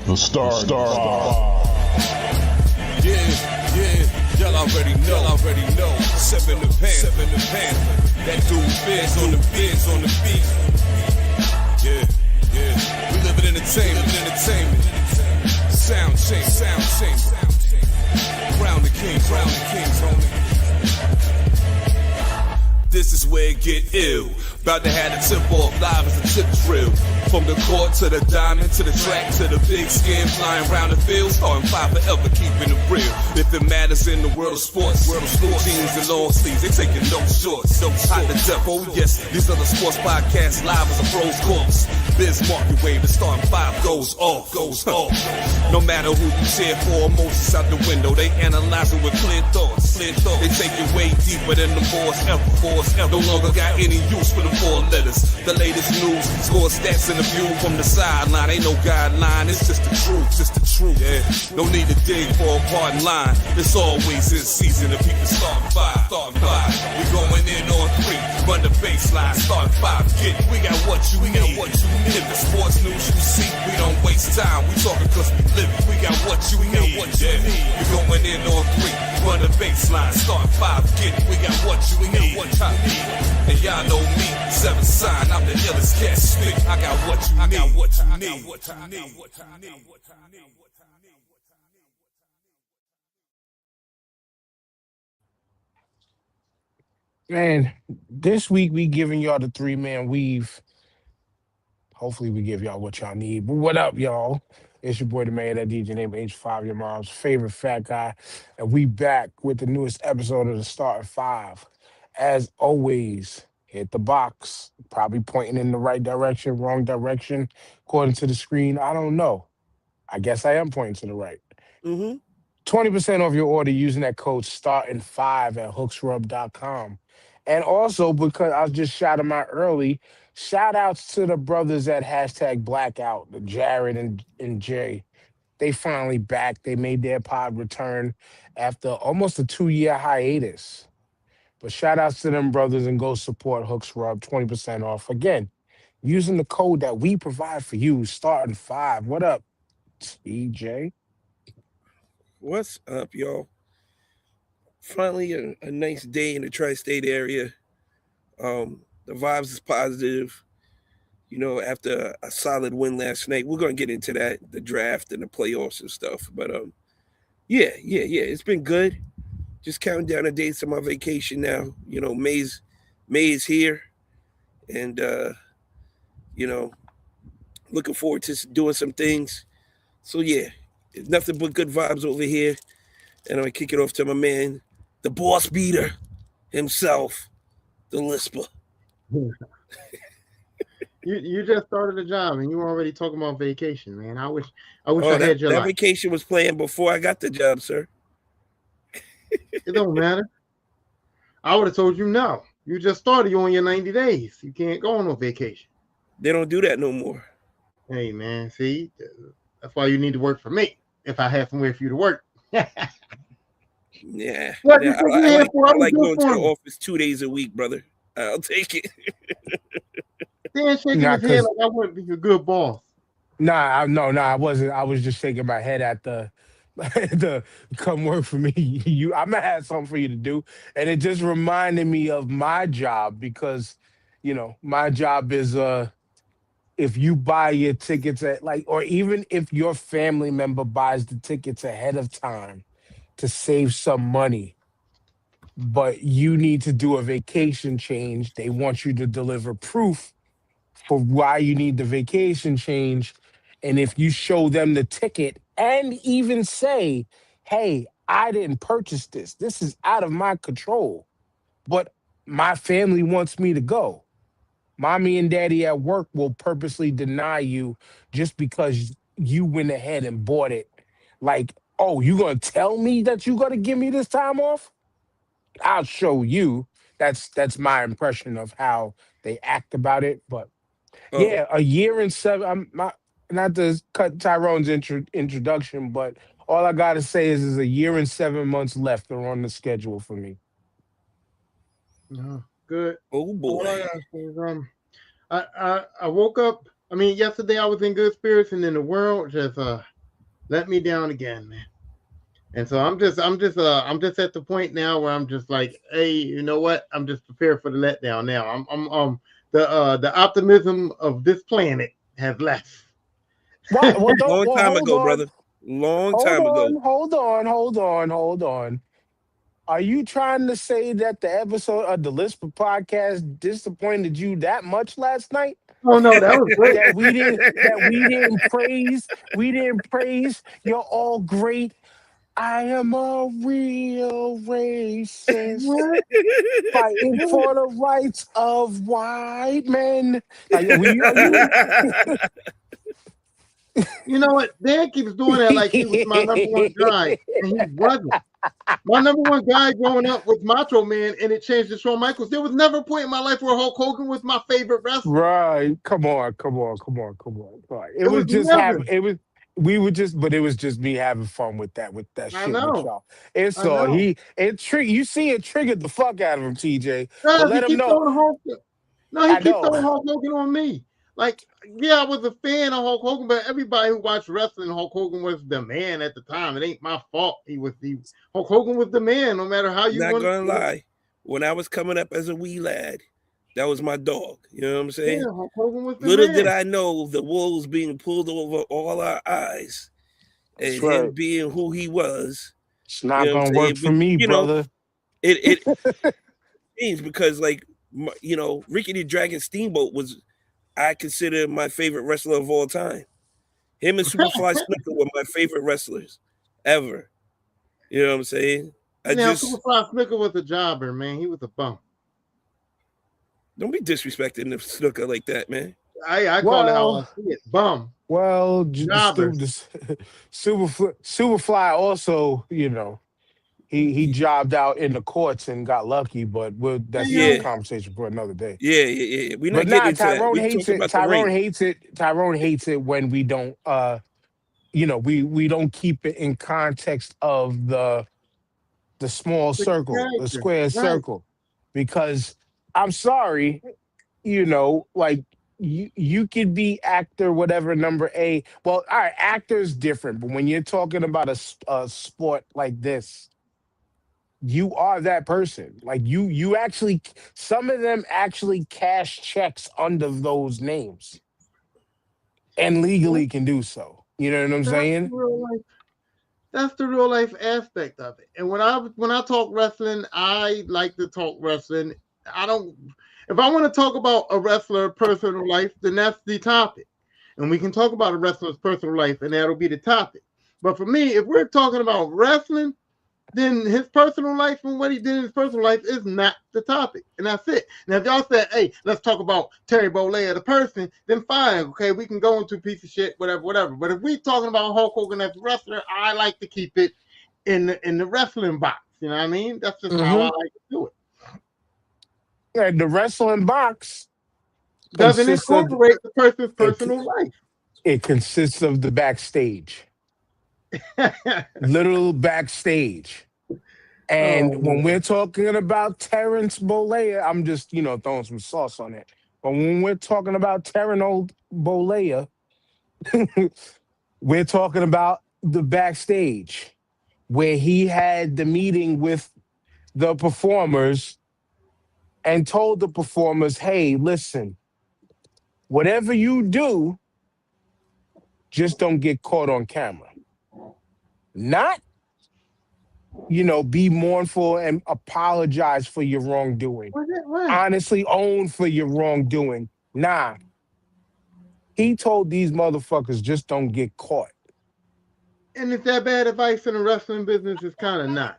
The Star. Yeah, y'all already know. Seven the Panther. That dude Biz on the beat. Yeah. We live in entertainment. Sound change. Crown the kings, homie. This is where it get ill. About to have the tip off live as a tip drill. From the court to the diamond, to the track, to the big skin, flying around the field, starting five forever, keeping it real. If it matters in the world of sports, jeans and long sleeves, they taking no shorts. Hot to death, oh yes, these are the sports podcasts live as a pros course. Biz market wave, the starting five goes off. No matter who you cheer for, emotions out the window, they analyze it with clear thoughts. They take it way deeper than the boys ever. No longer got any use for the four letters. The latest news, score stats and the view from the sideline. Ain't no guideline, it's just the truth. Yeah, no need to dig for a pardon line. It's always in season if people start five. We going in on three, run the baseline, start five. We got what you need. If the sports news you see, we don't waste time. We talking cause we live it. We got what you need. We going in on three, run the baseline, start five. We got what you need. And y'all know me, seven sign, I'm the illest cat spit. I got what you need. Man, this week we giving y'all the 3-man weave. Hopefully we give y'all what y'all need. But what up, y'all? It's your boy, the man, that DJ named H5, your mom's favorite fat guy. And we back with the newest episode of the Starting Five. As always, hit the box. Probably pointing in the right direction, wrong direction, according to the screen. I don't know. I guess I am pointing to the right. 20% off your order using that code STARTING5 at hooksrub.com. And also, because I just shouted them out early, shout outs to the brothers at hashtag Blackout, the Jared and Jay. They finally back. They made their pod return after almost a 2-year hiatus. But shout outs to them brothers and go support Hooks Rub, 20% off. Again, using the code that we provide for you, Starting5. What up, TJ? What's up, y'all? Finally, a nice day in the tri-state area. The vibes is positive. You know, after a solid win last night, we're gonna get into that, the draft and the playoffs and stuff. But yeah, it's been good. Just counting down the days to my vacation now. You know, May is here, and you know, looking forward to doing some things. So yeah, it's nothing but good vibes over here. And I'm gonna kick it off to my man, the boss beater himself, the Lisper. You just started a job and you were already talking about vacation, man. I wish I had your that life. vacation was planned before I got the job, sir. It don't matter. I would have told you no. You just started. You on your 90 days. You can't go on no vacation. They don't do that no more. Hey, man. See, that's why you need to work for me. If I have somewhere for you to work. Yeah. What Yeah, I like going to the office 2 days a week, brother. I'll take it. Dan shaking his head like I wouldn't be a good boss. Nah, I wasn't. I was just shaking my head at the come work for me. I'm gonna have something for you to do, and it just reminded me of my job because, you know, my job is if you buy your tickets at or even if your family member buys the tickets ahead of time to save some money, but you need to do a vacation change. They want you to deliver proof for why you need the vacation change. And if you show them the ticket and even say, hey, I didn't purchase this, this is out of my control, but my family wants me to go. Mommy and daddy at work will purposely deny you just because you went ahead and bought it. Like, oh, you gonna tell me that you gotta give me this time off? I'll show you. That's my impression of how they act about it. But yeah, a year and seven. Not to cut Tyrone's introduction, but all I gotta say is a year and 7 months left are on the schedule for me. No, good. Oh boy. All I gotta say is, I woke up I mean, yesterday I was in good spirits, and then the world just let me down again, man. And so I'm just at the point now where I'm just like, hey, you know what? I'm just prepared for the letdown now. The optimism of this planet has left. What? Well, Long well, time hold ago, on. brother. Long Hold time ago. hold on. Are you trying to say that the episode of the Lisper podcast disappointed you that much last night? Oh no, that was great. We didn't praise you're all great. I am a real racist. What? Fighting for the rights of white men. Are you? You know what? Dan keeps doing that like he was my number one guy, and he wasn't. My number one guy growing up was Macho Man, and it changed to Shawn Michaels. There was never a point in my life where Hulk Hogan was my favorite wrestler. Right. Come on. Right. It was just never. but it was just me having fun with that I shit know. with y'all. It's I so know. you see it triggered the fuck out of him, TJ. No, But let he him keeps know. throwing Hulk. No, he I keeps know. throwing Hulk Hogan on me. Like, yeah, I was a fan of Hulk Hogan, but everybody who watched wrestling, Hulk Hogan was the man at the time. It ain't my fault. Hulk Hogan was the man, no matter how you Not want gonna lie. When I was coming up as a wee lad, that was my dog. You know what I'm saying? Yeah, Hulk Hogan was the Little man. did I know the wool was being pulled over all our eyes, and That's him right. being who he was. It's not You know what I'm gonna work saying? for me, You know, brother. it means because like Ricky the Dragon Steamboat was, I consider, my favorite wrestler of all time. Him and Superfly Snuka were my favorite wrestlers ever. You know what I'm saying? Superfly Snuka was a jobber, man. He was a bum. Don't be disrespecting the Snuka like that, man. I call it how I see it. Bum. Well, Jobbers. Superfly also, he jobbed out in the courts and got lucky, but that's Yeah. a conversation for another day. Yeah. We're not But getting into that. Tyrone We hates talking it. about the ring. Tyrone hates it when we don't we don't keep it in context of the small circle, the character. square Right. circle. Because I'm sorry, like you could be actor whatever number A. Well, all right, actor's different, but when you're talking about a sport like this, you are that person. Like you actually, some of them actually cash checks under those names and legally can do so. You know what I'm saying? That's the real life aspect of it. And when I talk wrestling, I like to talk wrestling. If I want to talk about a wrestler's personal life, then that's the topic. And we can talk about a wrestler's personal life, and that'll be the topic. But for me, if we're talking about wrestling, then his personal life and what he did in his personal life is not the topic. And that's it. Now, if y'all said, hey, let's talk about Terry Bollea, the person, then fine. Okay, we can go into a piece of shit, whatever. But if we're talking about Hulk Hogan as a wrestler, I like to keep it in the wrestling box. You know what I mean? That's just how I like to do it. And the wrestling box doesn't incorporate the person's personal life. It consists of the backstage. Little backstage. And when we're talking about Terrence Bollea, I'm just, throwing some sauce on it. But when we're talking about Terrence Bollea, we're talking about the backstage where he had the meeting with the performers and told the performers, hey, listen, whatever you do, just don't get caught on camera. Not, be mournful and apologize for your wrongdoing. Honestly, own for your wrongdoing. Nah. He told these motherfuckers, just don't get caught. And if that bad advice in the wrestling business is kind of not.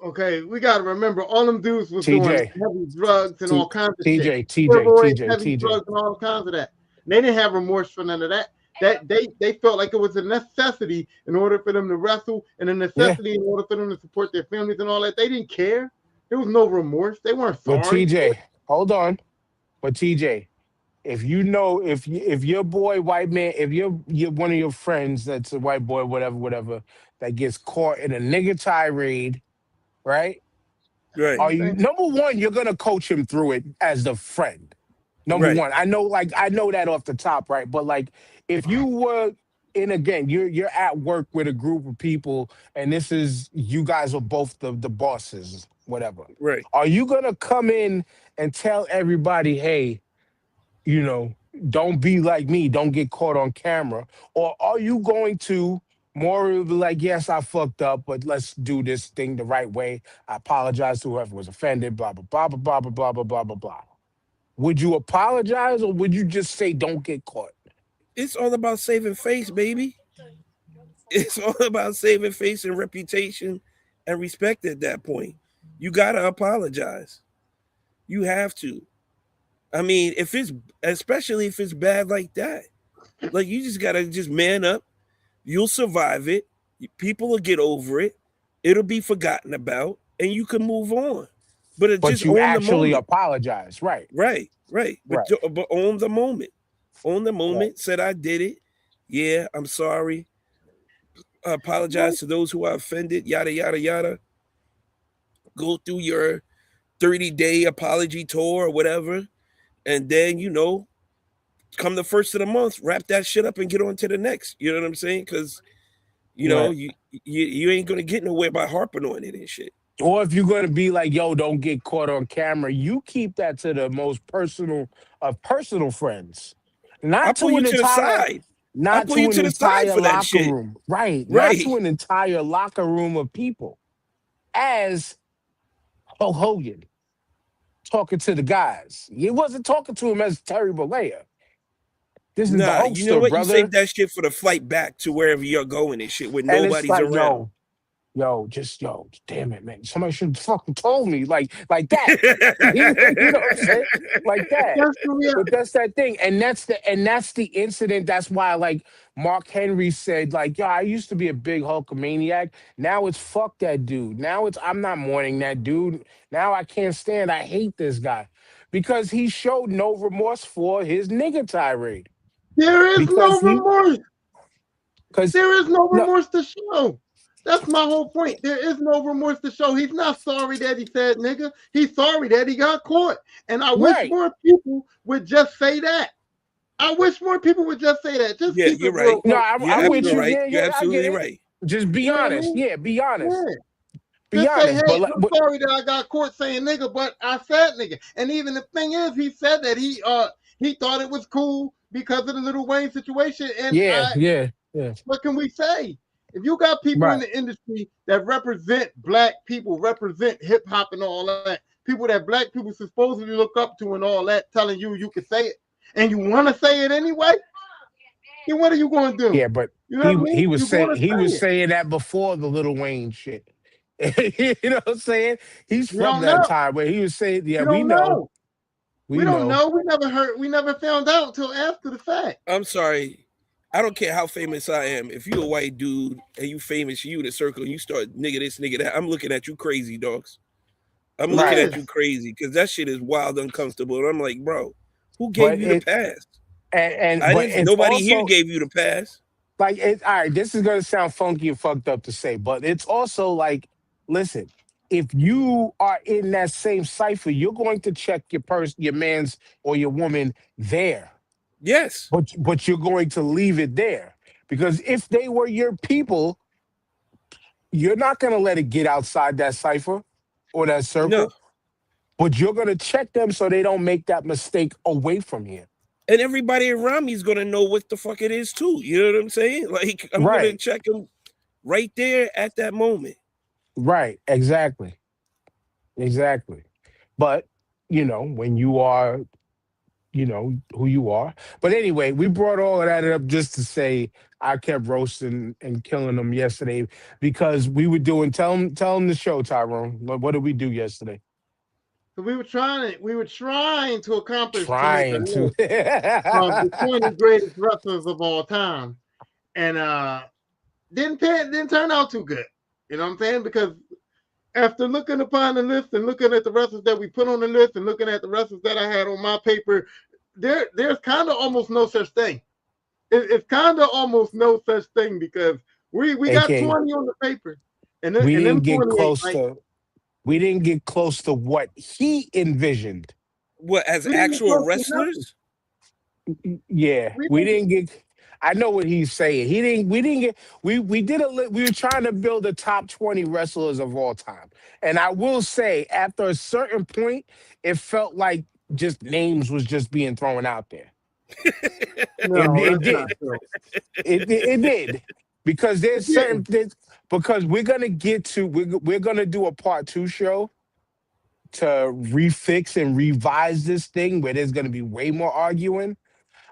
Okay, we got to remember all them dudes was doing heavy drugs and all kinds of shit. TJ. Drugs and all kinds of that. And they didn't have remorse for none of that. That they felt like it was a necessity in order for them to wrestle and a necessity in order for them to support their families and all that. They didn't care. There was no remorse. They weren't sorry. But TJ, hold on. But TJ, if your boy white man, if you're one of your friends that's a white boy, whatever, that gets caught in a nigga tirade, right? Right. Are you number one? You're gonna coach him through it as the friend. Number Right. one, I know that off the top, right? But like, if you were, and again, you're at work with a group of people, and this is you guys are both the bosses, whatever. Right. Are you gonna come in and tell everybody, hey, you know, don't be like me, don't get caught on camera, or are you going to more of like, yes, I fucked up, but let's do this thing the right way. I apologize to whoever was offended. Blah blah blah blah blah blah blah blah blah blah. Would you apologize or would you just say don't get caught? It's all about saving face, baby. It's all about saving face and reputation and respect at that point. You gotta apologize. You have to. I mean, if it's especially if it's bad like that, like you just gotta just man up. You'll survive it. People will get over it. It'll be forgotten about, and you can move on. But it But just you own the actually moment. apologize, right? Right. Right. But own the moment. Own the Right. moment. Said I did it. Yeah, I'm sorry. I apologize to those who are offended. Yada yada yada. Go through your 30-day apology tour or whatever, and then come the first of the month, wrap that shit up and get on to the next. You know what I'm saying? Because Right. you ain't gonna get nowhere by harping on it and shit. Or if you're gonna be like, yo, don't get caught on camera, you keep that to the most personal of personal friends. I Not pull to you an to the entire side. I not pull to you an to the side entire for that locker shit. room. Right. Not to Right. an entire locker room of people. As Hulk Hogan talking to the guys. He wasn't talking to him as Terry Bollea. This is the Nah, you know Hulkster, what? You brother. save that shit for the flight back to wherever you're going and shit when And it's nobody's like, around. yo, damn it, man. Somebody should have fucking told me. Like that. You know what I'm saying? Like that. That's the real. But that's that thing. And that's the incident. That's why, like, Mark Henry said, like, yo, I used to be a big Hulkamaniac. Now it's fuck that dude. Now it's I'm not mourning that dude. Now I can't stand. I hate this guy. Because he showed no remorse for his nigga tirade. There is no Because he remorse. because There is no no, remorse to show. That's my whole point. There is no remorse to show. He's not sorry that he said nigga. He's sorry that he got caught. And I wish right. more people would just say that. I wish more people would just say that. Just Yeah, keep you're it real. right. No, folks. You're I'm with absolutely you. right. Yeah, You're I absolutely get it. right. Just be You know what I honest. mean? Yeah, be honest. Yeah. Be Just say, honest. hey, But I'm sorry that I got caught saying nigga, but I said nigga. And even the thing is, he said that he thought it was cool because of the Lil Wayne situation. And yeah. what can we say? If you got people in Right. the industry that represent black people, represent hip hop and all that, people that black people supposedly look up to and all that, telling you can say it, and you want to say it anyway, then what are you going to do? Yeah, but You know what I mean? he was You're saying going to say it. saying that before the Lil Wayne shit. You know what I'm saying? He's We from don't that know. time where he was saying, yeah, We we don't know. know. We We don't know. know. We never heard. We never found out until after the fact. I'm sorry. I don't care how famous I am. If you're a white dude and you famous, you in a circle and you start nigga this, nigga that, I'm looking at you crazy, dogs. I'm looking Right. at you crazy because that shit is wild, uncomfortable. And I'm like, bro, who But gave you the it pass? and I but didn't. it's Nobody here also gave you the pass. like all right, this is gonna sound funky and fucked up to say, but it's also like, listen, if you are in that same cipher, you're going to check your man's or your woman there. Yes. But you're going to leave it there. Because if they were your people, you're not gonna let it get outside that cipher or that circle. No. But you're gonna check them so they don't make that mistake away from here. And everybody around me is gonna know what the fuck it is too. You know what I'm saying? Like I'm gonna Right. check them right there at that moment. Right, exactly. But when you are, who you are. But anyway, we brought all of that up just to say I kept roasting and killing them yesterday because we were doing tell them the show, Tyrone. What did we do yesterday? So we were trying to accomplish Trying to to. make a list of the 20 greatest wrestlers of all time, and didn't turn out too good. You know what I'm saying? Because after looking upon the list and looking at the wrestlers that we put on the list and looking at the wrestlers that I had on my paper, there's kind of almost no such thing. It's kind of almost no such thing because we got AK, 20 on the paper, and we them didn't get 20 ain't close like, to we didn't get close to what he envisioned What, as We didn't actual get close to nothing. wrestlers? Yeah, we didn't get. I know what he's saying. He didn't. We didn't get. We did a. We were trying to build a top 20 wrestlers of all time, and I will say, after a certain point, it felt like just names was just being thrown out there. No, it that's did. not true. It did because there's It certain things. Because we're gonna get to. We're gonna do a part 2 show to refix and revise this thing where there's gonna be way more arguing.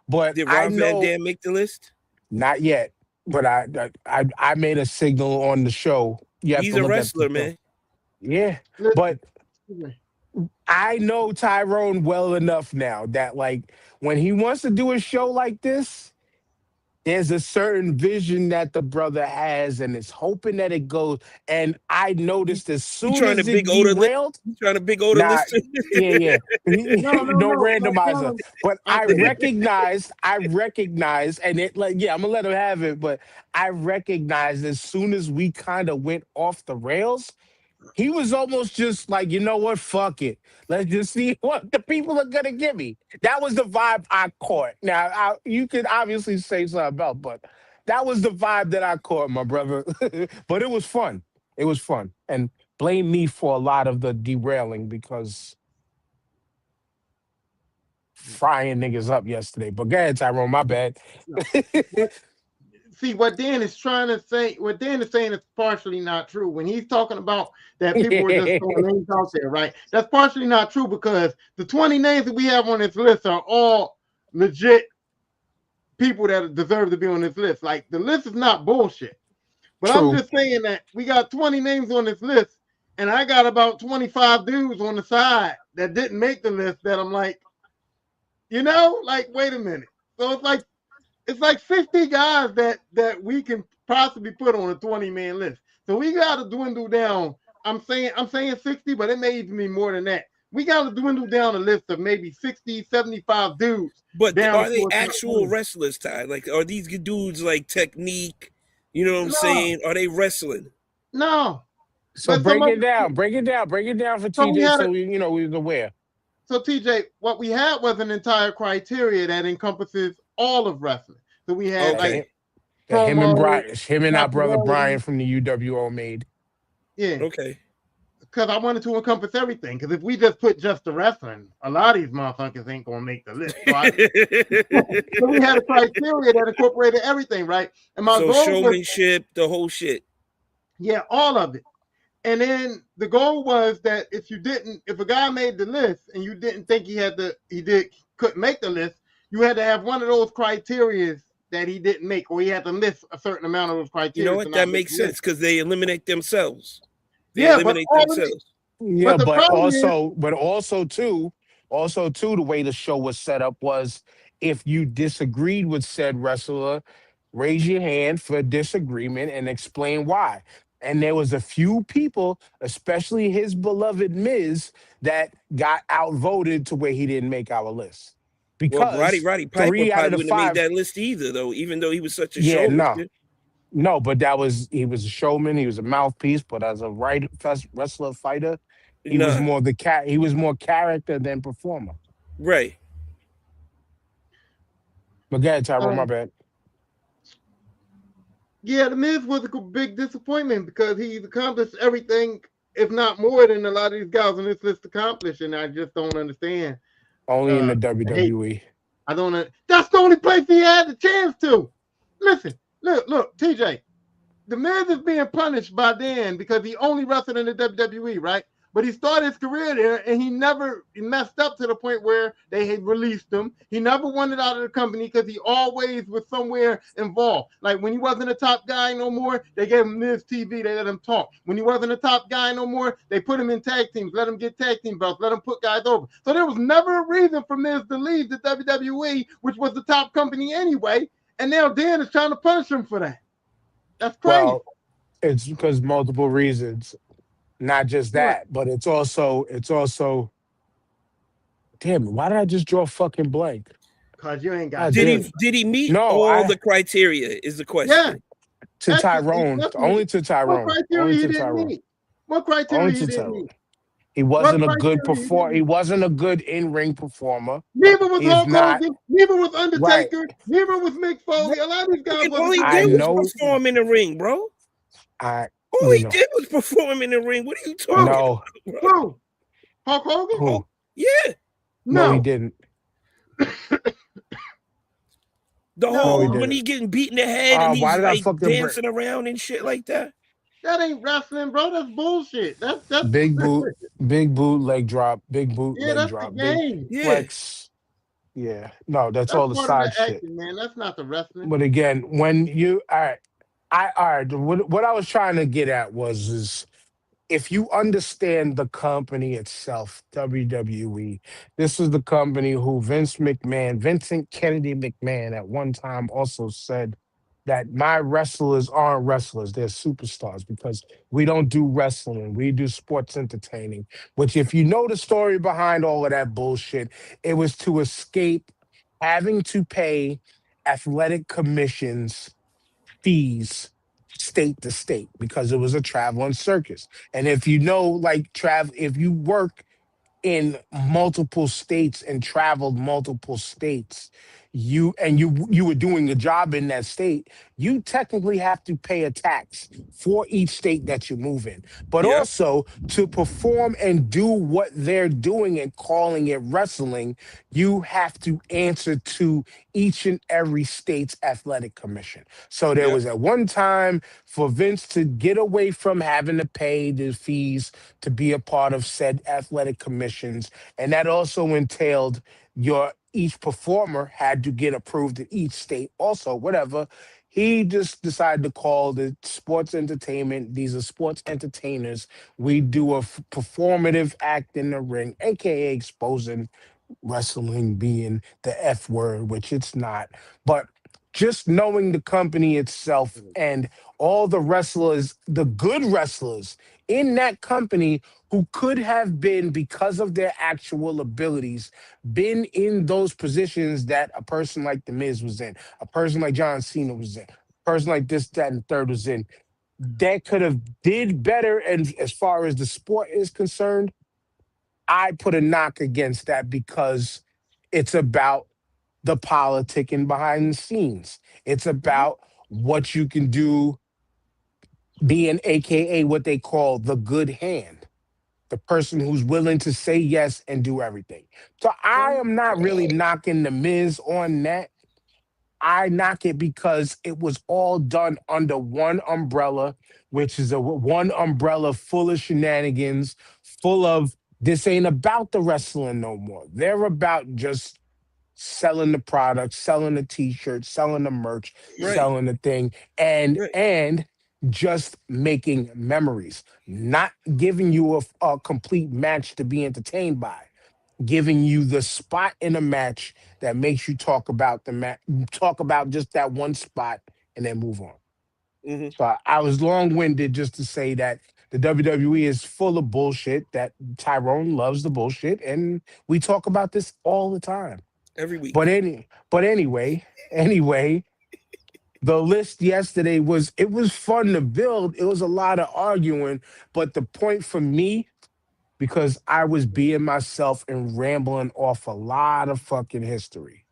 But Did I Rob Van know. Dam make the list? Not yet, but I made a signal on the show. You have He's to a look wrestler, at the show. man. Yeah, Listen, but I know Tyrone well enough now that like when he wants to do a show like this, there's a certain vision that the brother has, and it's hoping that it goes. And I noticed as soon trying as to it big Oda derailed, You trying to big Oda nah, list? yeah. no, No randomizer. tell him. But I Okay. recognize, and it like, yeah, I'm gonna let him have it, but I recognized as soon as we kind of went off the rails, he was almost just like, you know what, fuck it. Let's just see what the people are gonna give me. That was the vibe I caught. Now, you could obviously say something about, but that was the vibe that I caught, my brother. But it was fun. It was fun. And blame me for a lot of the derailing because frying niggas up yesterday. But go ahead, Tyrone, my bad. See, what Dan is trying to say, what Dan is saying is partially not true. When he's talking about that people were just throwing names out there, right? That's partially not true because the 20 names that we have on this list are all legit people that deserve to be on this list. Like, the list is not bullshit. But True. I'm just saying that we got 20 names on this list, and I got about 25 dudes on the side that didn't make the list that I'm like, you know, like, wait a minute. So it's like 50 guys that we can possibly put on a 20-man list. So we got to dwindle down. I'm saying 60, but it may even be more than that. We got to dwindle down a list of maybe 60, 75 dudes. But down are they to a top actual 20. wrestlers, Ty? Like, are these dudes like technique? You know what I'm No. saying? Are they wrestling? No. So But break some of- it down for So we TJ had so we was aware. So TJ, what we had was an entire criteria that encompasses all of wrestling. So we had Okay. like That him and promo, Brian, him and our brother popularity. Brian from the UWO made. yeah, Okay. because I wanted to encompass everything. Because if we just put just the wrestling, a lot of these motherfuckers ain't gonna make the list. So we had a criteria that incorporated everything, right? And my So goal was, showmanship, the whole shit. yeah, all of it. And then the goal was that if a guy made the list and you didn't think couldn't make the list, you had to have one of those criteria that he didn't make, or he had to miss a certain amount of those criteria. You know what? That makes sense because they eliminate themselves. They Yeah, but eliminate all of themselves. Yeah, the but problem also too, the way the show was set up was if you disagreed with said wrestler, raise your hand for disagreement and explain why. And there was a few people, especially his beloved Miz, that got outvoted to where he didn't make our list. Because Well, Roddy Piper 3 out of probably the wouldn't have 5 made that list either, though, even though he was such a Yeah, showman. No, but he was a showman, he was a mouthpiece, but as a wrestler fighter, he was more character than performer. Right. But go ahead, Tyrone, my bad. Yeah, the Miz was a big disappointment because he's accomplished everything, if not more than a lot of these guys on this list accomplished, and I just don't understand. Only in the WWE. I don't know. That's the only place he had the chance to. Listen, look, TJ. The Miz is being punished by Dan because he only wrestled in the WWE, right? But he started his career there and he never messed up to the point where they had released him. He never wanted out of the company because he always was somewhere involved. Like when he wasn't a top guy no more, they gave him Miz TV, they let him talk. When he wasn't a top guy no more, they put him in tag teams, let him get tag team belts, let him put guys over. So there was never a reason for Miz to leave the WWE, which was the top company anyway. And now Dan is trying to punish him for that. That's crazy. Well, it's because multiple reasons. Not just that, but it's also damn it, why did I just draw a fucking blank? Because you ain't got Did he meet all the criteria is the question. Yeah. To Tyrone. Only to Tyrone. What criteria he didn't meet? What criteria he didn't meet? He wasn't a What good criteria he didn't He meet? wasn't a good in-ring performer. Neither was He's Hulk not Hogan. Neither was right. Undertaker. Neither was Mick Bro, Foley. A lot of these guys fucking wasn't all he good I did was know. wrestlers. perform in the ring, bro. I All you he know did was perform in the ring. What are you talking no about, bro? Who? Hulk Hogan? who Yeah, no he No. didn't. the No. No, he whole when didn't. he getting beat in the head and Why he's did I like fucking bring dancing around and shit like that. That ain't wrestling, bro. That's bullshit. That's big boot, leg drop, big boot, yeah, leg that's the drop, big game. Yeah, flex. Yeah, no, that's That's all the part of side the shit. acting, man. That's not the wrestling. But again, when you all right, what I was trying to get at is if you understand the company itself, WWE, this is the company who Vincent Kennedy McMahon, at one time also said that my wrestlers aren't wrestlers, they're superstars because we don't do wrestling, we do sports entertaining. Which, if you know the story behind all of that bullshit, it was to escape having to pay athletic commissions fees state to state because it was a traveling circus. And if you know, like if you work in multiple states and traveled multiple states, you were doing a job in that state, you technically have to pay a tax for each state that you move in. But yeah, also to perform and do what they're doing and calling it wrestling, you have to answer to each and every state's athletic commission. So there yeah, was at one time for Vince to get away from having to pay the fees to be a part of said athletic commissions. And that also entailed each performer had to get approved in each state, also, whatever. He just decided to call it sports entertainment. These are sports entertainers. We do a performative act in the ring, aka exposing wrestling being the F word, which it's not. But just knowing the company itself and all the wrestlers, the good wrestlers in that company who could have been, because of their actual abilities, been in those positions that a person like The Miz was in, a person like John Cena was in, a person like this, that, and the third was in, that could have did better. And as far as the sport is concerned, I put a knock against that because it's about the politicking behind the scenes. It's about what you can do, being AKA what they call the good hand, the person who's willing to say yes and do everything. So I am not really knocking The Miz on that. I knock it because it was all done under one umbrella, which is one umbrella full of shenanigans, full of this ain't about the wrestling no more. They're about just selling the product, selling the t-shirt, selling the merch, right, selling the thing, and right. just making memories, not giving you a complete match to be entertained by, giving you the spot in a match that makes you talk about talk about just that one spot and then move on. Mm-hmm. So I was long-winded just to say that the WWE is full of bullshit, that Tyrone loves the bullshit, and we talk about this all the time. Every week. But anyway, the list yesterday was fun to build. It was a lot of arguing, but the point for me, because I was being myself and rambling off a lot of fucking history,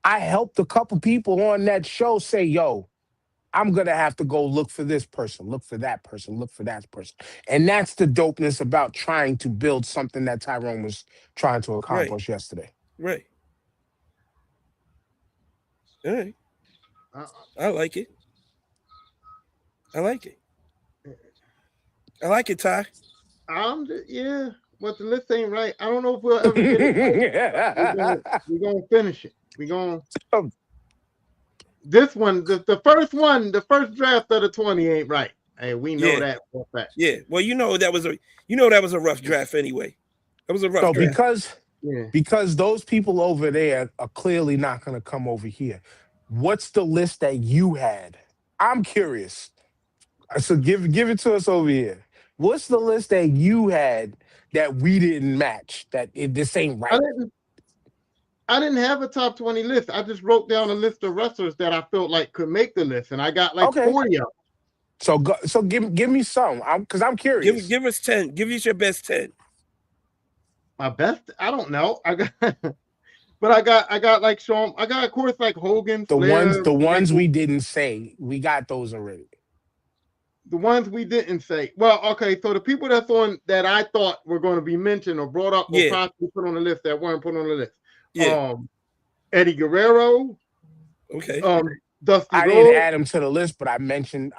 I helped a couple people on that show say, yo, I'm going to have to go look for this person, look for that person, look for that person. And that's the dopeness about trying to build something that Tyrone was trying to accomplish yesterday. Right. All right. I like it. I like it. I like it, Ty. Yeah, but the list ain't right. I don't know if we'll ever get it right. We're gonna finish it. We're gonna this one, the first one, the first draft of the 20 ain't right. Hey, we know that for a fact. Yeah. Well, that was a rough draft anyway. That was a rough draft. Because those people over there are clearly not going to come over here. What's the list that you had? I'm curious. So give it to us over here. What's the list that you had that we didn't match? This ain't right. I didn't have a top 20 list. I just wrote down a list of wrestlers that I felt like could make the list, and I got like 40 of them. So give me some, because I'm curious. Give us 10. Give us your best 10. My best, I don't know. I got, but I got like Shawn. I got of course like Hogan, Flair, The ones we Michael. didn't say, we got those already. The ones we didn't say. Well, okay, so the people that's on that I thought were going to be mentioned or brought up or Yeah. possibly put on the list that weren't put on the list. Yeah. Eddie Guerrero, Okay. Dusty I didn't Rhodes. add them to the list, but I mentioned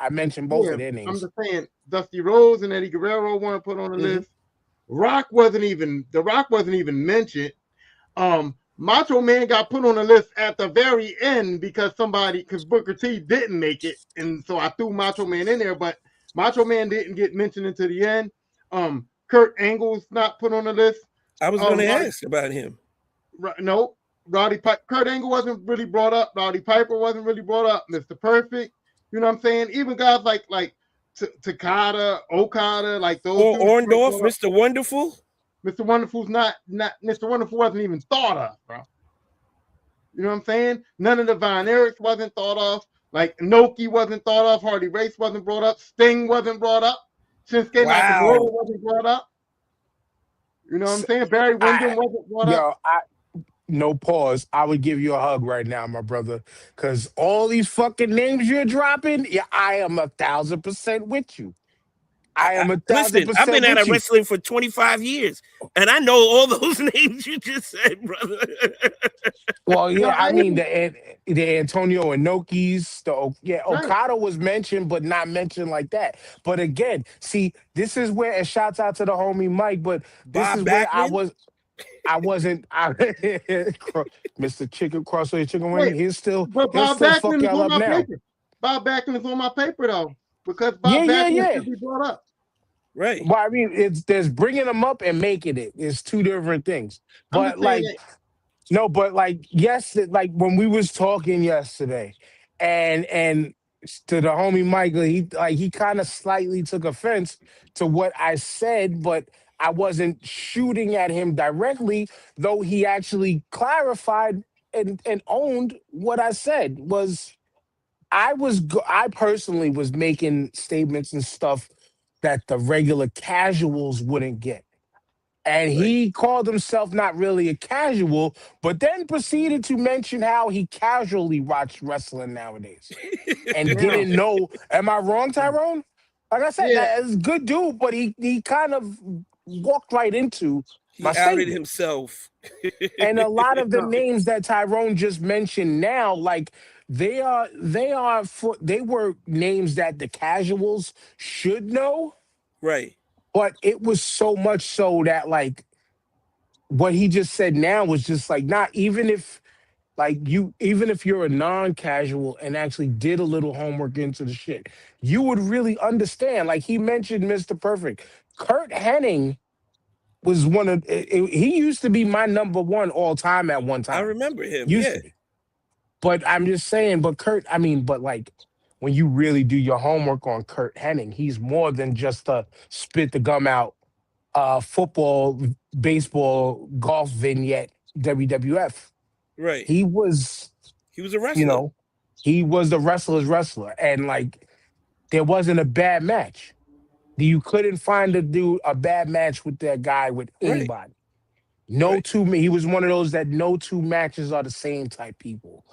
both Yeah, of their I'm names. just saying Dusty Rhodes and Eddie Guerrero weren't put on the Mhm. list. The Rock wasn't even mentioned. Macho Man got put on the list at the very end because Booker T didn't make it, and so I threw Macho Man in there, but Macho Man didn't get mentioned until the end. Kurt Angle's not put on the list. I was going to ask about him. No, Kurt Angle wasn't really brought up. Roddy Piper wasn't really brought up. Mr. Perfect, you know what I'm saying? Even guys like Takada, Okada, like those. Or Orndorff, Mr. Wonderful. Mr. Wonderful's not Mr. Wonderful wasn't even thought of, bro. You know what I'm saying? None of the Von Erichs wasn't thought of. Like Inoki wasn't thought of. Hardy Race wasn't brought up. Sting wasn't brought up. Shinsuke Nakamura wasn't brought up. You know what I'm saying? Barry Windham wasn't brought up. No pause. I would give you a hug right now, my brother, because all these fucking names you're dropping, yeah, I am 1,000% with you. I am 1,000% Listen, I've been out of you. wrestling for 25 years, and I know all those names you just said, brother. Well, yeah, I mean the Antonio Inokis, Okada was mentioned, but not mentioned like that. But again, see, this is where, and shouts out to the homie Mike, but this Bob is Backlund? where Mr. Chicken Crossway Chicken Wing, Wait, he'll still But Bob fuck Backlund is y'all on up my now. paper. Bob Backlund is on my paper though, because Bob Backlund should be brought up. Right. Well, I mean, there's bringing them up and making it. It's two different things. But like, no, but like, yes, like when we was talking yesterday, and to the homie Michael, he kind of slightly took offense to what I said, but I wasn't shooting at him directly, though he actually clarified and owned what I said was I personally was making statements and stuff that the regular casuals wouldn't get. And he called himself not really a casual, but then proceeded to mention how he casually watched wrestling nowadays and didn't know. Am I wrong, Tyrone? Like I said, that is a good dude, but he kind of walked right into He my outed statement. himself. And a lot of the names that Tyrone just mentioned now, like they were names that the casuals should know. Right. But it was so much so that like what he just said now was just like not even if you're a non-casual and actually did a little homework into the shit, you would really understand. Like he mentioned Mr. Perfect. Kurt Hennig was he used to be my number one all time at one time. I remember him. Used to be. But I'm just saying, but like when you really do your homework on Kurt Hennig, he's more than just a spit the gum out football, baseball, golf vignette WWF. Right. He was a wrestler. You know, he was the wrestler's wrestler. And like there wasn't a bad match. You couldn't find a bad match with that guy with anybody. He was one of those that no two matches are the same type people.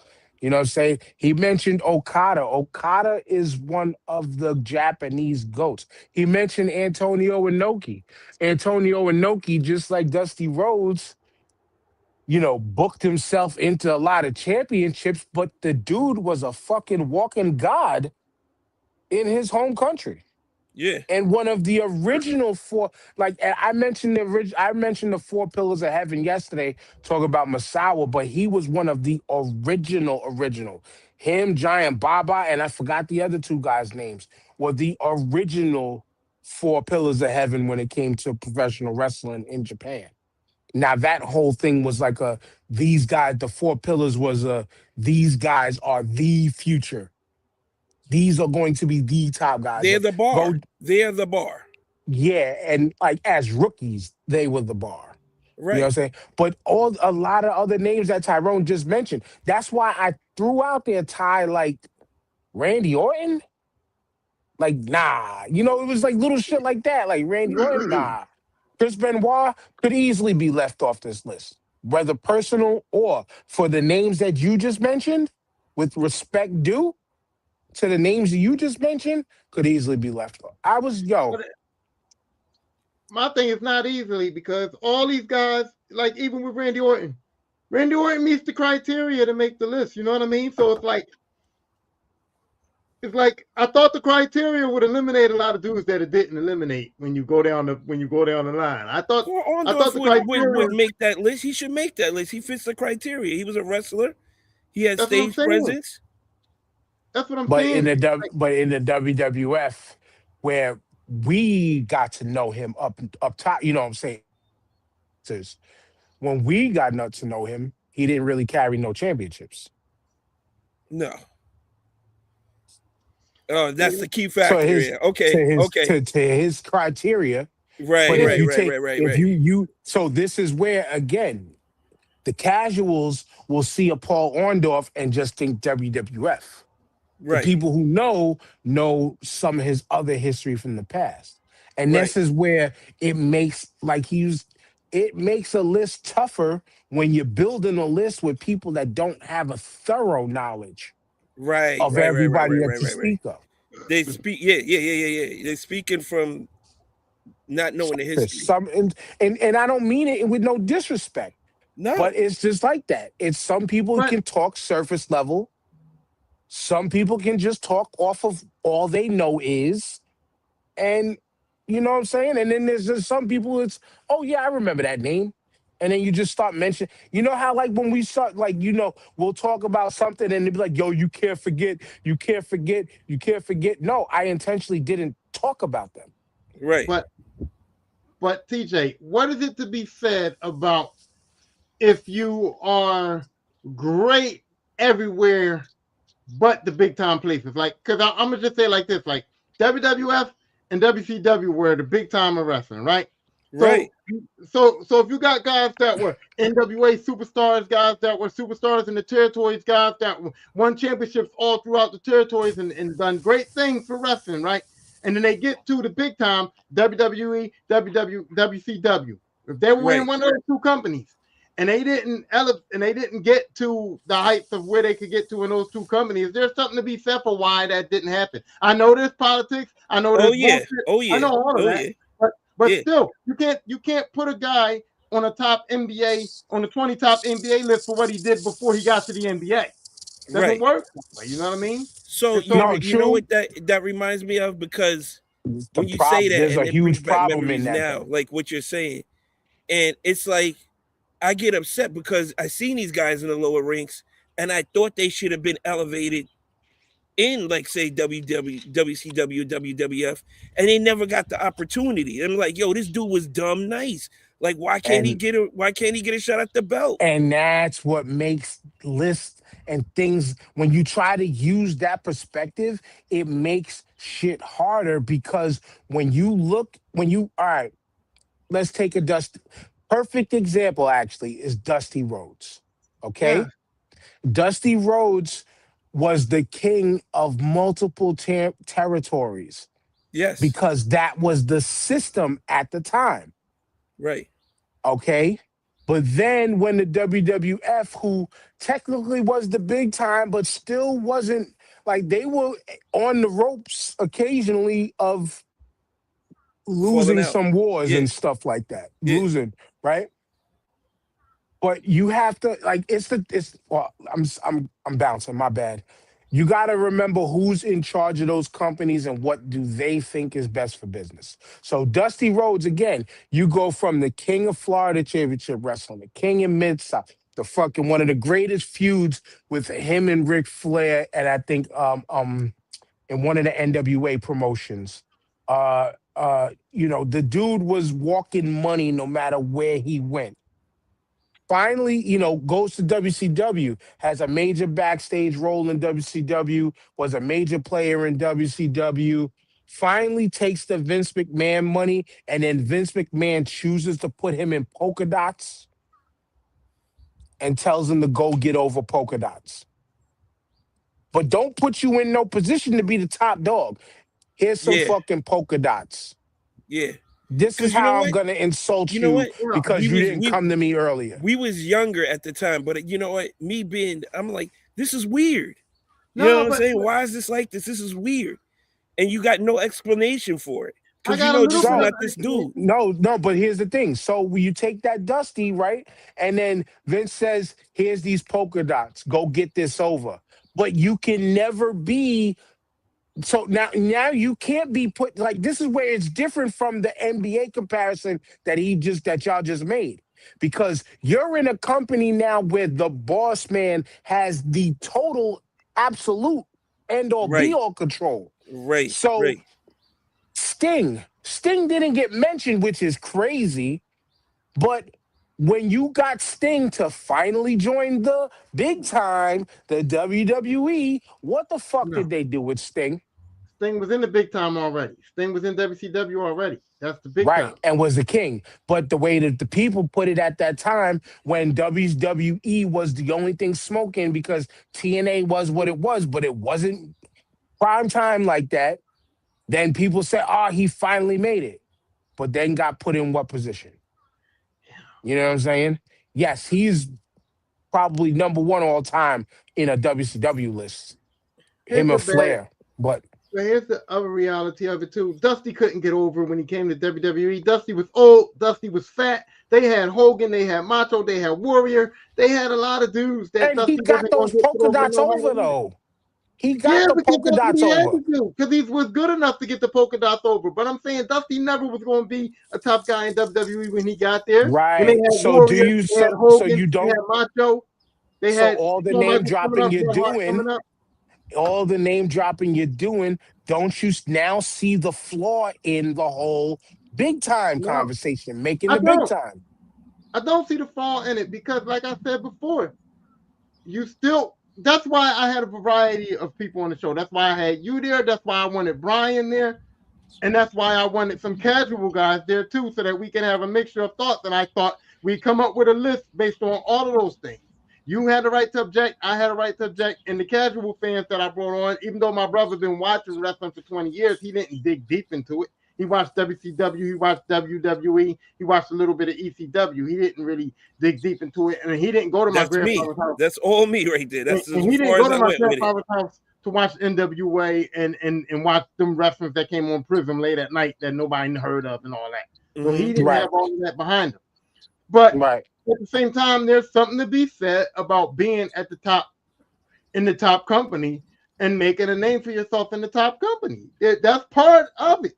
You know what I'm saying? He mentioned Okada. Okada is one of the Japanese goats. He mentioned Antonio Inoki. Antonio Inoki, just like Dusty Rhodes, booked himself into a lot of championships, but the dude was a fucking walking god in his home country. Yeah. And one of the original four, I mentioned the four pillars of heaven yesterday, talking about Masawa, but he was one of the original. Him, Giant Baba, and I forgot the other two guys' names, were the original four pillars of heaven when it came to professional wrestling in Japan. Now that whole thing was like these guys, the four pillars was these guys are the future. These are going to be the top guys. They're the bar. They're the bar. Yeah, and like as rookies, they were the bar. Right. You know what I'm saying? But a lot of other names that Tyrone just mentioned. That's why I threw out there like Randy Orton. Like, nah. It was like little shit like that. Like Randy Orton, nah. Chris Benoit could easily be left off this list, whether personal or for the names that you just mentioned, with respect due to the names that you just mentioned, could easily be left off. But my thing is not easily, because all these guys, like even with Randy Orton meets the criteria to make the list. You know what I mean? So it's like I thought the criteria would eliminate a lot of dudes that it didn't eliminate when you go down the line. I thought Orndorff the criteria would make that list. He should make that list. He fits the criteria. He was a wrestler. He had That's what I'm stage saying. presence. That's what I'm But saying. but in the WWF, where we got to know him up top, you know what I'm saying? When we got to know him, he didn't really carry no championships. No. Oh, that's the key factor. To his criteria. Right. So this is where, again, the casuals will see a Paul Orndorff and just think WWF. Right. The people who know some of his other history from the past. And this is where it makes a list tougher when you're building a list with people that don't have a thorough knowledge of everybody that you speak of. They speak, They're speaking from not knowing the history. And I don't mean it with no disrespect. No. But it's just like that. It's some people can talk surface level. Some people can just talk off of all they know is, and you know what I'm saying? And then there's just some people, it's, oh yeah, I remember that name. And then you just start mentioning, you know how like when we start, like, you know, we'll talk about something and they'll be like, yo, you can't forget. No, I intentionally didn't talk about them. Right. But TJ, what is it to be said about if you are great everywhere but the big time places? Like, because I'm gonna just say it like this, like WWF and WCW were the big time of wrestling, right? So if you got guys that were NWA superstars, guys that were superstars in the territories, guys that won championships all throughout the territories and done great things for wrestling, right? And then they get to the big time, WWE, WCW. If they were in one of those two companies, and they didn't get to the heights of where they could get to in those two companies, there's something to be said for why that didn't happen. I know there's politics. I know there's bullshit. I know all of that. But still, you can't put a guy on a top NBA, on the 20 top NBA list for what he did before he got to the NBA. Doesn't work. You know what I mean? So you know what that reminds me of, because when you say that, there's a huge problem in that now, like what you're saying, and it's like I get upset because I seen these guys in the lower ranks, and I thought they should have been elevated in, like, say, WCW, WWF, and they never got the opportunity. And I'm like, yo, this dude was dumb nice. Like, why can't he get a shot at the belt? And that's what makes lists and things, when you try to use that perspective, it makes shit harder, because all right, let's take a perfect example actually is Dusty Rhodes. Okay? Yeah. Dusty Rhodes was the king of multiple territories. Yes. Because that was the system at the time. Right. Okay? But then when the WWF, who technically was the big time, but still wasn't, like, they were on the ropes occasionally of losing some wars and stuff like that. Losing, right? But you have to, like, I'm bouncing, my bad. You got to remember who's in charge of those companies and what do they think is best for business. So Dusty Rhodes, again, you go from the king of Florida Championship Wrestling, the king in Mid-South, the fucking one of the greatest feuds with him and Ric Flair, and I think in one of the NWA promotions. You know, the dude was walking money no matter where he went. Finally, you know, goes to WCW, has a major backstage role in WCW, was a major player in WCW, finally takes the Vince McMahon money, and then Vince McMahon chooses to put him in polka dots and tells him to go get over polka dots. But don't put you in no position to be the top dog. Here's some fucking polka dots. Yeah. This is 'Cause you know how I'm what? gonna insult You know you what? because you didn't come to me earlier. We was younger at the time, but you know what? I'm like, this is weird. You know No, what I'm but saying? Why is this like this? This is weird. And you got no explanation for it. I Because you got a know little this is bit So of not this dude. no, but here's the thing. So when you take that Dusty, right? And then Vince says, here's these polka dots. Go get this over. But you can never be so now you can't be put like this is where it's different from the NBA comparison that y'all just made. Because you're in a company now where the boss man has the total absolute end all be Right, all control. right, So right. Sting didn't get mentioned, which is crazy. But when you got Sting to finally join the big time, the WWE, what the fuck no. did they do with Sting? Sting was in the big time already. Sting was in WCW already. That's the big Right, time. and was the king. But the way that the people put it at that time, when WWE was the only thing smoking because TNA was what it was, but it wasn't prime time like that, then people said, oh, he finally made it. But then got put in what position? You know what I'm saying? Yes, he's probably number one all time in a WCW list. Here's Him the or bad. Flair. But But here's the other reality of it too. Dusty couldn't get over when he came to WWE. Dusty was old. Dusty was fat. They had Hogan. They had Macho. They had Warrior. They had a lot of dudes that and he Dusty got wasn't going those to get put polka over with dots nobody over either. though. He got Yeah, the because polka that's what dots he had over. to do. Because he was good enough to get the polka dots over. But I'm saying Dusty never was going to be a top guy in WWE when he got there. When they Right. had So do Warrior, you they had so Hogan, you they had don't Macho, they so had all the Shawn name Michaels coming dropping up, you're Bret Hart doing, coming up. all the name dropping you're doing, don't you now see the flaw in the whole big time No, conversation, making I the big don't. time? I don't see the fall in it because, like I said before, you still. That's why I had a variety of people on the show. That's why I had you there. That's why I wanted Brian there, and that's why I wanted some casual guys there too, so that we can have a mixture of thoughts. And I thought we'd come up with a list based on all of those things. You had the right to object. I had a right to object. And the casual fans that I brought on, even though my brother been watching wrestling for 20 years, he didn't dig deep into it. He watched WCW, he watched WWE, he watched a little bit of ECW. He didn't really dig deep into it. And he didn't go to my That's me. grandfather's house. That's all me right there. That's And as he didn't far go as to I my went with it. grandfather's house to watch NWA and watch them wrestlers that came on Prism late at night that nobody heard of and all that. So he didn't Right. have all of that behind him. But Right. at the same time, there's something to be said about being at the top in the top company and making a name for yourself in the top company. That's part of it.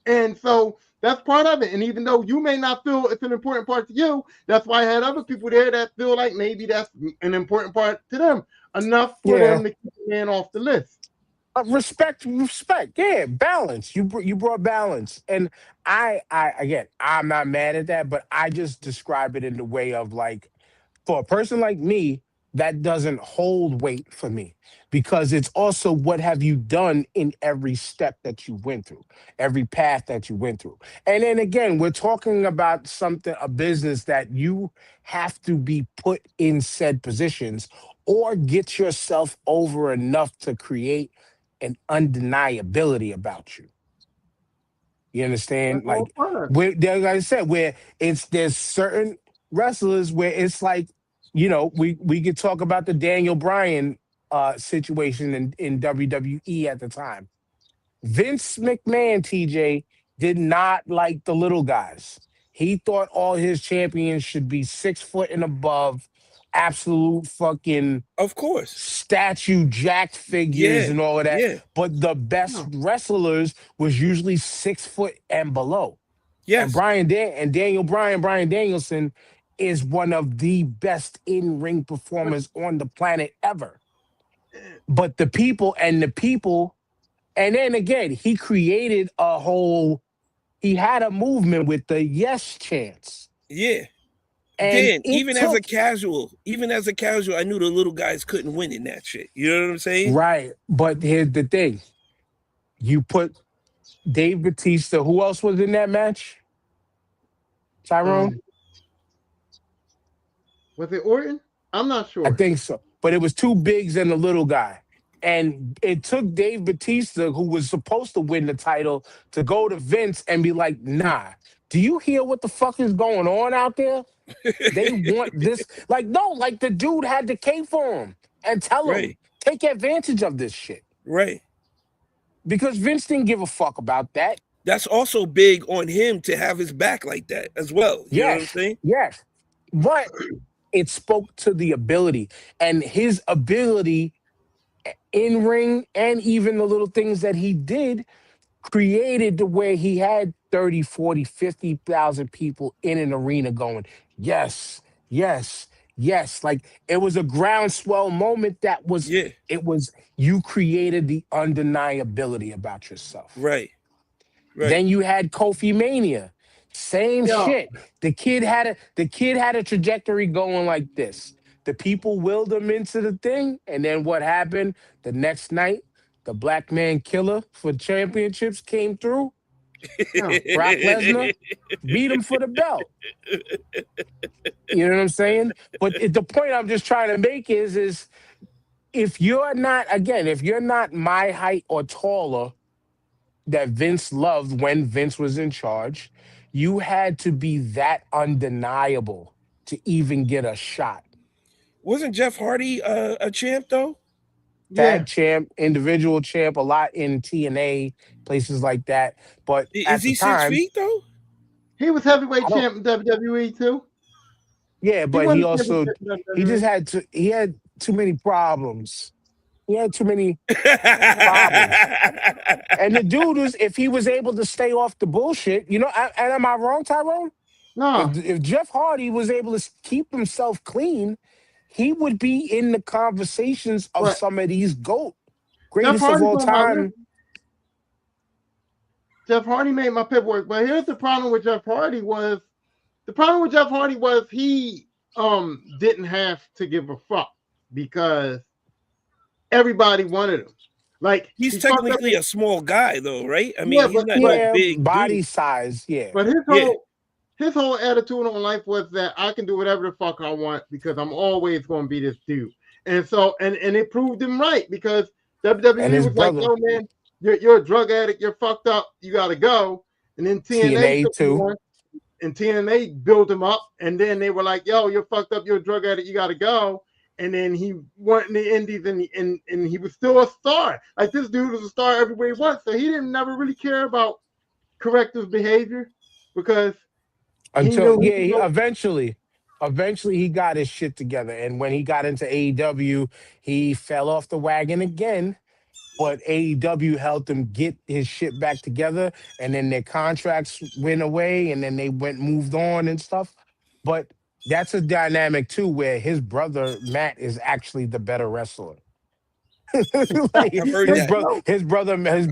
And so that's part of it. And even though you may not feel it's an important part to you, that's why I had other people there that feel like maybe that's an important part to them. Enough for Yeah. them to keep the man off the list. Respect. Yeah, balance. You brought balance, and I again, I'm not mad at that, but I just describe it in the way of like, for a person like me, that doesn't hold weight for me because it's also what have you done in every step that you went through, every path that you went through, and then again, we're talking about a business that you have to be put in said positions or get yourself over enough to create an undeniability about you. You understand? That's all Like part. like I said, where there's certain wrestlers where it's like, we could talk about the Daniel Bryan situation in WWE at the time. Vince McMahon, TJ, did not like the little guys. He thought all his champions should be 6 foot and above, absolute fucking Of course. statue jacked figures Yeah. and all of that. Yeah. But the best wrestlers was usually 6 foot and below. And Yes. Daniel Bryan, Brian Danielson is one of the best in-ring performers on the planet ever. But the people, and then again, he created he had a movement with the yes chants. Yeah. And Dan, it even as a took, casual, I knew the little guys couldn't win in that shit. You know what I'm saying? right. But here's the thing. You put Dave Bautista, who else was in that match? Tyrone? Was it Orton? I'm not sure. I think so. But it was two bigs and a little guy. And it took Dave Batista, who was supposed to win the title, to go to Vince and be like, nah, do you hear what the fuck is going on out there? They want this. Like, no, like the dude had the K for him and tell him, Right. take advantage of this shit. Right. Because Vince didn't give a fuck about that. That's also big on him to have his back like that as well. You know what I'm Yes, saying? yes. But it spoke to the ability and his ability in ring and even the little things that he did created the way he had 30, 40, 50,000 people in an arena going, yes, yes, yes. Like it was a groundswell moment that was, Yeah. it was, you created the undeniability about yourself. Right. Right. Then you had Kofi Mania. Same Yeah. shit. The kid had a trajectory going like this. The people willed him into the thing, and then what happened? The next night, the Black Man Killer for championships came through. Yeah. Brock Lesnar beat him for the belt. You know what I'm saying? But the point I'm just trying to make is if you're not my height or taller that Vince loved when Vince was in charge, you had to be that undeniable to even get a shot. Wasn't Jeff Hardy a champ though? Tag Yeah. champ, individual champ, a lot in TNA, places like that. But Is at he the 6 time, feet though? He was heavyweight I don't- champ in WWE too. yeah, but he also wasn't he just WWE. had too many problems. He had too many and the dude was, if he was able to stay off the bullshit, and am I wrong, Tyrone? No. If Jeff Hardy was able to keep himself clean, he would be in the conversations of Right. some of these Jeff greatest of Hardy's all on my time. list. Jeff Hardy made my pip work, but here's the problem with Jeff Hardy was he didn't have to give a fuck because everybody wanted him. Like He's he fucked up technically a small guy though, right? I mean, Yeah, he's but- not Yeah, a big body dude. size. Yeah, But Yeah. his whole attitude on life was that I can do whatever the fuck I want because I'm always going to be this dude. And so, and it proved him right because And WWE his was like, brother. yo, man, you're a drug addict, you're fucked up, you got to go. And then TNA took him too. on, and TNA built him up. And then they were like, yo, you're fucked up, you're a drug addict, you got to go. And then he went in the indies and he was still a star. Like this dude was a star everywhere he went. So he didn't never really care about corrective behavior because until knew he could go- eventually he got his shit together. And when he got into AEW, he fell off the wagon again. But AEW helped him get his shit back together, and then their contracts went away, and then they moved on and stuff. But that's a dynamic too, where his brother Matt is actually the better wrestler. Like, I've heard his, that. his brother Matt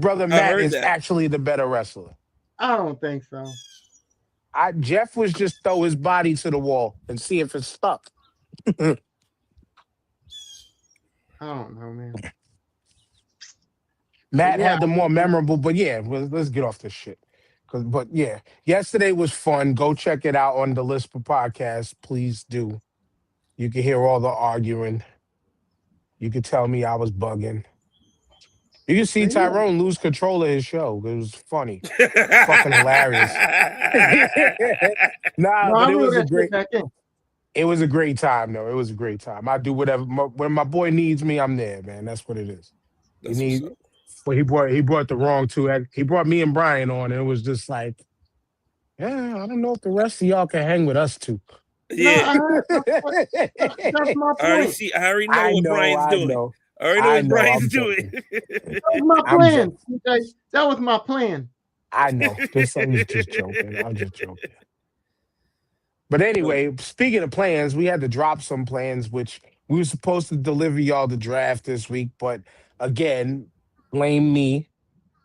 heard is that. actually the better wrestler. I don't think so. Jeff was just throw his body to the wall and see if it stuck. I don't know, man. Matt Yeah, had the more memorable, but yeah, let's get off this shit. But yeah, yesterday was fun. Go check it out on the Lisper podcast. Please do. You can hear all the arguing. You can tell me I was bugging. You can see Yeah. Tyrone lose control of his show. It was funny. Fucking hilarious. Nah, No, but I'm it was gonna a get great. back in. It was a great time, though. It was a great time. I do whatever when my boy needs me. I'm there, man. That's what it is. That's He need- what's up. But he brought the wrong two. He brought me and Brian on, and it was just like, yeah, I don't know if the rest of y'all can hang with us two. Yeah. That's my I already point. see. I already know I what know, Brian's I doing. know. I already know I what know, Brian's I'm doing. That was my I'm plan. Okay? That was my plan. I know. I was just joking. I'm just joking. But anyway, speaking of plans, we had to drop some plans, which we were supposed to deliver y'all the draft this week. But again, blame me.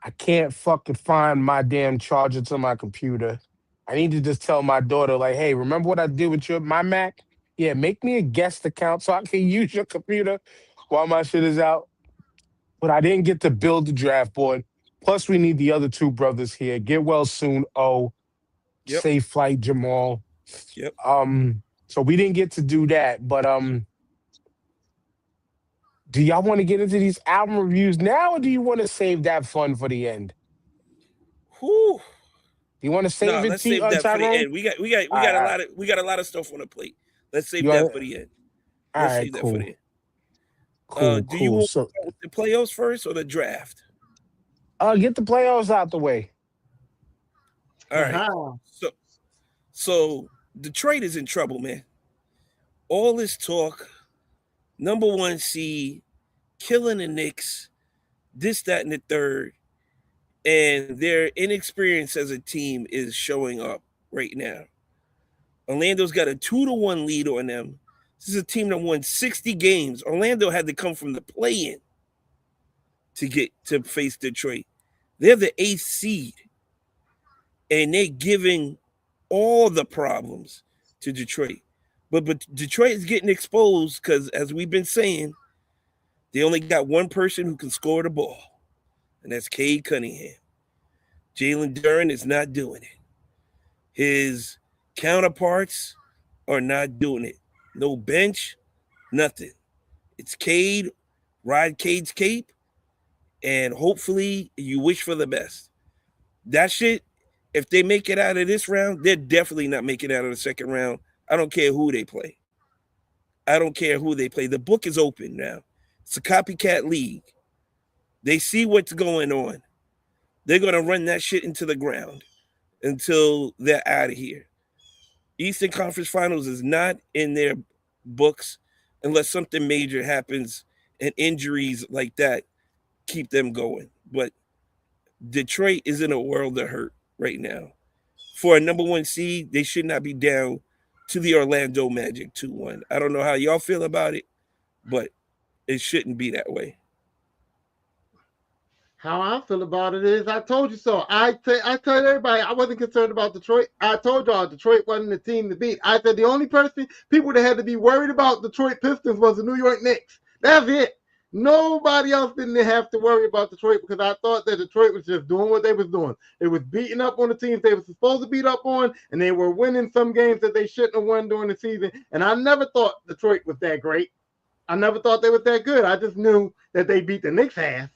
I can't fucking find my damn charger to my computer. I need to just tell my daughter, like, hey, remember what I did with my Mac? Yeah, make me a guest account so I can use your computer while my shit is out. But I didn't get to build the draft board. Plus, we need the other two brothers here. Get well soon, Yep. Safe flight, Jamal. Yep. So we didn't get to do that, but Do y'all want to get into these album reviews now, or do you want to save that fun for the end? Whew. Do you want to No, save it, let's save that for the Tyrone? end. We got All right, we got a lot of stuff on the plate. Let's save you that want, for the end. all Let's right, save that for the cool, end. cool, Do you cool. want So, to start with the playoffs first or the draft? get the playoffs out the way. All right. So Detroit is in trouble, man. All this talk, number one seed, killing the Knicks, this, that, and the third, and their inexperience as a team is showing up right now. Orlando's got a 2-1 lead on them. This is a team that won 60 games. Orlando had to come from the play-in to get to face Detroit. They're the 8th seed, and they're giving all the problems to Detroit. But Detroit is getting exposed because, as we've been saying, they only got one person who can score the ball, and that's Cade Cunningham. Jalen Duren is not doing it. His counterparts are not doing it. No bench, nothing. It's Cade, ride Cade's cape, and hopefully you wish for the best. That shit, if they make it out of this round, they're definitely not making it out of the second round. I don't care who they play. The book is open now. It's a copycat league. They see what's going on. They're going to run that shit into the ground until they're out of here. Eastern Conference Finals is not in their books unless something major happens and injuries like that keep them going. But Detroit is in a world of hurt right now. For a number one seed, they should not be down to the Orlando Magic 2-1. I don't know how y'all feel about it, but it shouldn't be that way. How I feel about it is, I told you so. I tell everybody I wasn't concerned about Detroit. I told y'all Detroit wasn't the team to beat. I said the only people that had to be worried about Detroit Pistons was the New York Knicks. That's it. Nobody else didn't have to worry about Detroit because I thought that Detroit was just doing what they was doing. They was beating up on the teams they were supposed to beat up on, and they were winning some games that they shouldn't have won during the season. And I never thought Detroit was that great. I never thought they was that good. I just knew that they beat the Knicks ass.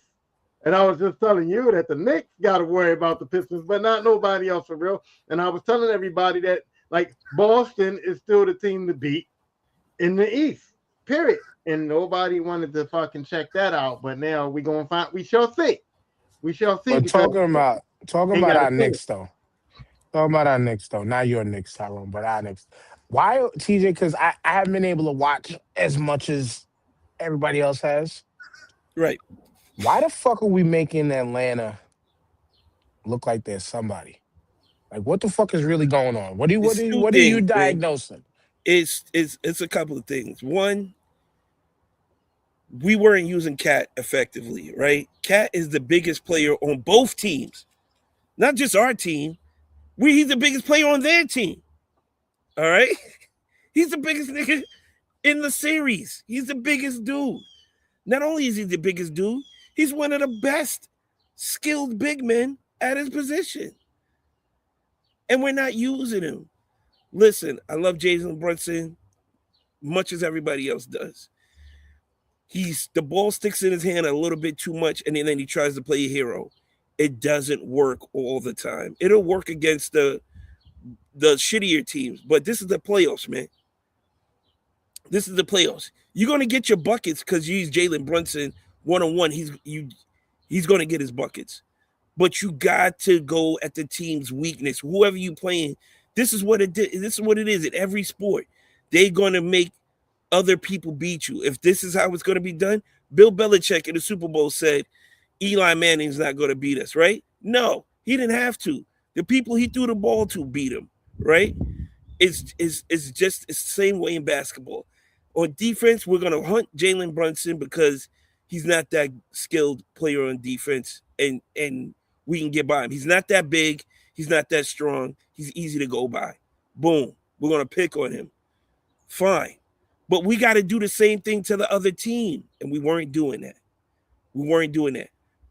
And I was just telling you that the Knicks got to worry about the Pistons, but not nobody else for real. And I was telling everybody that, like, Boston is still the team to beat in the East, period. And nobody wanted to fucking check that out. But now we shall see. We shall see. But talking about our Knicks though. Talking about our Knicks though. Not your Knicks, Tyrone, but our Knicks. Why, TJ? Because I haven't been able to watch as much as everybody else has. Right. Why the fuck are we making Atlanta look like they're somebody? Like, what the fuck is really going on? What are you diagnosing? It's a couple of things. One, we weren't using Cat effectively, right? Cat is the biggest player on both teams, not just our team. He's the biggest player on their team. All right, he's the biggest nigga in the series. He's the biggest dude. Not only is he the biggest dude, he's one of the best skilled big men at his position. And we're not using him. Listen, I love Jalen Brunson much as everybody else does. The ball sticks in his hand a little bit too much, and then he tries to play a hero. It doesn't work all the time. It'll work against the shittier teams, but this is the playoffs, man. This is the playoffs. You're going to get your buckets because you use Jalen Brunson one-on-one. He's going to get his buckets. But you got to go at the team's weakness. Whoever you playing, this is what it is in every sport. They're going to make other people beat you. If this is how it's going to be done, Bill Belichick in the Super Bowl said, Eli Manning's not going to beat us, right? No, he didn't have to. The people he threw the ball to beat him, right? It's the same way in basketball. On defense, we're going to hunt Jalen Brunson because he's not that skilled player on defense, and we can get by him. He's not that big. He's not that strong. He's easy to go by. Boom. We're going to pick on him. Fine. But we got to do the same thing to the other team, and we weren't doing that.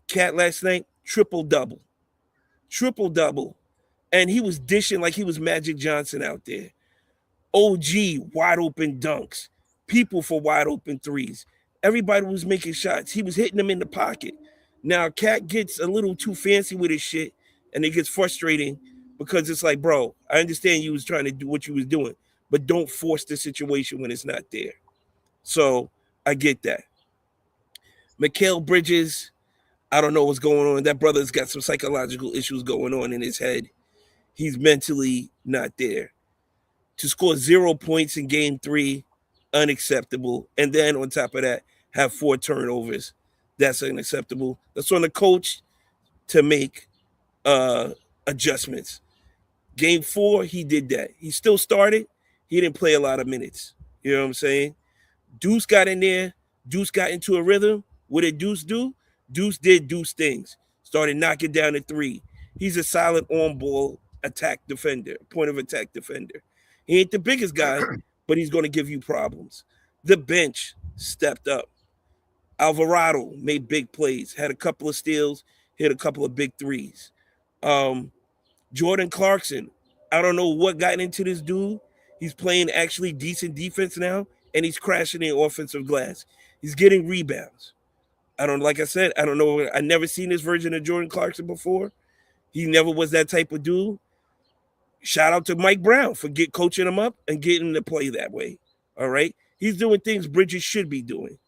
Cat last night, triple-double. And he was dishing like he was Magic Johnson out there. OG, wide-open dunks. People for wide-open threes. everybody was making shots. He was hitting them in the pocket. Now, Cat gets a little too fancy with his shit, and it gets frustrating because it's like, bro, I understand you was trying to do what you was doing, but don't force the situation when it's not there. So I get that. Mikal Bridges, I don't know what's going on. That brother's got some psychological issues going on in his head. He's mentally not there. To score 0 points in game 3, unacceptable. And then on top of that, have 4 turnovers. That's unacceptable. That's on the coach to make adjustments. Game 4, he did that. He still started. He didn't play a lot of minutes. You know what I'm saying? Deuce got in there. Deuce got into a rhythm. What did Deuce do? Deuce did Deuce things. Started knocking down the 3. He's a solid on-ball attack defender, point of attack defender. He ain't the biggest guy, but he's going to give you problems. The bench stepped up. Alvarado made big plays, had a couple of steals, hit a couple of big threes. Jordan Clarkson, I don't know what got into this dude. He's playing actually decent defense now, and he's crashing the offensive glass. He's getting rebounds. Like I said, I don't know. I never seen this version of Jordan Clarkson before. He never was that type of dude. Shout out to Mike Brown for coaching him up and getting him to play that way. All right. He's doing things Bridges should be doing.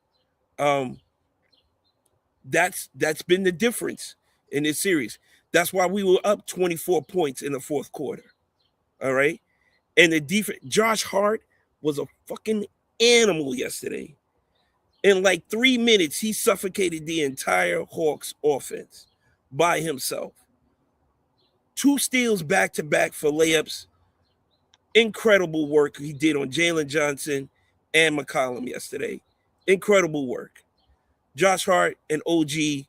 That's been the difference in this series. That's why we were up 24 points in the fourth quarter. All right. And the defense, Josh Hart was a fucking animal yesterday. In like 3 minutes, he suffocated the entire Hawks offense by himself. 2 steals back-to-back for layups. Incredible work he did on Jalen Johnson and McCollum yesterday. Incredible work. Josh Hart and OG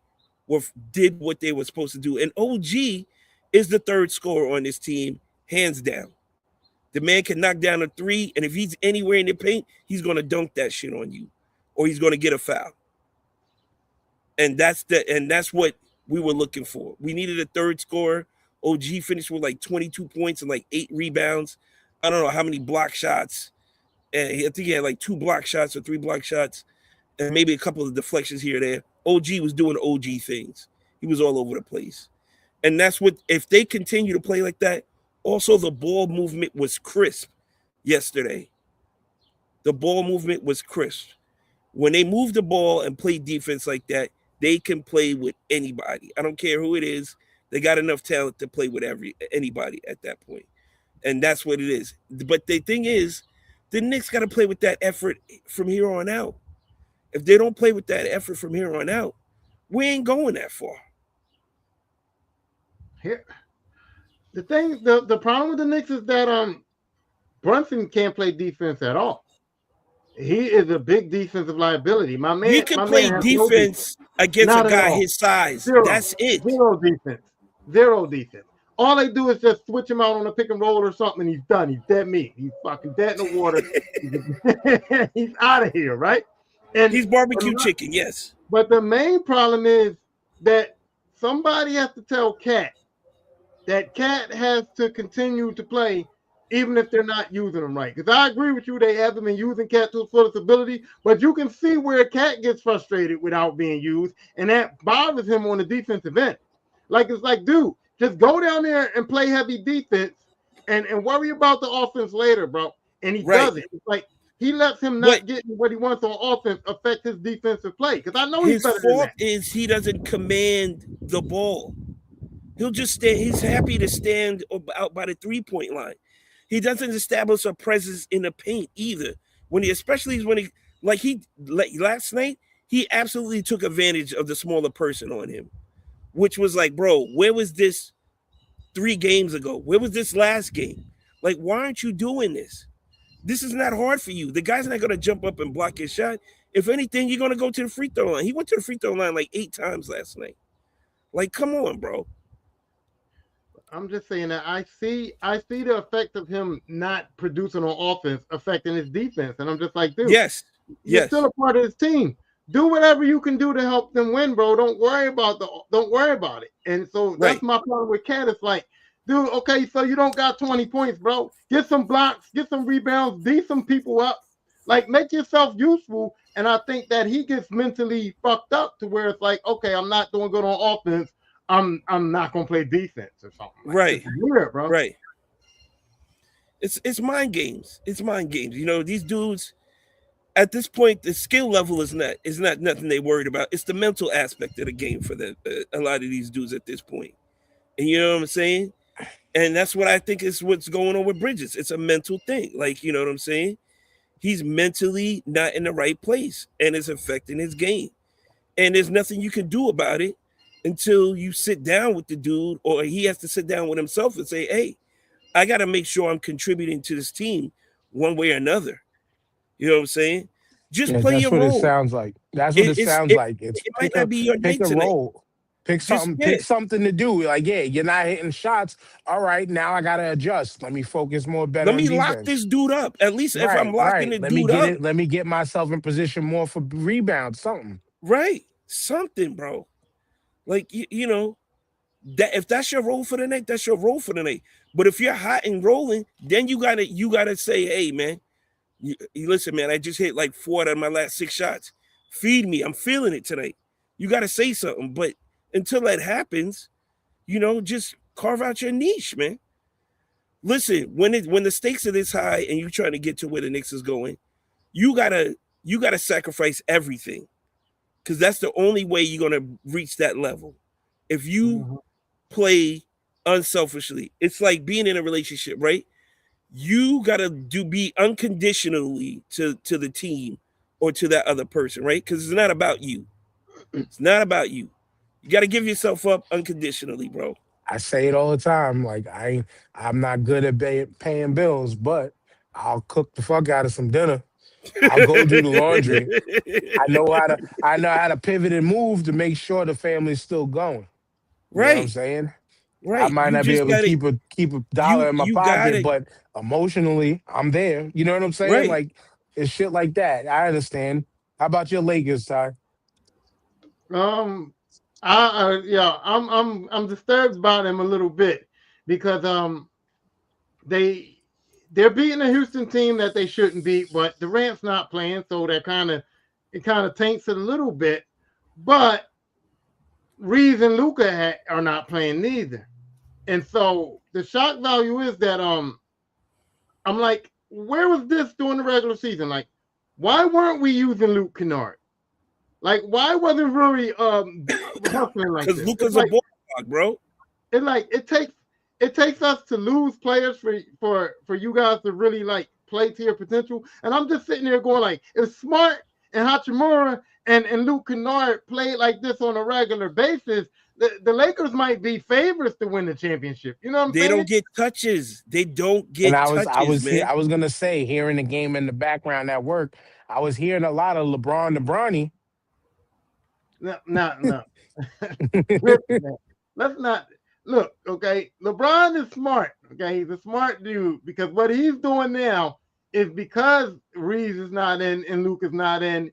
did what they were supposed to do. And OG is the third scorer on this team, hands down. The man can knock down a 3, and if he's anywhere in the paint, he's going to dunk that shit on you, or he's going to get a foul. And that's what we were looking for. We needed a third scorer. OG finished with like 22 points and like 8 rebounds. I don't know how many block shots. And I think he had like 2 block shots or 3 block shots and maybe a couple of deflections here or there. OG was doing OG things. He was all over the place. And that's what, if they continue to play like that, also the ball movement was crisp yesterday. The ball movement was crisp. When they move the ball and play defense like that, they can play with anybody. I don't care who it is. They got enough talent to play with anybody at that point. And that's what it is. But the thing is, the Knicks got to play with that effort from here on out. If they don't play with that effort from here on out, we ain't going that far. Here, the problem with the Knicks is that Brunson can't play defense at all. He is a big defensive liability. My man, he can play defense against a guy his size. That's it. Zero defense. All they do is just switch him out on a pick and roll or something, and he's done. He's dead meat. He's fucking dead in the water. He's out of here, right? And he's barbecue chicken, yes. But the main problem is that somebody has to tell Cat that Cat has to continue to play even if they're not using them right. Because I agree with you, they haven't been using Cat to his fullest ability, but you can see where Cat gets frustrated without being used, and that bothers him on the defensive end. Like, it's like, dude, just go down there and play heavy defense and worry about the offense later, bro. And he doesn't. It's like he lets him not get what he wants on offense affect his defensive play. Because I know his fault is he doesn't command the ball. He'll just stand. He's happy to stand out by the 3-point line. He doesn't establish a presence in the paint either. Especially when last night, he absolutely took advantage of the smaller person on him, which was like, bro, where was this 3 games ago? Where was this last game? Like, why aren't you doing this? This is not hard for you. The guy's not going to jump up and block his shot. If anything, you're going to go to the free throw line. He went to the free throw line like 8 times last night. Like, come on, bro. I'm just saying that I see the effect of him not producing on offense affecting his defense. And I'm just like, dude, you're still a part of his team. Do whatever you can do to help them win, bro. Don't worry about it. And so that's my problem with Cat. It's like, dude, okay, so you don't got 20 points, bro. Get some blocks, get some rebounds, beat some people up. Like, make yourself useful And I think that he gets mentally fucked up to where it's like, okay, I'm not doing good on offense. I'm not gonna play defense or something. Like, Right. it's weird, bro. Right. It's mind games. It's mind games. You know, these dudes at this point, the skill level is not nothing they worried about. It's the mental aspect of the game for a lot of these dudes at this point. And you know what I'm saying? And that's what I think is what's going on with Bridges. It's a mental thing. Like, you know what I'm saying? He's mentally not in the right place and it's affecting his game. And there's nothing you can do about it until you sit down with the dude, or he has to sit down with himself and say, hey, I got to make sure I'm contributing to this team one way or another. You know what I'm saying? Just play that's your what role. it sounds like. That's what it sounds like. It's it might not be your day pick a tonight. role. Pick something. Pick something to do. Like, yeah, you're not hitting shots. All right, now I gotta adjust. Let me focus more better. Let me lock this dude up. At least if I'm locking the dude up, let me get myself in position more for rebounds. Something. Right. Something, bro. Like you know, that if that's your role for the night, that's your role for the night. But if you're hot and rolling, then you gotta say, hey man, you listen, man, I just hit like 4 out of my last 6 shots. Feed me. I'm feeling it tonight. You gotta say something. But until that happens, you know, just carve out your niche, man. Listen, when the stakes are this high and you're trying to get to where the Knicks is going, you gotta sacrifice everything. Because that's the only way you're gonna reach that level. If you play unselfishly, it's like being in a relationship, right? You gotta be unconditionally to the team or to that other person, right? Because it's not about you. It's not about you. You got to give yourself up unconditionally, bro. I say it all the time. Like I'm not good at paying bills, but I'll cook the fuck out of some dinner. I'll go do the laundry. I know how to pivot and move to make sure the family's still going. You know what I'm saying? Right. I might not be able to keep a dollar in my pocket, but emotionally, I'm there. You know what I'm saying? Right. Like it's shit like that. I understand. How about your Lakers, Ty? I'm disturbed by them a little bit because they're beating a Houston team that they shouldn't beat, but Durant's not playing, so it kind of taints it a little bit. But Reeves and Luka are not playing neither, and so the shock value is that I'm like, where was this during the regular season? Like, why weren't we using Luke Kennard? Like, why wasn't Rory hustling like this? Because Luka's a ball dog, bro. It takes us to lose players for you guys to really like play to your potential. And I'm just sitting there going like, if Smart and Hachimura and Luke Kennard play like this on a regular basis, the Lakers might be favorites to win the championship. You know what I'm saying? They don't get touches. They don't get touches, man. I was gonna say, hearing the game in the background at work, I was hearing a lot of LeBronny. No. Let's not look, okay? LeBron is smart, okay? He's a smart dude because what he's doing now is because Reeves is not in and Luke is not in,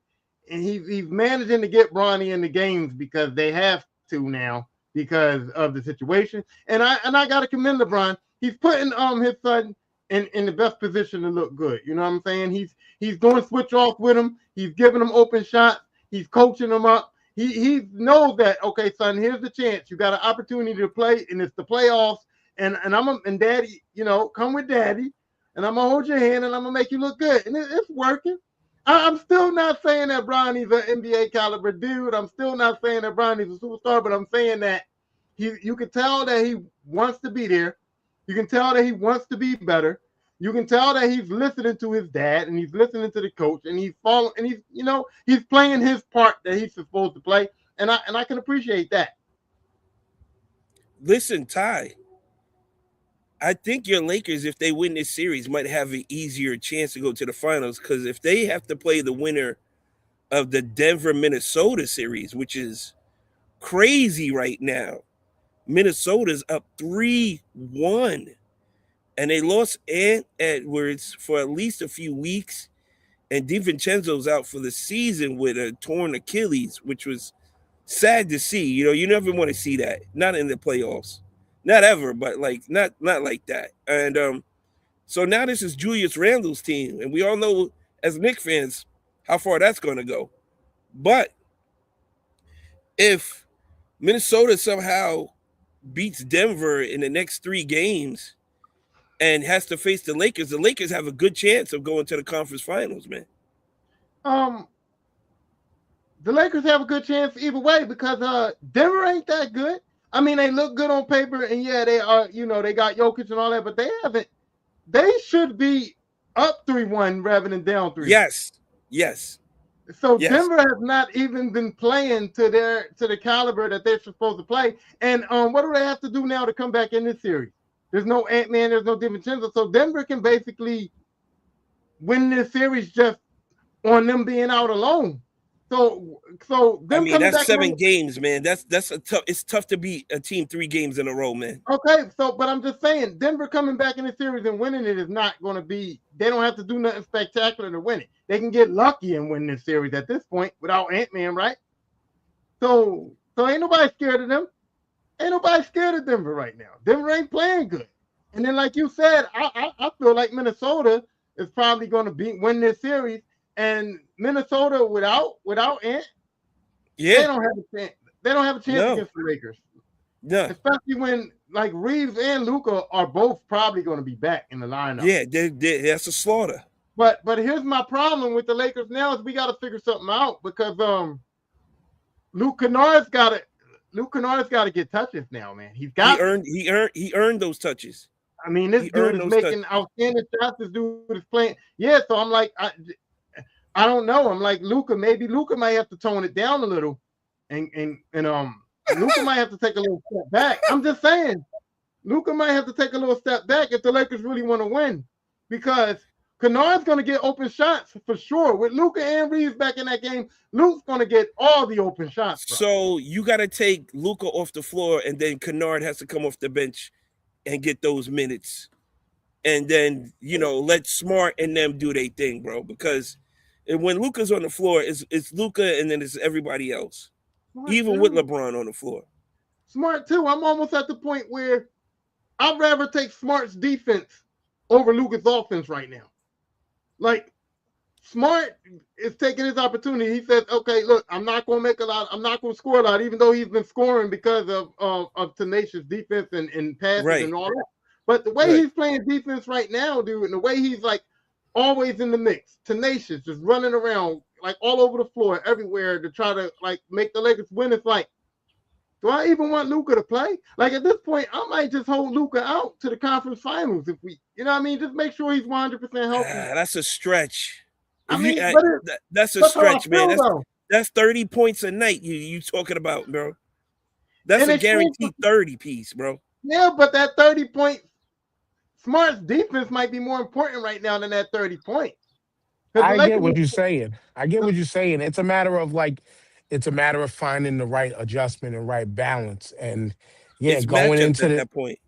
and he's managing to get Bronny in the games because they have to now because of the situation. And I gotta commend LeBron. He's putting his son in the best position to look good. You know what I'm saying? He's doing switch off with him. He's giving him open shots. He's coaching them up. He knows that, okay, son, here's the chance. You got an opportunity to play, and it's the playoffs. And daddy, you know, come with daddy, and I'm gonna hold your hand and I'm gonna make you look good. And it's working. I'm still not saying that Bronny's an NBA caliber dude. I'm still not saying that Bronny's a superstar, but I'm saying that you can tell that he wants to be there. You can tell that he wants to be better. You can tell that he's listening to his dad and he's listening to the coach and he's following and he's playing his part that he's supposed to play. And I can appreciate that. Listen, Ty, I think your Lakers, if they win this series, might have an easier chance to go to the finals, because if they have to play the winner of the Denver-Minnesota series, which is crazy right now, Minnesota's up 3-1. And they lost Ant Edwards for at least a few weeks. And DiVincenzo's out for the season with a torn Achilles, which was sad to see. You know, you never want to see that. Not in the playoffs. Not ever, but like not like that. And so now this is Julius Randle's team. And we all know, as Knicks fans, how far that's going to go. But if Minnesota somehow beats Denver in the next 3 games and has to face the Lakers have a good chance of going to the conference finals, man. The Lakers have a good chance either way because Denver ain't that good. I mean, they look good on paper, and yeah, they are. They got Jokic and all that, but they haven't. They should be up 3-1 rather than down 3. Yes. So Denver has not even been playing to the caliber that they're supposed to play. And what do they have to do now to come back in this series? There's no Ant-Man, there's no DiVincenzo. So Denver can basically win this series just on them being out alone. So I mean, that's 7 games, man. That's a tough. It's tough to beat a team 3 games in a row, man. Okay, but I'm just saying, Denver coming back in the series and winning it is not going to be. They don't have to do nothing spectacular to win it. They can get lucky and win this series at this point without Ant-Man, right? So ain't nobody scared of them. Ain't nobody scared of Denver right now. Denver ain't playing good. And then, like you said, I feel like Minnesota is probably going to win this series. And Minnesota without Ant, they don't have a chance. They don't have a chance against the Lakers. Yeah, especially when like Reeves and Luka are both probably going to be back in the lineup. Yeah, that's a slaughter. But here's my problem with the Lakers now is we got to figure something out because Luke Kennard's got to get touches now, man. He earned those touches. I mean, this dude is making outstanding shots. This dude is playing. Yeah, so I'm like, I don't know. I'm like maybe Luka might have to tone it down a little, and Luka might have to take a little step back. I'm just saying, Luka might have to take a little step back if the Lakers really want to win, because Kennard's going to get open shots for sure. With Luka and Reeves back in that game, Luke's going to get all the open shots. Bro. So you got to take Luka off the floor, and then Kennard has to come off the bench and get those minutes, and then let Smart and them do their thing, bro, because. And when Luka's on the floor, it's Luka and then it's everybody else. Smart even too. With LeBron on the floor. Smart too. I'm almost at the point where I'd rather take Smart's defense over Luka's offense right now. Like, Smart is taking his opportunity. He says, okay, look, I'm not going to make a lot. I'm not going to score a lot, even though he's been scoring because of tenacious defense and passes and all that. But the way he's playing defense right now, dude, and the way he's like, always in the mix, tenacious, just running around like all over the floor, everywhere to try to like make the Lakers win. It's like, do I even want Luka to play? Like at this point, I might just hold Luka out to the conference finals if we, just make sure he's 100% healthy. That's a stretch. That's a stretch, man. That's 30 points a night you talking about, bro. That's a guaranteed 30 piece, bro. Yeah, but that 30 point. Smart's defense might be more important right now than that 30 points. I get what you're saying. It's a matter of finding the right adjustment and right balance. And going into that point.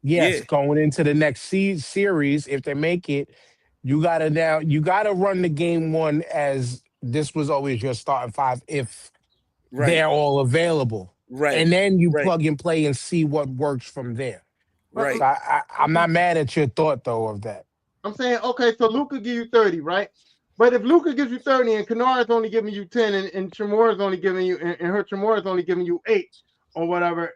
Going into the next series, if they make it, you gotta run the game 1 as this was always your starting 5 if they're all available. Right. And then you plug and play and see what works from there. Right. So I'm not mad at your thought, though, of that. I'm saying, okay, so Luka give you 30, right? But if Luka gives you 30 and Kennard's only giving you 10 and Tremor's only giving you, and her Tremor's only giving you 8 or whatever,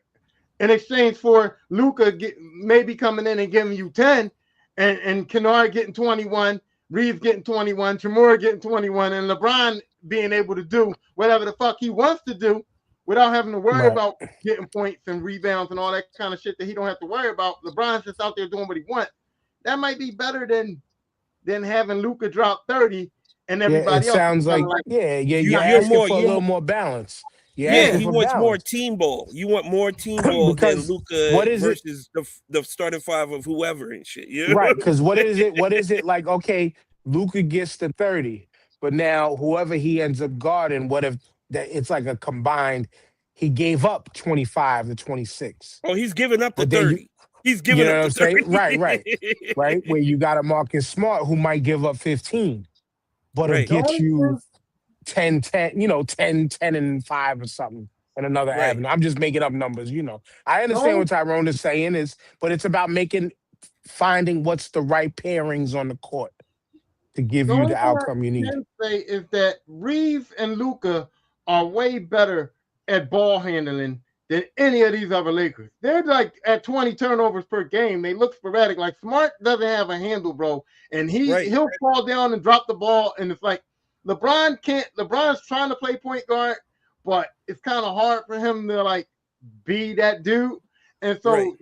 in exchange for Luka maybe coming in and giving you 10 and Kennard getting 21, Reeves getting 21, Tremor getting 21, and LeBron being able to do whatever the fuck he wants to do, without having to worry about getting points and rebounds and all that kind of shit that he don't have to worry about. LeBron's just out there doing what he wants. That might be better than having Luka drop 30 and everybody else. Sounds like you're asking for a little more balance. He wants more team ball. You want more team ball than Luka versus the starting 5 of whoever and shit. Yeah? Right, because what is it like, okay, Luka gets the 30, but now whoever he ends up guarding, what if that it's like a combined, he gave up 25 to 26. Oh, he's giving up the 30. He's giving up the 30. Right. Where you got a Marcus Smart who might give up 15, but it'll get you 10, and 5 or something in another avenue. I'm just making up numbers, I understand what Tyrone is saying but it's about finding what's the right pairings on the court to give The you only the thing I outcome you need. can say is that Reeves and Luka are way better at ball handling than any of these other Lakers. They're like at 20 turnovers per game. They look sporadic. Like Smart doesn't have a handle, bro, and he'll fall down and drop the ball, and it's like LeBron can't. LeBron's trying to play point guard, but it's kind of hard for him to like be that dude. And so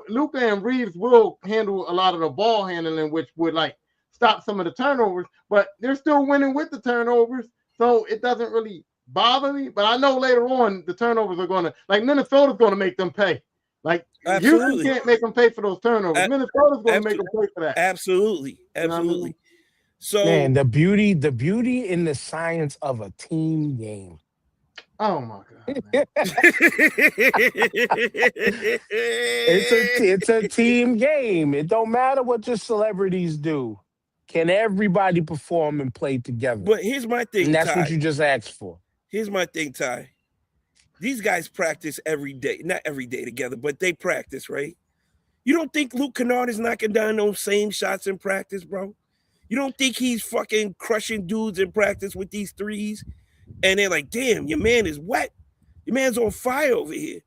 Luka and Reeves will handle a lot of the ball handling, which would like stop some of the turnovers, but they're still winning with the turnovers. So it doesn't really bother me. But I know later on the turnovers are going to, like Minnesota's going to make them pay. Like Houston can't make them pay for those turnovers. Minnesota's going to make them pay for that. Absolutely. You know what I mean? So Man, the beauty in the science of a team game. Oh my God, man. It's a team game. It don't matter what your celebrities do. Can everybody perform and play together? But here's my thing, and that's Ty. what you just asked for. Here's my thing, Ty. These guys practice every day. Not every day together, but they practice, right? You don't think Luke Kennard is knocking down those same shots in practice, bro? You don't think he's fucking crushing dudes in practice with these threes? And they're like, damn, your man is wet. Your man's on fire over here.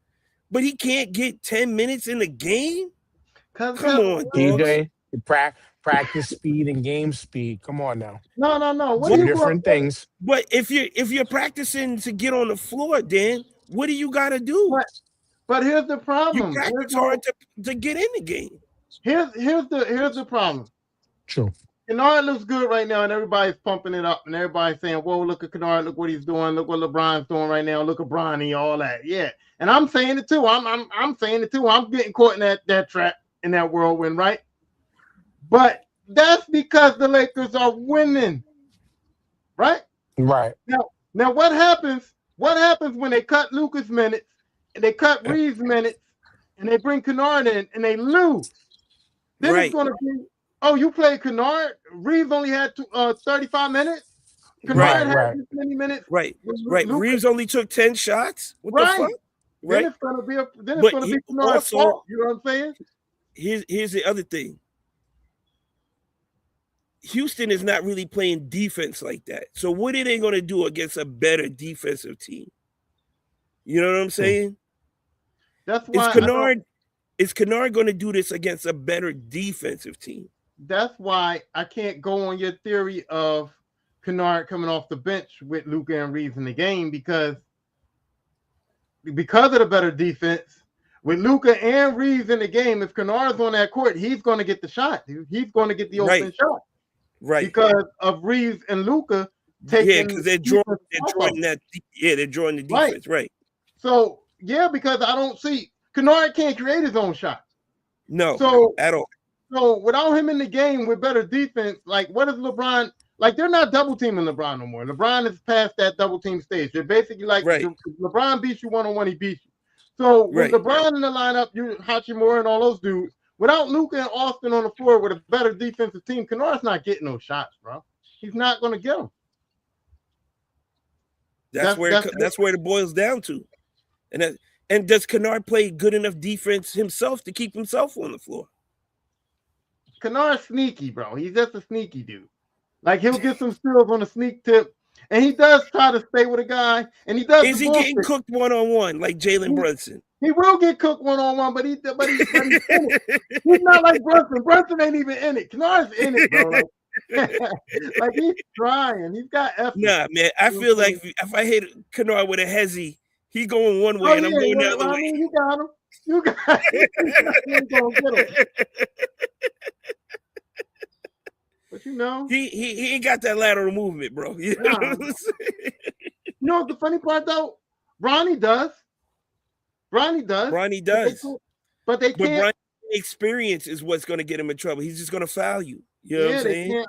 But he can't get 10 minutes in the game? Come on, DJ. Practice speed and game speed. Come on now. No. Two different things. But if you're practicing to get on the floor, Dan, what do you got to do? But here's the problem. You practice hard to get in the game. Here's the problem. True. Kennard looks good right now, and everybody's pumping it up, and everybody's saying, "Whoa, look at Kennard! Look what he's doing! Look what LeBron's doing right now! Look at Bronny, all that." Yeah, and I'm saying it too. I'm saying it too. I'm getting caught in that trap, in that whirlwind, right? But that's because the Lakers are winning, right? Right. Now what happens? What happens when they cut Lucas minutes and they cut Reeves minutes and they bring Kennard in and they lose? Then it's going to be, oh, you played Kennard. Reeves only had 35 minutes. Kennard had this many minutes. Right. Reeves only took 10 shots. What the fuck? Right. Then it's going to be Kennard's fault. You know what I'm saying? Here's the other thing. Houston is not really playing defense like that. So what are they going to do against a better defensive team? You know what I'm saying? That's why is Kennard going to do this against a better defensive team? That's why I can't go on your theory of Kennard coming off the bench with Luka and Reeves in the game because of the better defense. With Luka and Reeves in the game, if Kennard's on that court, he's going to get the shot. He's going to get the open shot. Right. Because of Reeves and Luka taking. Yeah, because they're drawing the defense. Right. So, yeah, because I don't see Kennard can't create his own shot. No, at all. So without him in the game with better defense, like what is LeBron? Like they're not double teaming LeBron no more. LeBron is past that double team stage. They're basically like if LeBron beats you one-on-one, he beats you. So with LeBron in the lineup, you Hachimura and all those dudes. Without Luka and Austin on the floor with a better defensive team, Kennard's not getting those shots, bro. He's not going to get them. That's where it boils down to. And does Kennard play good enough defense himself to keep himself on the floor? Kennard's sneaky, bro. He's just a sneaky dude. Like he'll get some steals on a sneak tip, and he does try to stay with a guy, and he does. Is he getting cooked one-on-one like Jalen Brunson? He will get cooked one-on-one, but he's in it. He's not like Brunson. Brunson ain't even in it. Kennard's in it, bro. Like he's trying. He's got effort. Nah, man. I feel like if I hit Kennard with a hezzy, he going one way and I'm going the other way. You got him. You got him. You gonna get him. But you know, he ain't got that lateral movement, bro. You know what I'm saying? You know what the funny part though? Bronny does. But they can't. Bronny's experience is what's going to get him in trouble. He's just going to foul you. You know what I'm saying?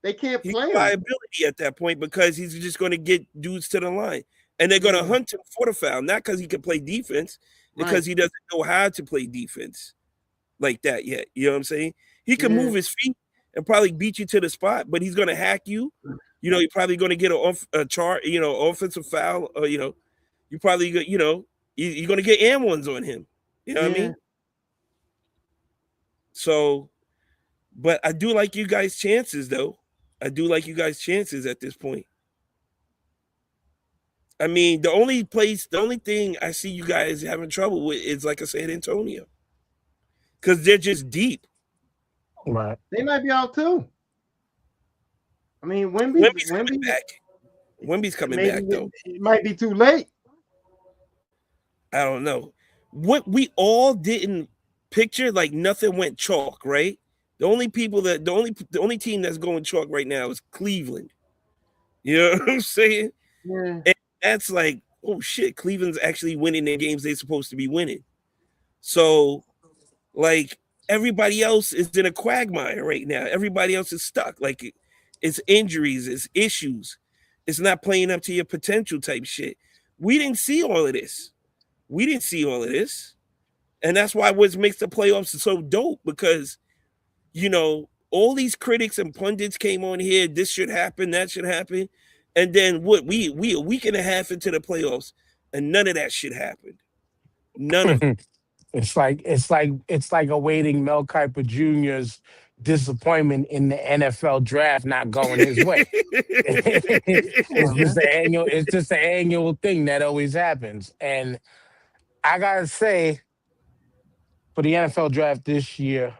They can't play him. Liability at that point because he's just going to get dudes to the line. And they're going to hunt him for the foul, not because he can play defense, because he doesn't know how to play defense like that yet. You know what I'm saying? He can move his feet and probably beat you to the spot, but he's going to hack you. You know, you're probably going to get offensive foul. Or, you probably, you're going to get and ones on him. You know what I mean? So, but I do like you guys' chances, though. I do like you guys' chances at this point. I mean, the only thing I see you guys having trouble with is, like I said, Antonio, because they're just deep. Right. They might be out too. I mean, Wemby's coming back. Wemby's coming back though. It might be too late. I don't know. What we all didn't picture, like nothing went chalk, right? The only team that's going chalk right now is Cleveland. You know what I'm saying? Yeah. And that's like, oh shit, Cleveland's actually winning their games they're supposed to be winning. So, like, everybody else is in a quagmire right now. Everybody else is stuck. Like, it's injuries, it's issues. It's not playing up to your potential type shit. We didn't see all of this. And that's why what makes the playoffs so dope, because, you know, all these critics and pundits came on here, this should happen, that should happen. And then we a week and a half into the playoffs, and none of that shit happened. None of it. It's like awaiting Mel Kiper Jr.'s disappointment in the NFL draft not going his way. It's just an annual thing that always happens. And I gotta say, for the NFL draft this year,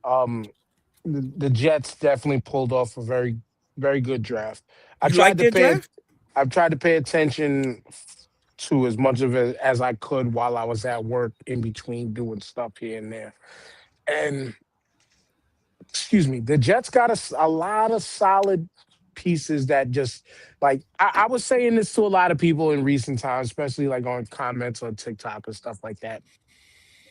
the Jets definitely pulled off a very, very good draft. You like their draft? I've tried to pay attention to as much of it as I could while I was at work in between doing stuff here and there. And excuse me, the Jets got a lot of solid pieces that just like I was saying this to a lot of people in recent times, especially like on comments on TikTok and stuff like that.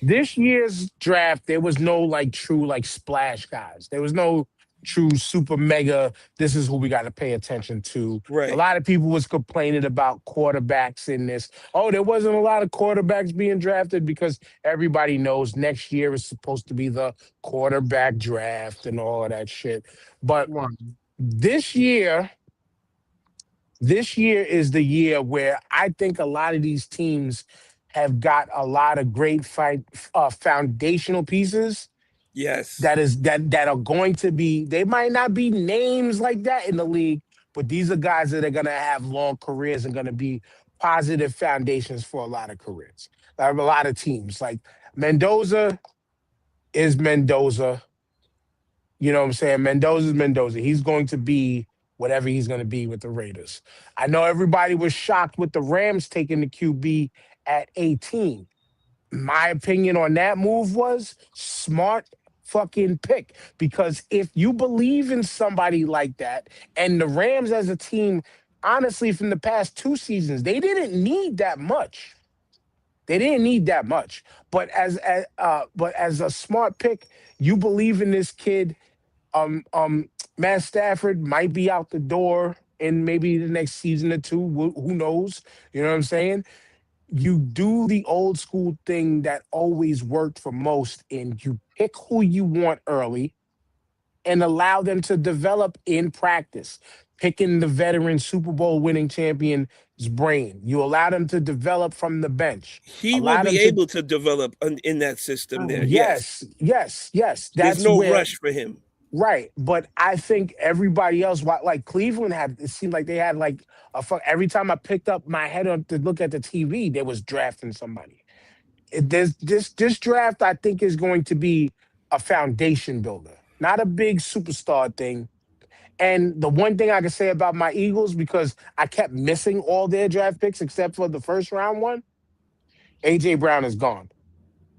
This year's draft, there was no like true like splash guys. There was no true super mega, this is who we got to pay attention to. Right. A lot of people was complaining about quarterbacks in this. Oh, there wasn't a lot of quarterbacks being drafted because everybody knows next year is supposed to be the quarterback draft and all of that shit. But this year is the year where I think a lot of these teams have got a lot of great foundational pieces. Yes. That are going to be, they might not be names like that in the league, but these are guys that are going to have long careers and going to be positive foundations for a lot of careers. A lot of teams. Like Mendoza is Mendoza. You know what I'm saying? Mendoza's Mendoza. He's going to be whatever he's going to be with the Raiders. I know everybody was shocked with the Rams taking the QB at 18. My opinion on that move was smart fucking pick, because if you believe in somebody like that, and the Rams as a team, honestly, from the past 2 seasons, they didn't need that much. But as a smart pick, you believe in this kid. Matt Stafford might be out the door in maybe the next season or 2. Who knows? You know what I'm saying? You do the old school thing that always worked for most, and you pick who you want early and allow them to develop in practice. Picking the veteran Super Bowl winning champion's brain. You allow them to develop from the bench. He will be able to develop in that system there. Yes. There's no rush for him. Right, but I think everybody else, like Cleveland had, it seemed like they had like every time I picked up my head up to look at the TV, they was drafting somebody. This draft, I think, is going to be a foundation builder, not a big superstar thing. And the one thing I can say about my Eagles, because I kept missing all their draft picks except for the first round one, AJ Brown is gone.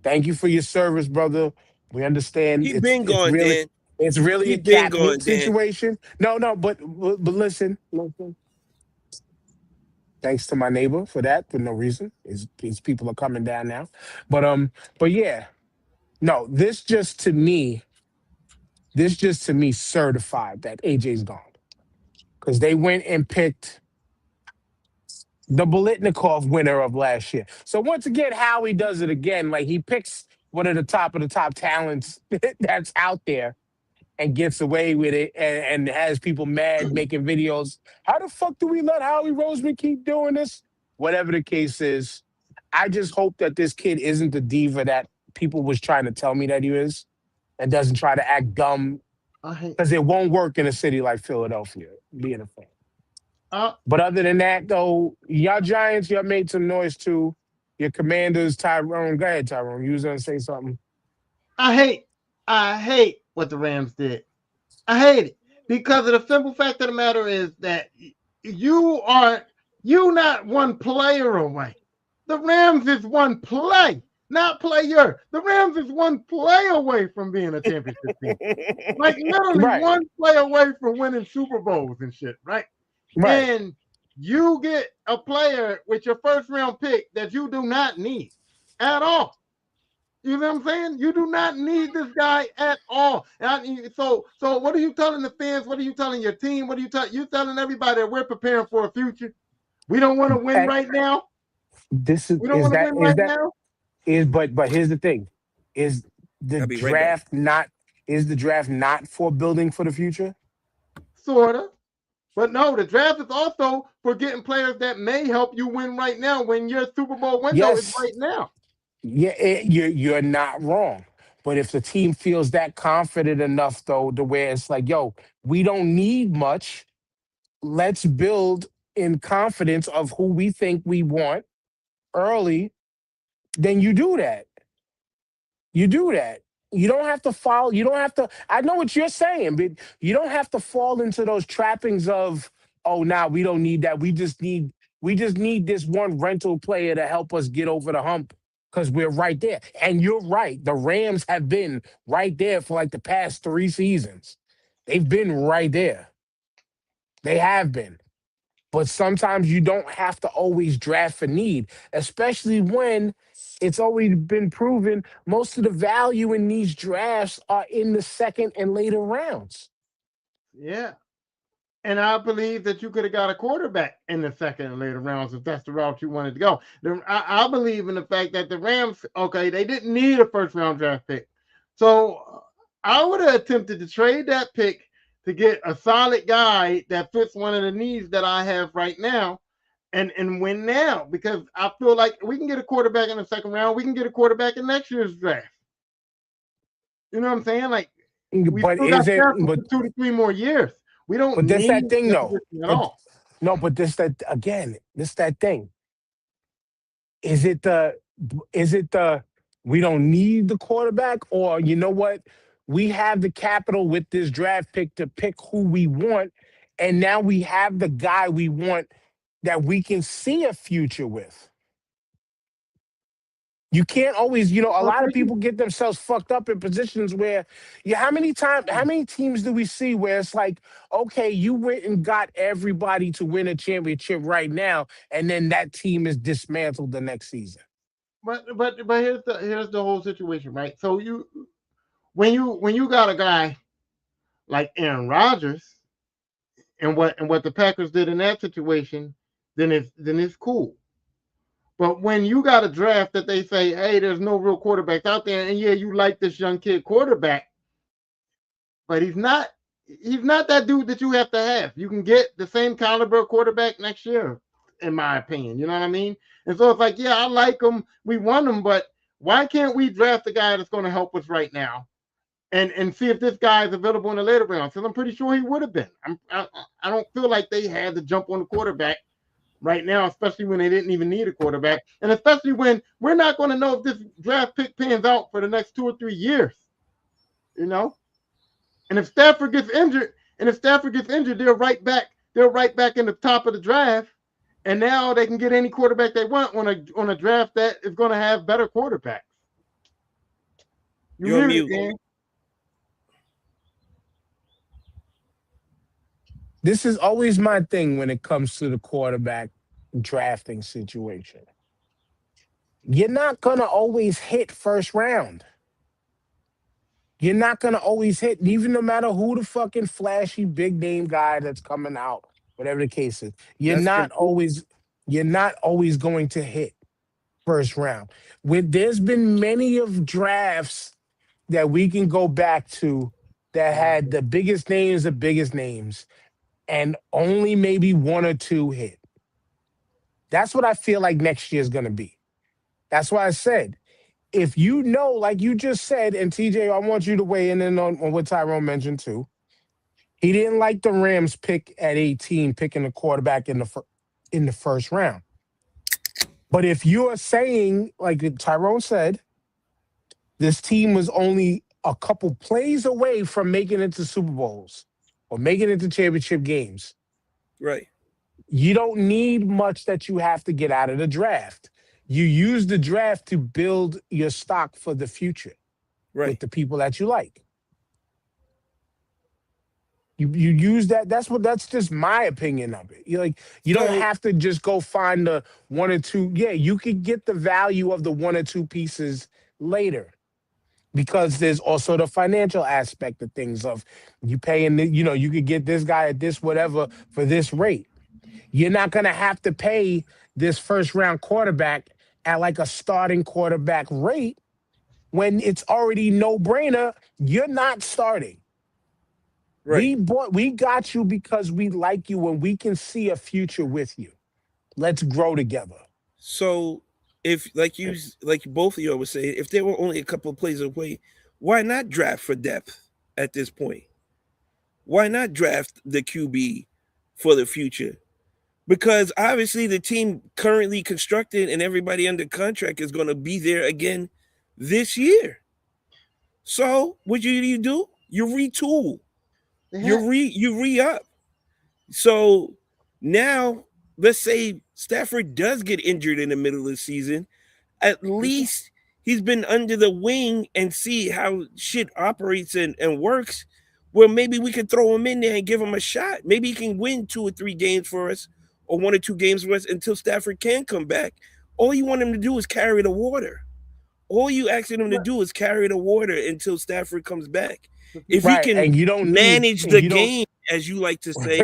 Thank you for your service, brother. We understand. He's been gone, Dan. It's really a cat situation. No, but listen. Thanks to my neighbor for that, for no reason. His people are coming down now. But yeah. No, this just to me certified that AJ's gone. Because they went and picked the Bolitnikov winner of last year. So once again, Howie does it again. Like, he picks one of the top talents that's out there and gets away with it and has people mad making videos. How the fuck do we let Howie Roseman keep doing this? Whatever the case is, I just hope that this kid isn't the diva that people was trying to tell me that he is, and doesn't try to act dumb I hate. because it won't work in a city like Philadelphia. Being a fan. Uh, But other than that, though, y'all Giants, y'all made some noise too. Your Commanders, Tyrone. Go ahead, Tyrone. You was gonna say something. I hate. I hate what the Rams did. I hate it because of the simple fact of the matter is that you not one player away. The Rams is one play, not player. The Rams is one play away from being a championship team. Like literally Right, one play away from winning Super Bowls and shit, right? right. And you get a player with your first round pick that you do not need at all. You know what I'm saying? You do not need this guy at all. So what are you telling the fans? What are you telling your team? What are you telling everybody that we're preparing for a future? We don't want to win And right now. this We don't want to win right now. but here's the thing: is the I'll be right back. draft not for building for the future? Sorta. But no, the draft is also for getting players that may help you win right now when your Super Bowl window is Yes, right now. yeah, you're not wrong. But if the team feels that confident enough, though, to where it's like, yo, we don't need much. Let's build in confidence of who we think we want early. Then you do that. You do that. You don't have to follow. You don't have to. I know what you're saying, but you don't have to fall into those trappings of, oh, now we don't need that. We just need this one rental player to help us get over the hump because we're right there. And you're right. The Rams have been right there for like the past 3 seasons. They've been right there. They have been. But sometimes you don't have to always draft for need, especially when it's already been proven most of the value in these drafts are in the second and later rounds. Yeah. And I believe that you could have got a quarterback in the second and later rounds if that's the route you wanted to go. I believe in the fact that the Rams, okay, they didn't need a first round draft pick. So I would have attempted to trade that pick to get a solid guy that fits one of the needs that I have right now and win now because I feel like we can get a quarterback in the second round. We can get a quarterback in next year's draft. You know what I'm saying? Like we But still got is it? capital for 2 to 3 more years. We don't But that's need that thing, that though. position at But all. no, but this that again. This that thing. Is it the? Is it the? We don't need the quarterback, or you know what? We have the capital with this draft pick to pick who we want, and now we have the guy we want that we can see a future with. You can't always, a Well, lot of people get themselves fucked up in positions where, yeah, how many teams do we see where it's like, okay, you went and got everybody to win a championship right now, and then that team is dismantled the next season. but here's the whole situation, right? So when you got a guy like Aaron Rodgers and what the Packers did in that situation, then it's cool. But when you got a draft that they say, hey, there's no real quarterbacks out there, and yeah, you like this young kid quarterback, but he's not that dude that you have to have. You can get the same caliber quarterback next year, in my opinion. You know what I mean? And so it's like, yeah, I like him. We want him, but why can't we draft a guy that's going to help us right now and see if this guy is available in the later rounds? Because I'm pretty sure he would have been. I don't feel like they had to jump on the quarterback right now, especially when they didn't even need a quarterback, and especially when we're not going to know if this draft pick pans out for the next 2 or 3 years. You know, and if Stafford gets injured, they're right back. They're right back in the top of the draft, and now they can get any quarterback they want on a draft that is going to have better quarterbacks. You're on mute. Man. This is always my thing when it comes to the quarterback drafting situation. You're not going to always hit first round. You're not going to always hit, even no matter who the fucking flashy big name guy that's coming out, whatever the case is. You're not always going to hit first round. There's been many of drafts that we can go back to that had the biggest names, and only maybe one or two hit. That's what I feel like next year is going to be. That's why I said if you know, like you just said, and TJ, I want you to weigh in on what Tyrone mentioned too. He didn't like the Rams pick at 18, picking the quarterback in the first round. But if you're saying, like Tyrone said, this team was only a couple plays away from making it to Super Bowls or making it to championship games, Right. you don't need much that you have to get out of the draft. You use the draft to build your stock for the future with Right. the people that you like. You use that. That's just my opinion of it. You don't So- have to just go find the one or two. Yeah, you could get the value of the one or two pieces later. Because there's also the financial aspect of things of you paying, you could get this guy at this whatever for this rate. You're not going to have to pay this first round quarterback at like a starting quarterback rate when it's already no brainer. You're not starting. Right. We got you because we like you and we can see a future with you. Let's grow together. So if like both of you would say, if they were only a couple of plays away, why not draft for depth at this point? Why not draft the QB for the future? Because obviously the team currently constructed and everybody under contract is going to be there again this year. So what you do? You retool. You re-up. So now let's say Stafford does get injured in the middle of the season. At least he's been under the wing and see how shit operates and works. Well, maybe we could throw him in there and give him a shot. Maybe he can win 2 or 3 games for us or 1 or 2 games for us until Stafford can come back. All you want him to do is carry the water. All you asking him to do is carry the water until Stafford comes back. If Right, he can and you don't manage need- the you don't- game, as you like to say,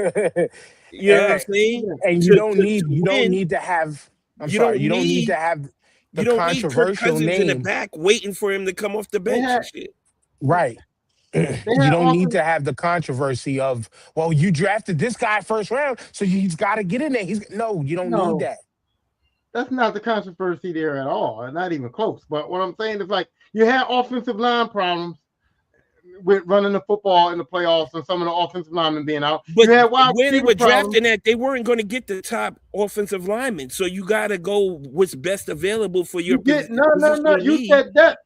you know what I'm saying? And To- you don't to need win, to have. I'm you sorry. don't You don't need need- to have the you don't need Kirk controversial Cousins in the name. back waiting for him to come off the bench and shit. Right. You had don't need offense- to have the controversy of, well, you drafted this guy first round, so he's got to get in there. No, you don't No. need that. That's not the controversy there at all, not even close. But what I'm saying is, like, you had offensive line problems with running the football in the playoffs and some of the offensive linemen being out. But you had wide when they receiver were problems. drafting that, they weren't going to get the top offensive linemen. So you got to go what's best available for your No. position of You need. said depth.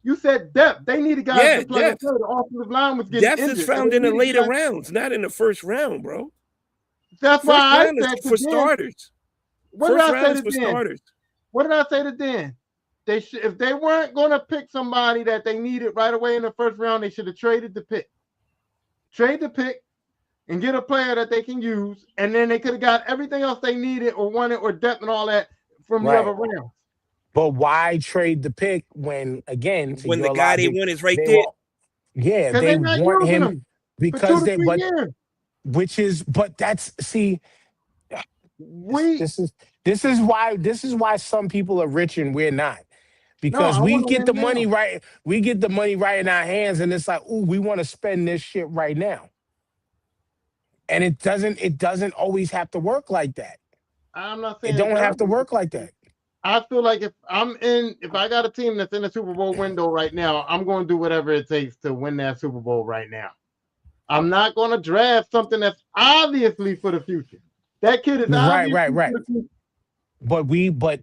You said depth. They needed guys Yeah, to play. depth. The offensive line was getting Depth injured. is so found they in the needed later guys- rounds, not in the first round, bro. That's First why I round is said to for Dan, starters. what did First I round say is to for Dan? starters. What did I say to Dan? If they weren't going to pick somebody that they needed right away in the first round, they should have traded the pick. Trade the pick and get a player that they can use, and then they could have got everything else they needed or wanted or depth and all that from Right. the other rounds. But why trade the pick when, again, to When the your guy logic, they want is right they there. want- yeah, Because they they're not want using him them for 2 because to they, 3 but years. but that's, see, We this is why some people are rich and we're not. Because I we wanna get the win money now. right, we get the money right in our hands, and it's like, ooh, we want to spend this shit right now. And it doesn't always have to work like that. I'm not saying It don't does. have to work like that. I feel like if I got a team that's in the Super Bowl window right now, I'm going to do whatever it takes to win that Super Bowl right now. I'm not going to draft something that's obviously for the future. That kid is Right. obviously for the future.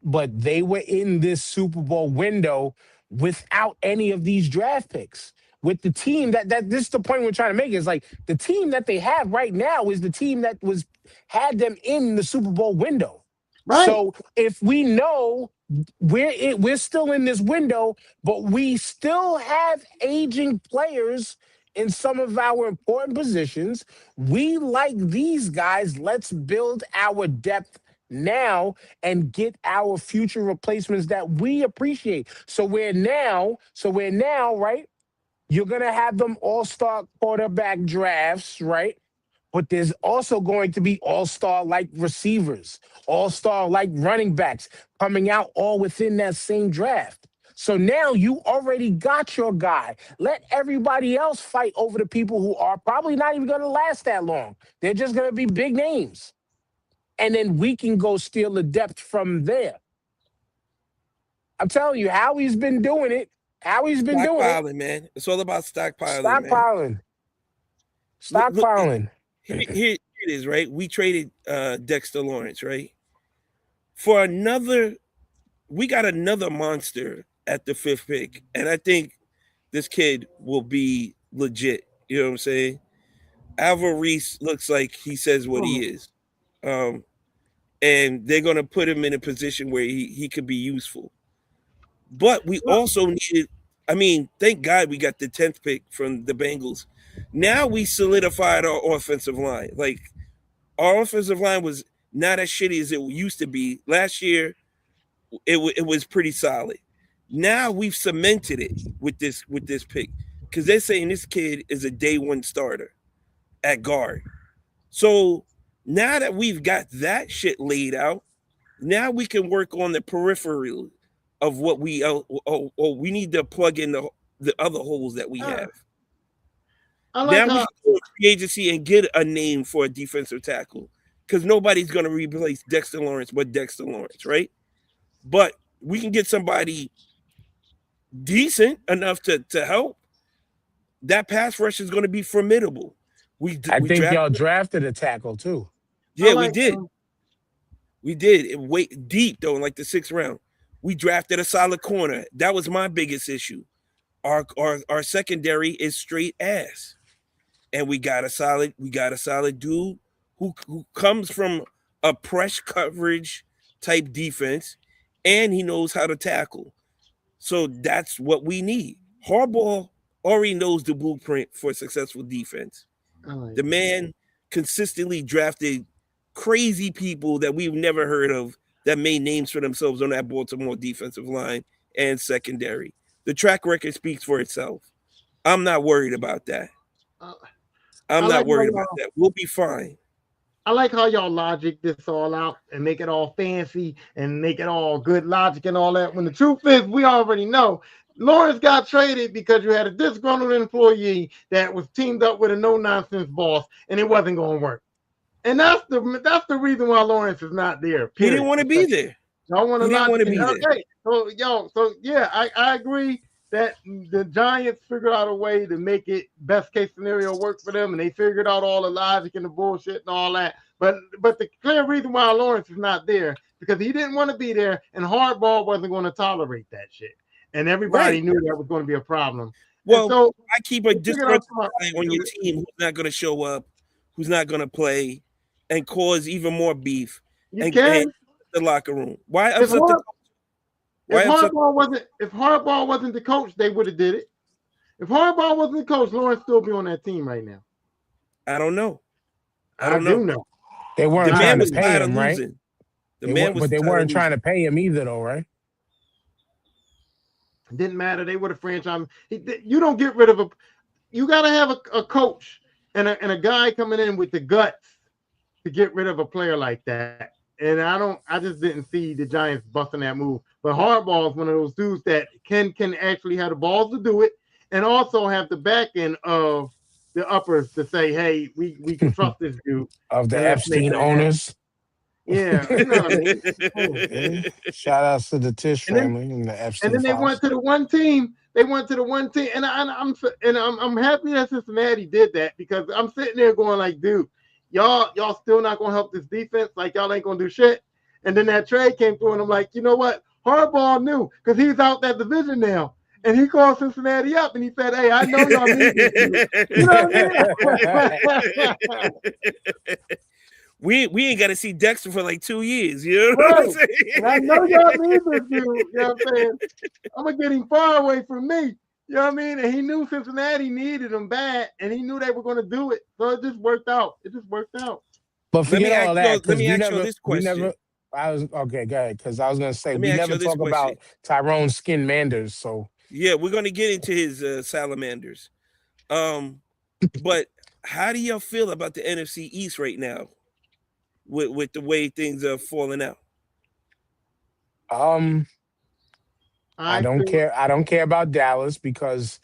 But they were in this Super Bowl window without any of these draft picks. With the team that this is the point we're trying to make, is like the team that they have right now is the team that had them in the Super Bowl window. Right. So if we know we're still in this window, but we still have aging players in some of our important positions, we like these guys. Let's build our depth now and get our future replacements that we appreciate. So we're now, right? You're gonna have them all-star quarterback drafts, right? But there's also going to be all-star like receivers, all-star like running backs coming out all within that same draft. So now you already got your guy. Let everybody else fight over the people who are probably not even going to last that long. They're just going to be big names. And then we can go steal the depth from there. I'm telling you, Howie's been doing it. Howie's been doing it. Stockpiling, man. It's all about stockpiling, man. Stockpiling. Look, Stockpiling. here it is, right? We traded Dexter Lawrence, right? For another, we got another monster at the 5th pick, and I think this kid will be legit. You know what I'm saying? Alvaro Reese looks like he says what he is, and they're gonna put him in a position where he could be useful. But we also needed. I mean, thank God we got the 10th pick from the Bengals. Now we solidified our offensive line. Like, our offensive line was not as shitty as it used to be. Last year, it was pretty solid. Now we've cemented it with this pick because they're saying this kid is a day one starter at guard. So now that we've got that shit laid out, now we can work on the periphery of what we need to plug in the other holes that we have. Now we can go to free agency and get a name for a defensive tackle because nobody's going to replace Dexter Lawrence but Dexter Lawrence, right? But we can get somebody decent enough to help. That pass rush is going to be formidable. I think y'all drafted a tackle too. Yeah, we did. We did. It wait deep though, in like the 6th round. We drafted a solid corner. That was my biggest issue. Our secondary is straight ass. And we got a solid dude who comes from a press coverage type defense, and he knows how to tackle. So that's what we need. Harbaugh already knows the blueprint for successful defense. The man consistently drafted crazy people that we've never heard of that made names for themselves on that Baltimore defensive line and secondary. The track record speaks for itself. I'm not worried about that. I'm not worried about that. We'll be fine. I like how y'all logic this all out and make it all fancy and make it all good logic and all that. When the truth is, we already know Lawrence got traded because you had a disgruntled employee that was teamed up with a no-nonsense boss, and it wasn't going to work. And that's the reason why Lawrence is not there. He didn't want to be there. Y'all want to be there. Okay, so yeah, I agree that the Giants figured out a way to make it best case scenario work for them, and they figured out all the logic and the bullshit and all that. But the clear reason why Lawrence is not there because he didn't want to be there, and Harbaugh wasn't going to tolerate that shit, and everybody knew that was going to be a problem. Well, so I keep a disgruntled guy on your team who's not going to show up, who's not going to play, and cause even more beef and the locker room. Why upset the coach? If Harbaugh wasn't the coach, they would have did it. If Harbaugh wasn't the coach, Lawrence still be on that team right now. I don't know. I do know. They weren't trying to pay him, right? But they weren't trying to pay him either, though, right? It didn't matter. They would have franchised. You don't get rid of you got to have a coach and a guy coming in with the guts to get rid of a player like that. And I just didn't see the Giants busting that move. But Harbaugh is one of those dudes that can actually have the balls to do it and also have the back end of the uppers to say, hey, we can trust this dude. Of the Epstein owners. Yeah. You know what I mean? Shout outs to the Tish family and the Epstein. And then they went to the one team. And I'm happy that Cincinnati did that because I'm sitting there going like, dude, y'all still not gonna help this defense, like y'all ain't gonna do shit. And then that trade came through, and I'm like, you know what? Harbaugh knew because he's out that division now. And he called Cincinnati up and he said, hey, I know y'all need this. You know what I mean? We ain't got to see Dexter for like 2 years. You know what I'm saying? And I know y'all need this dude. You know what I'm saying? I'm going to get him far away from me. You know what I mean? And he knew Cincinnati needed him bad, and he knew they were going to do it. So it just worked out. But forget all that. Let me ask you this question. Okay, go ahead. Because I was going to say, we never talk about Tyrone Skin Manders. So yeah, we're going to get into his salamanders. But how do y'all feel about the NFC East right now with the way things are falling out? I don't care. I don't care about Dallas because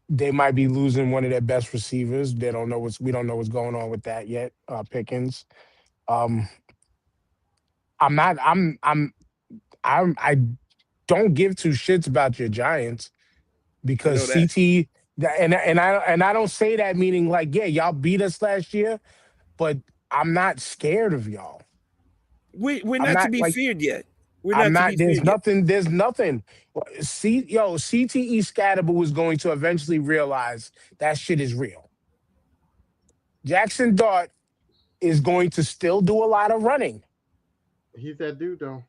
they might be losing one of their best receivers. We don't know what's going on with that yet. Pickens. don't give two shits about your Giants I know because that. and I don't say that meaning like, yeah, y'all beat us last year, but I'm not scared of y'all. We're I'm not to not be like feared yet. We're I'm not to not. be feared yet. There's nothing. CTE Scatterable is going to eventually realize that shit is real. Jackson Dart is going to still do a lot of running. He's that dude though.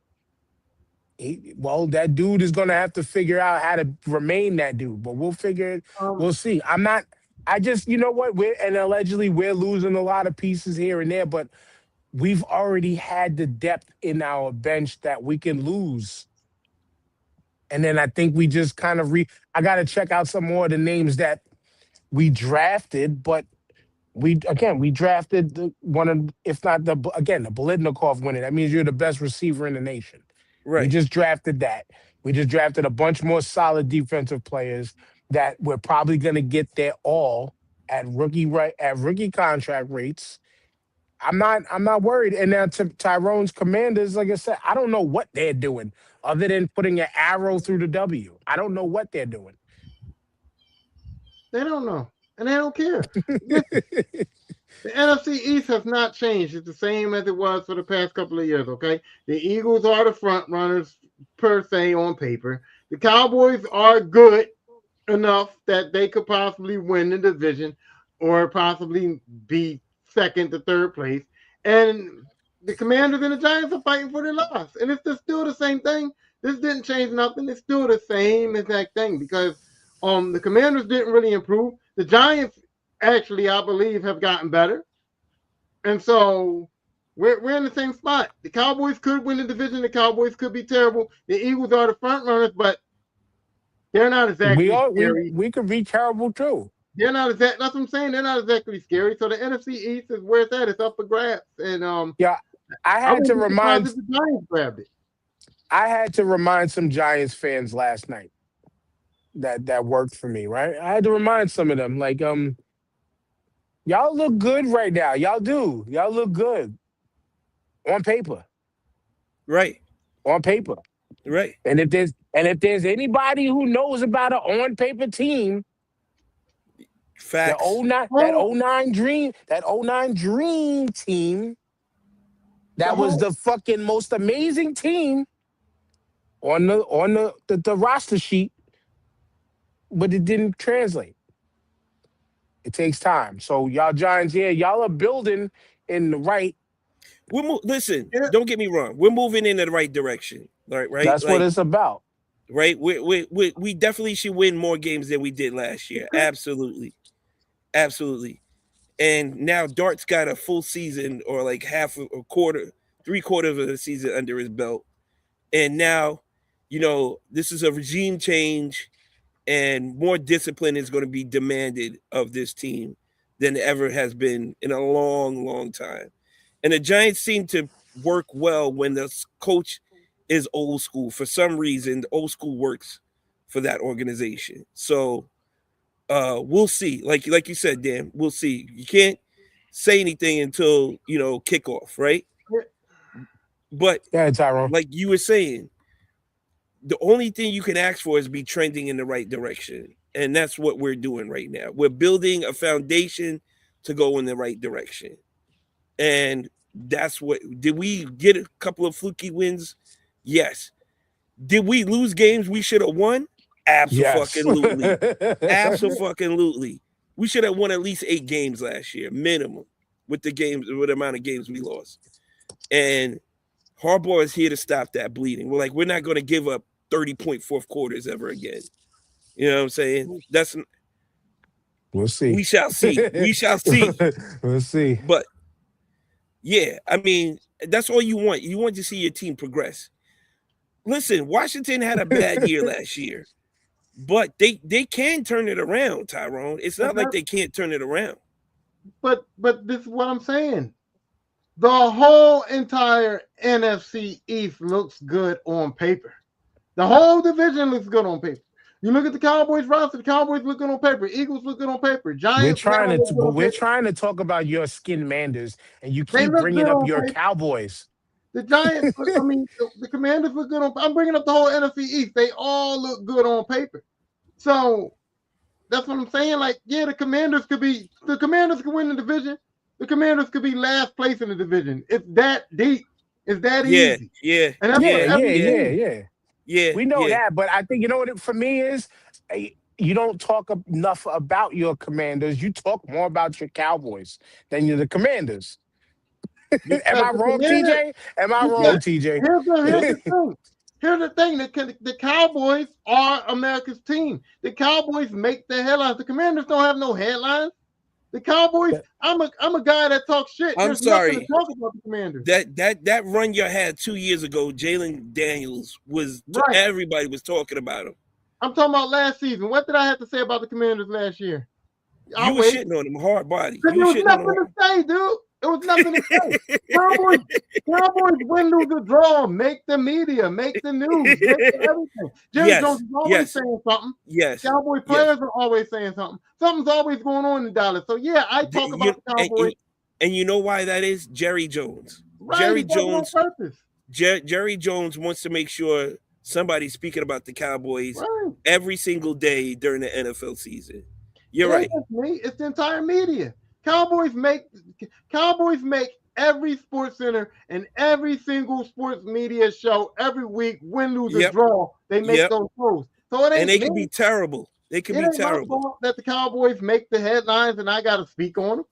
That dude is going to have to figure out how to remain that dude, but we'll figure it. Um, We'll see. I'm not. I just, you know what? Allegedly we're losing a lot of pieces here and there, but we've already had the depth in our bench that we can lose. And then I think we just kind of I got to check out some more of the names that we drafted, but we drafted one of, if not the Bolitnikov winner. That means you're the best receiver in the nation. We Right. just drafted that. We just drafted a bunch more solid defensive players that we're probably going to get their all at rookie contract rates. I'm not worried. And now to Tyrone's Commanders, like I said, I don't know what they're doing other than putting an arrow through the W. I don't know what they're doing. they don't know, and they don't care. Listen, the NFC East has not changed. It's the same as it was for the past couple of years. Okay, the Eagles are the front runners per se on paper. The Cowboys are good enough that they could possibly win the division or possibly be second to third place. And the Commanders and the Giants are fighting for their lives. And it's still the same thing. This didn't change nothing. It's still the same exact thing because the Commanders didn't really improve. The Giants actually, I believe, have gotten better. And so we're in the same spot. The Cowboys could win the division. The Cowboys could be terrible. The Eagles are the front runners, but they're not exactly scary. We could be terrible too. They're not exactly. That's what I'm saying. They're not exactly scary. So the NFC East is where it's at. It's up for grabs. And Yeah, I had to remind the Giants grabbed it. I had to remind some Giants fans last night that worked for me, right? I had to remind some of them, like, y'all look good right now. Y'all do. Y'all look good on paper. Right. On paper. Right. And if there's anybody who knows about an on paper team, Facts. that 09 dream team, that was the fucking most amazing team on the roster sheet, but it didn't translate. It takes time. So y'all Giants, yeah, y'all are building in the right. Listen, don't get me wrong. We're moving in the right direction. Right. That's what it's about. Right. We definitely should win more games than we did last year. Absolutely. Absolutely. And now Dart's got a full season or like half a quarter, 3/4 of the season under his belt. And now, this is a regime change and more discipline is going to be demanded of this team than ever has been in a long, long time. And the Giants seem to work well when the coach is old school. For some reason, the old school works for that organization. So we'll see. Like you said, Dan, we'll see. You can't say anything until kickoff, right? But yeah, Tyrone, like you were saying, the only thing you can ask for is be trending in the right direction, and that's what we're doing right now. We're building a foundation to go in the right direction, and that's what. Did we get a couple of fluky wins? Yes. Did we lose games we should have won? Absolutely. Yes. Absolutely. We should have won at least 8 games last year, minimum, with the amount of games we lost. And Harbaugh is here to stop that bleeding. We're not going to give up 30-point fourth quarters ever again. You know what I'm saying? We'll see. We shall see. We shall see. We'll see. But yeah, I mean, that's all you want. You want to see your team progress. Listen, Washington had a bad year last year, but they can turn it around, Tyrone. It's not like they can't turn it around. But this is what I'm saying. The whole entire NFC East looks good on paper. The whole division looks good on paper. You look at the Cowboys roster, the Cowboys look good on paper. Eagles look good on paper. Giants. We're trying to talk about your skin Manders, and you keep bringing up your Cowboys. The Giants, I mean, the Commanders look good on. I'm bringing up the whole NFC East. They all look good on paper. So that's what I'm saying. Like, yeah, the Commanders could win the division. The Commanders could be last place in the division. It's that deep. It's that easy. Yeah. And that's what every team. Yeah. We know that, but I think you know what it for me is. You don't talk enough about your Commanders. You talk more about your Cowboys than you're the Commanders. Am I wrong, TJ? Am I wrong, TJ? Here's the thing. Here's the thing. The Cowboys are America's team. The Cowboys make the headlines. The Commanders don't have no headlines. The Cowboys. I'm a guy that talks shit. I'm There's sorry. nothing to talk about the Commanders. That run you had 2 years ago, Jalen Daniels was Right. Everybody was talking about him. I'm talking about last season. What did I have to say about the Commanders last year? You were shitting on him, hard body. There was nothing to say, dude. There was nothing to say. Cowboys win, lose, or draw. Make the media, make the news, make everything. Jerry Jones is always saying something. Yes. Cowboy players are always saying something. Something's always going on in Dallas. So yeah, I talk about the Cowboys. And you know why that is? Jerry Jones. Right, Jerry Jones. Jerry Jones wants to make sure somebody's speaking about the Cowboys every single day during the NFL season. You're right. Me, it's the entire media. Cowboys make every sports center and every single sports media show every week, win, lose, or draw. They make those shows. So it ain't and they can be terrible. They can be terrible. That the Cowboys make the headlines and I got to speak on them.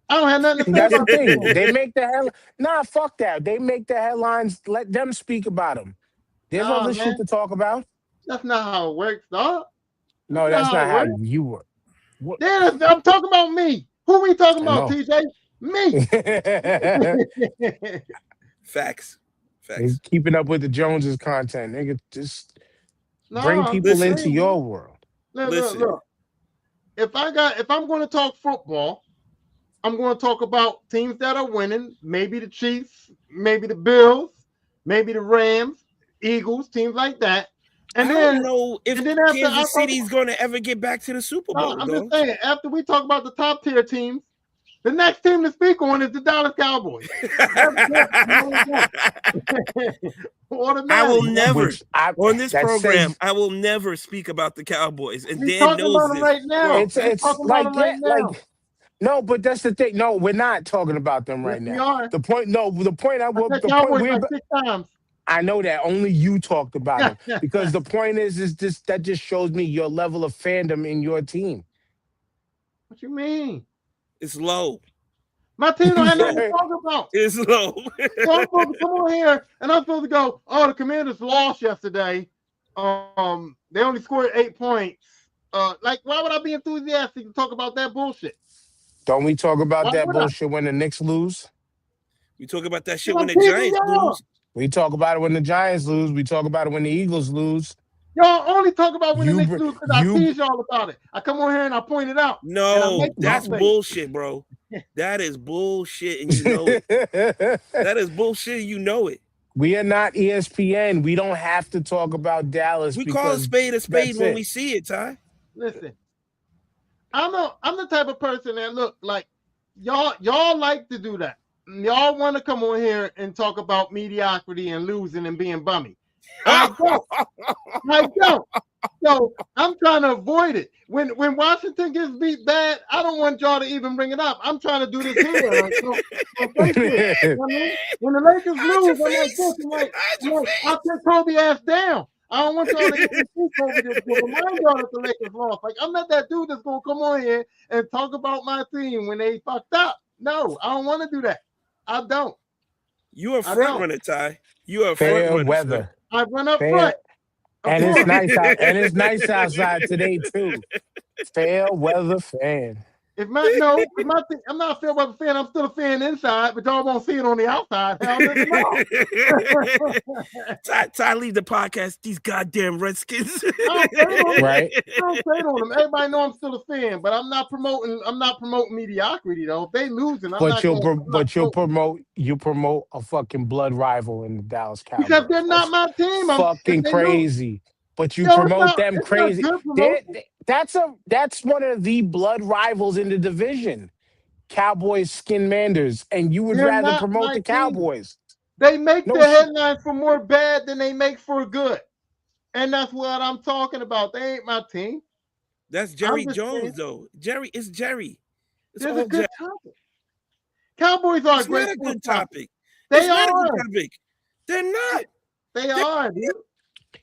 I don't have nothing to say. That's the thing. They make the headlines. Nah, fuck that. They make the headlines. Let them speak about them. There's other shit to talk about. That's not how it works, dog. No, that's not how you work. Yeah, I'm talking about me. Who we talking about, TJ? Me. Facts. He's keeping up with the Joneses content. Nigga, just bring people into your world. Look. If I'm going to talk football, I'm going to talk about teams that are winning. Maybe the Chiefs, maybe the Bills, maybe the Rams, Eagles, teams like that. And I don't know if Kansas City's going to ever get back to the Super Bowl. I'm just saying, after we talk about the top tier teams, the next team to speak on is the Dallas Cowboys. I will never on this program. I will never speak about the Cowboys, and Dan knows this. Right now. It's like that. No, but that's the thing. No, we're not talking about them right now. We are. The point I know that only you talked about them because the point is this that just shows me your level of fandom in your team. What you mean? It's low. My team don't have nothing to talk about. It's low. So I'm supposed to come on here and I'm supposed to go, oh, the Commanders lost yesterday. They only scored 8 points. Like, why would I be enthusiastic to talk about that bullshit? Don't we talk about that bullshit when the Knicks lose? We talk about that shit when the Giants lose. We talk about it when the Giants lose. We talk about it when the Eagles lose. Y'all only talk about when the Knicks lose because I tease y'all about it. I come on here and I point it out. No, that's bullshit, bro. That is bullshit, and you know it. That is bullshit, you know it. We are not ESPN. We don't have to talk about Dallas. We call a spade when we see it, Ty. Listen, I'm the type of person that look like y'all like to do that. Y'all want to come on here and talk about mediocrity and losing and being bummy. I don't. So I'm trying to avoid it. When Washington gets beat bad, I don't want y'all to even bring it up. I'm trying to do this here. When the Lakers lose, I'm like, I'll take Kobe ass down. I don't want y'all to get this Kobe to remind y'all that the Lakers lost. Like, I'm not that dude that's gonna come on here and talk about my team when they fucked up. No, I don't want to do that. I don't. You are a front runner, Ty. You are a front runner. Fair weather. I run up front. And it's nice out, and it's nice outside today too. Fair weather fan. I'm not a fair weather fan. I'm still a fan inside, but y'all won't see it on the outside. Ty, leave the podcast. These goddamn Redskins. Right. I don't say it on them. Everybody know I'm still a fan, but I'm not promoting mediocrity though. If they losing, you promote a fucking blood rival in the Dallas Cowboys. Because they're not my team. Fucking crazy. But you promote them crazy. That's one of the blood rivals in the division. Cowboys Skin Manders. And you would rather promote the Cowboys. They make No the shit. headlines for more bad than they make for good. And that's what I'm talking about. They ain't my team. That's Jerry Jones, though. It's Jerry. It's There's a all good Jerry. topic. Cowboys are a It's great not a good topic. topic. They It's not a good are. topic. They're not. They are, dude.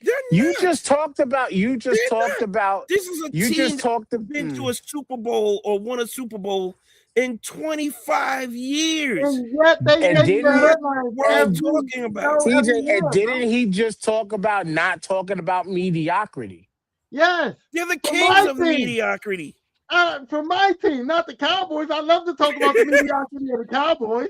They're You not. just talked about. You just They're talked not. about. This is a You team just talked. that's been to a Super Bowl or won a Super Bowl in 25 years. And yet they And make didn't the he- headlines What I'm every talking about. show, every TJ, year, and bro. didn't he just talk about not talking about mediocrity? Yes. They're the For kings my of team. mediocrity. For my team, not the Cowboys. I love to talk about the mediocrity of the Cowboys.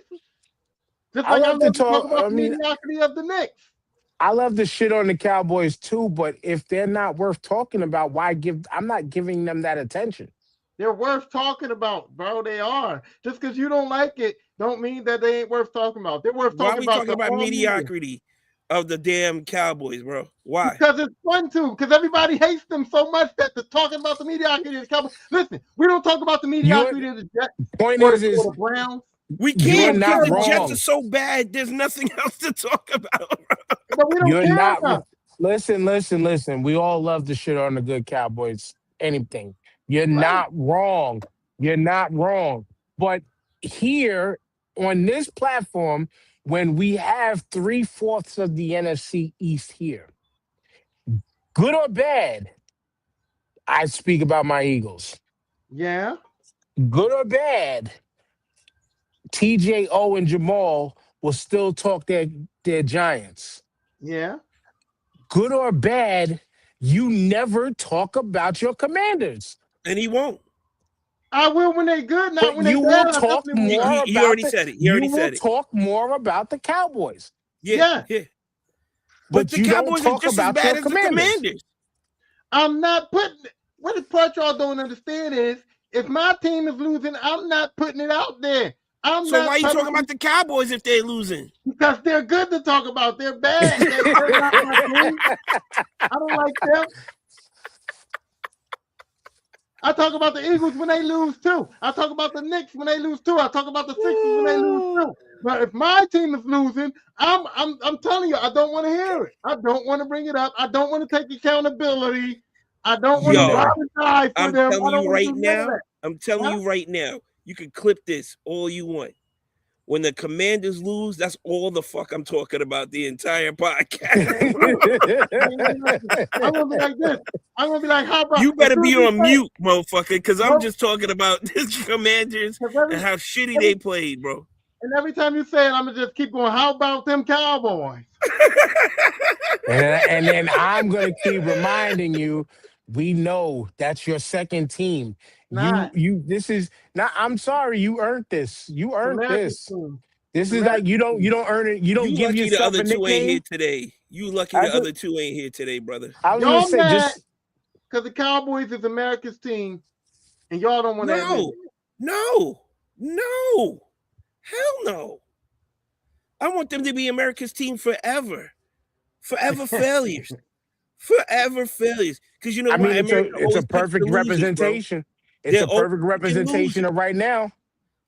Just I like I love love to to talk talk- about I the mean- mediocrity of the Knicks. I love the shit on the Cowboys too, but if they're not worth talking about, why give? I'm not giving them that attention. They're worth talking about, bro. They are. Just because you don't like it, don't mean that they ain't worth talking about. They're worth Why are talking we about. talking about all media. mediocrity of the damn Cowboys, bro? Why? Because it's fun to. Because everybody hates them so much that they're talking about the mediocrity of the Cowboys. Listen, we don't talk about the mediocriity of the Jets Point or is the Browns. We You're can't not because the Jets wrong. are so bad. There's nothing else to talk about. But we don't You're care not. about. Listen. We all love the shit on the good Cowboys. Anything. You're not wrong. You're not wrong. But here on this platform, when we have 3/4 of the NFC East here, good or bad, I speak about my Eagles. Yeah. Good or bad, TJ, and Jamal will still talk their Giants. Yeah. Good or bad, you never talk about your Commanders. And he won't. I will when they good, not But when they you bad. will I talk definitely will. more He about already said it. He already said it. talk more about the Cowboys. Yeah. But the you don't Cowboys talk are just about as bad your as the Commanders. Commanders. I'm not putting what the part y'all don't understand is if my team is losing, I'm not putting it out there. I'm So not why are you talking about the Cowboys if they're losing? because they're good to talk about. They're bad. They're not my team. I don't like them. I talk about the Eagles when they lose too. I talk about the Knicks when they lose too. I talk about the Sixers when they lose too. But if my team is losing, I'm telling you, I don't want to hear it. I don't want to bring it up. I don't want to take accountability. I don't want to Yo, rob and die for I'm them. I telling don't you wanna right do none of now. that. I'm telling you right now. You can clip this all you want. When the Commanders lose, that's all the fuck I'm talking about the entire podcast. I'm gonna be like this. I'm gonna be like, how about You better as soon be as you on say- mute, motherfucker, because I'm Nope. just talking about this Commanders and how shitty they played, bro. And every time you say it, I'm gonna just keep going. How about them Cowboys? and then I'm gonna keep reminding you, we know that's your second team. Nah. This is not. I'm sorry, you earned this. You earned America's this. team. This is like you don't earn it. You don't You give lucky the yourself other a two ain't here nickname. today. You lucky I the just- other two ain't here today, brother. I was Y'all gonna say mad just because the Cowboys is America's team, and y'all don't want to admit No, it. no, hell no. I want them to be America's team forever. Forever failures. Forever failures. Because you know I what? mean, it's America a always picks perfect the losers, bro. representation. It's They're a perfect always picking representation losers. of right now.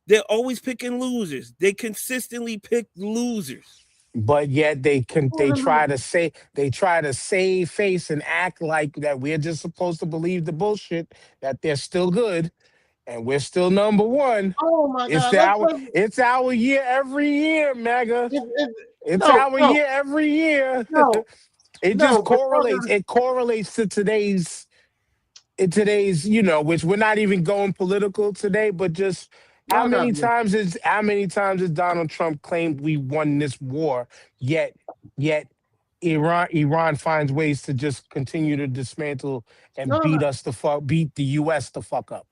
They're always picking losers. They consistently pick losers. But yet they try to save face and act like that we're just supposed to believe the bullshit that they're still good and we're still number one. Oh my It's God! it's our year every year, MAGA. It's no, our no. year every year. No, It no, just but correlates. brother- It correlates to today's, which we're not even going political today, but just how Y'all many got me. times has Donald Trump claimed we won this war, yet Iran finds ways to just continue to dismantle and No, beat no. beat the US the fuck up.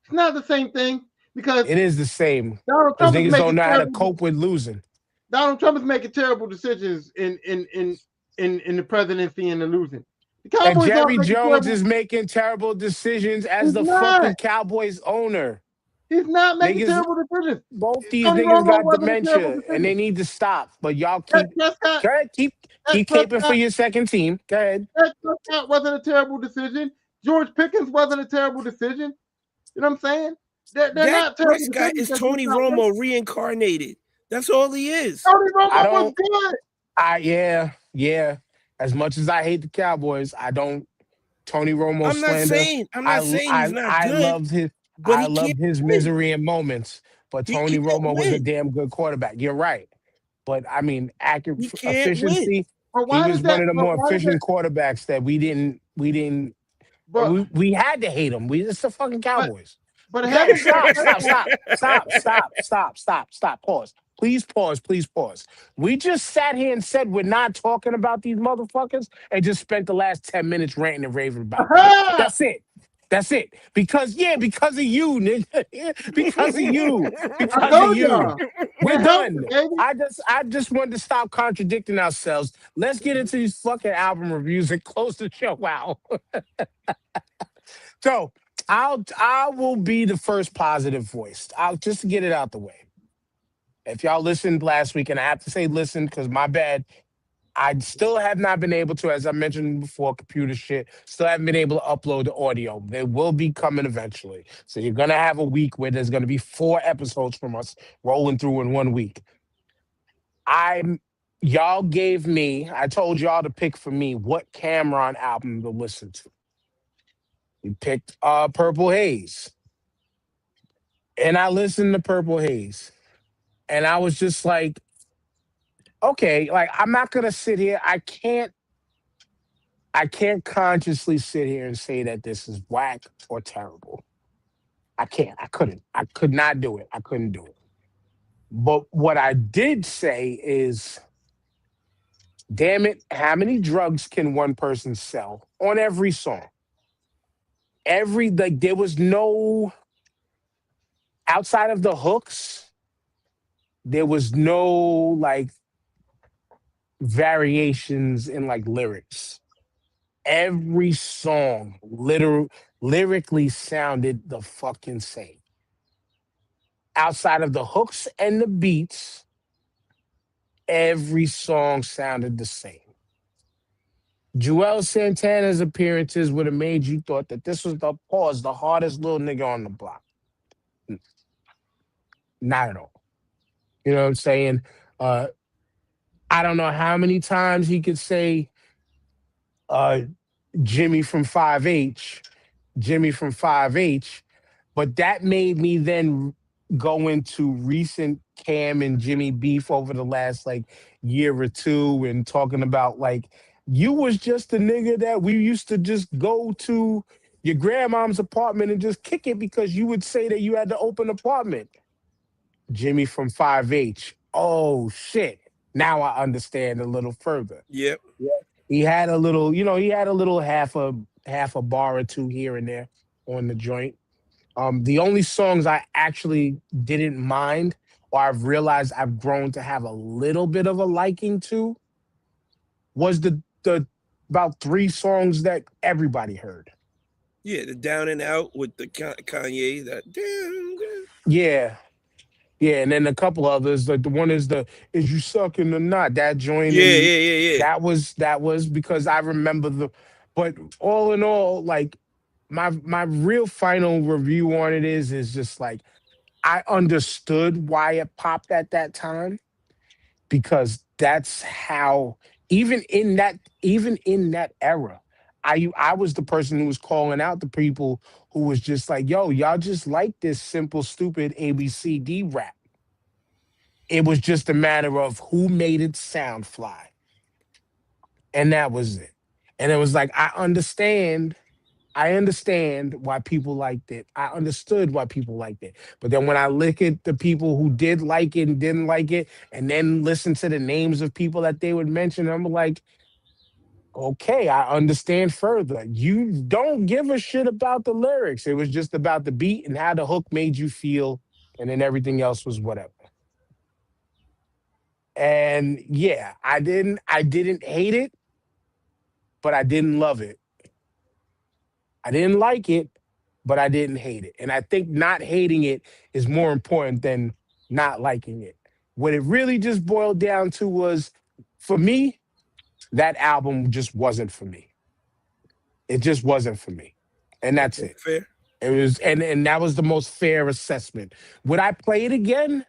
It's not the same thing because It is the same. Donald Because Trump is niggas don't making know how to terrible. cope with losing. Donald Trump is making terrible decisions in the presidency and the losing. The And Cowboys Jerry aren't making Jones terrible- is making terrible decisions as He's the not. fucking Cowboys owner. He's not making Niggas- terrible decisions. Both these Tony niggas Romo got wasn't a terrible dementia decision. and they need to stop. But y'all Dak keep Prescott, go ahead, keep Dak caping for Prescott- your second team. Go ahead. Dak Prescott wasn't a terrible decision. George Pickens wasn't a terrible decision. You know what I'm saying? They're Dak not terrible Prescott is decisions. Tony That's just not Romo reincarnated. That's all he is. Tony I Romo was don't. good. Yeah. As much as I hate the Cowboys, I don't. Tony Romo I'm not slander. saying he's not I good, loved his but I he can't loved his win. misery in moments, but He Tony can't Romo was a win. damn good quarterback. You're right. But I mean, accurate He can't win. efficiency. But He why does was one that? of the But more why does that? efficient quarterbacks that we didn't But we had to hate him. It's the fucking but Cowboys. but Okay, having good stop. Pause. Please pause. We just sat here and said we're not talking about these motherfuckers and just spent the last 10 minutes ranting and raving about them. Aha! That's it. Because of you, nigga. Because of you. I Because of told you. y'all. We're It helps, done. baby. I just wanted to stop contradicting ourselves. Let's get into these fucking album reviews and close the show out. So I will be the first positive voice. I'll just to get it out the way. If y'all listened last week, and I have to say listen because my bad, I still have not been able to, as I mentioned before, computer shit. Still haven't been able to upload the audio. They will be coming eventually. So you're gonna have a week where there's gonna be 4 episodes from us rolling through in 1 week. Y'all gave me. I told y'all to pick for me what Cameron album to listen to. We picked Purple Haze. And I listened to Purple Haze. And I was just like, okay, like I'm not gonna sit here. I can't consciously sit here and say that this is whack or terrible. I can't. I couldn't. I could not do it. I couldn't do it. But what I did say is, damn it, how many drugs can one person sell on every song? There was no outside of the hooks, there was no like variations in like lyrics. Every song lyrically sounded the fucking same. Outside of the hooks and the beats, every song sounded the same. Joel Santana's appearances would have made you thought that this was the hardest little nigga on the block. Not at all. You know what I'm saying? Uh, I don't know how many times he could say uh, Jimmy from 5H, Jimmy from 5H, but that made me then go into recent Cam and Jimmy beef over the last like year or two and talking about like you was just a nigga that we used to just go to your grandmom's apartment and just kick it because you would say that you had to open apartment. Jimmy from 5H. Oh shit. Now I understand a little further. Yep. He had a little, he had a little half a bar or two here and there on the joint. The only songs I actually didn't mind or I've realized I've grown to have a little bit of a liking to was the about 3 songs that everybody heard. Yeah, the Down and Out with the Kanye. That down. Yeah. Yeah, and then a couple others. Like the one is "Is You Sucking or Not?" That joint. Yeah. That was because I remember but all in all, like my real final review on it is just like I understood why it popped at that time because that's how even in that era, I was the person who was calling out the people who was just like, yo, y'all just like this simple, stupid ABCD rap. It was just a matter of who made it sound fly. And that was it. And it was like, I understand why people liked it. I understood why people liked it. But then when I look at the people who did like it and didn't like it, and then listen to the names of people that they would mention, I'm like, okay, I understand further. You don't give a shit about the lyrics. It was just about the beat and how the hook made you feel, and then everything else was whatever. And yeah, I didn't hate it, but I didn't love it. I didn't like it, but I didn't hate it. And I think not hating it is more important than not liking it. What it really just boiled down to was, for me, that album just wasn't for me. It just wasn't for me. And that's it. Fair. It was, and that was the most fair assessment. Would I play it again?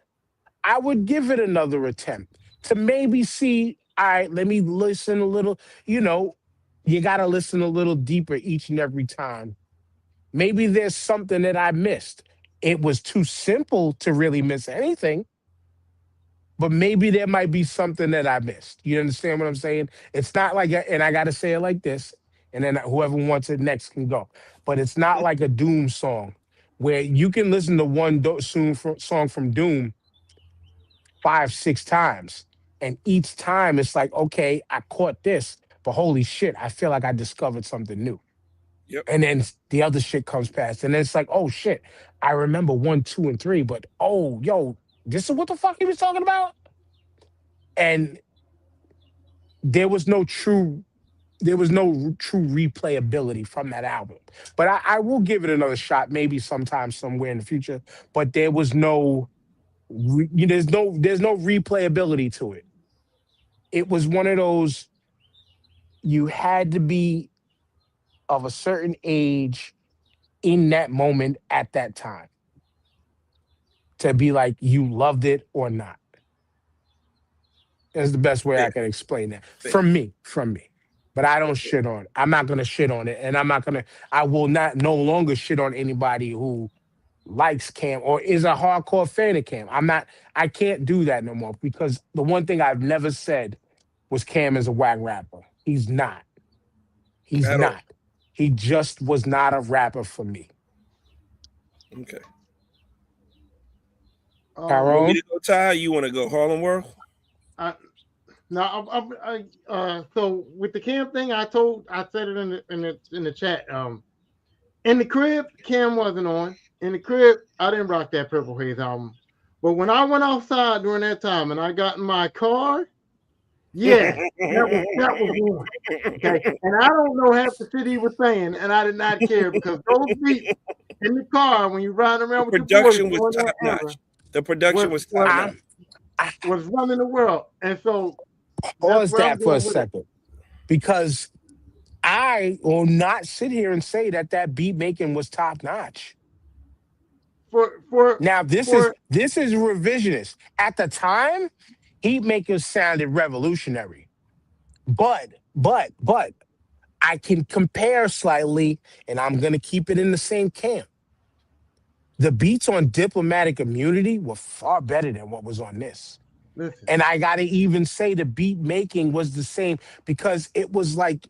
I would give it another attempt to maybe see, all right, let me listen a little, you know, you got to listen a little deeper each and every time. Maybe there's something that I missed. It was too simple to really miss anything, but maybe there might be something that I missed. You understand what I'm saying? It's not like, and I got to say it like this, and then whoever wants it next can go. But it's not like a Doom song where you can listen to one song from Doom 5, 6 times. And each time it's like, okay, I caught this, but holy shit, I feel like I discovered something new. Yep. And then the other shit comes past. And then it's like, oh shit, I remember 1, 2, and 3, but oh, yo, this is what the fuck he was talking about? And there was no true replayability from that album. But I will give it another shot, maybe sometime somewhere in the future. But there was there's no replayability to it. It was one of those, you had to be of a certain age in that moment at that time to be like you loved it or not. That's the best way I can explain that. From me. But I don't shit on it. I'm not gonna shit on it. And I will not no longer shit on anybody who likes Cam or is a hardcore fan of Cam. I can't do that no more, because the one thing I've never said was Cam is a whack rapper. He's not. He's At all. not. He just was not a rapper for me. Okay. Tyrone? Want me to go, Ty? You want to go Harlem World? So with the Cam thing, I said it in the chat. In the crib, Cam wasn't on. In the crib, I didn't rock that Purple Haze album. But when I went outside during that time and I got in my car, yeah, that was on. Okay. And I don't know half the shit he was saying, and I did not care, because those beats in the car when you riding around with Production the boys, was top notch. The production was top notch. Was running the world. And so pause that for a second, because I will not sit here and say that beat making was top notch. Now this is revisionist. At the time, Heat Makers sounded revolutionary, but I can compare slightly, and I'm gonna keep it in the same camp. The beats on Diplomatic Immunity were far better than what was on this. Listen. And I gotta even say the beat making was the same, because it was like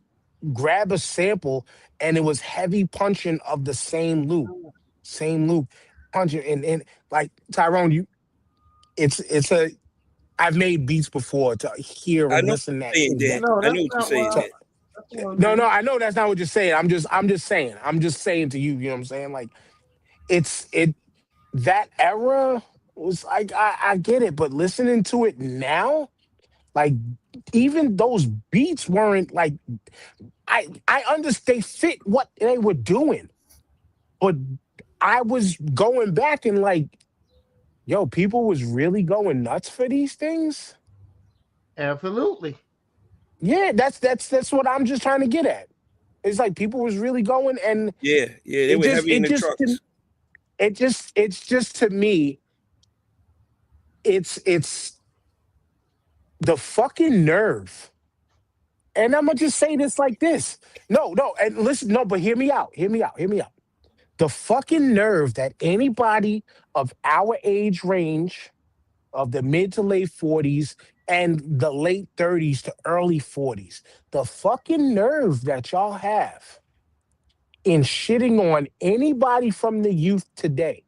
grab a sample and it was heavy punching of the same loop punching. And like Tyrone, I've made beats before to hear and listen to that. I know what you're saying. No, I know that's not what you're saying. I'm just saying to you, you know what I'm saying? Like that era was like, I get it, but listening to it now, like even those beats weren't like, I understand they fit what they were doing, but I was going back and like, yo, people was really going nuts for these things. Absolutely. Yeah, that's what I'm just trying to get at. It's like people was really going, and they were heavy in the trucks. It's just to me, it's the fucking nerve. And I'm gonna just say this like this. No, and listen, no, but hear me out. The fucking nerve that anybody of our age range, of the mid to late 40s and the late 30s to early 40s, the fucking nerve that y'all have in shitting on anybody from the youth today,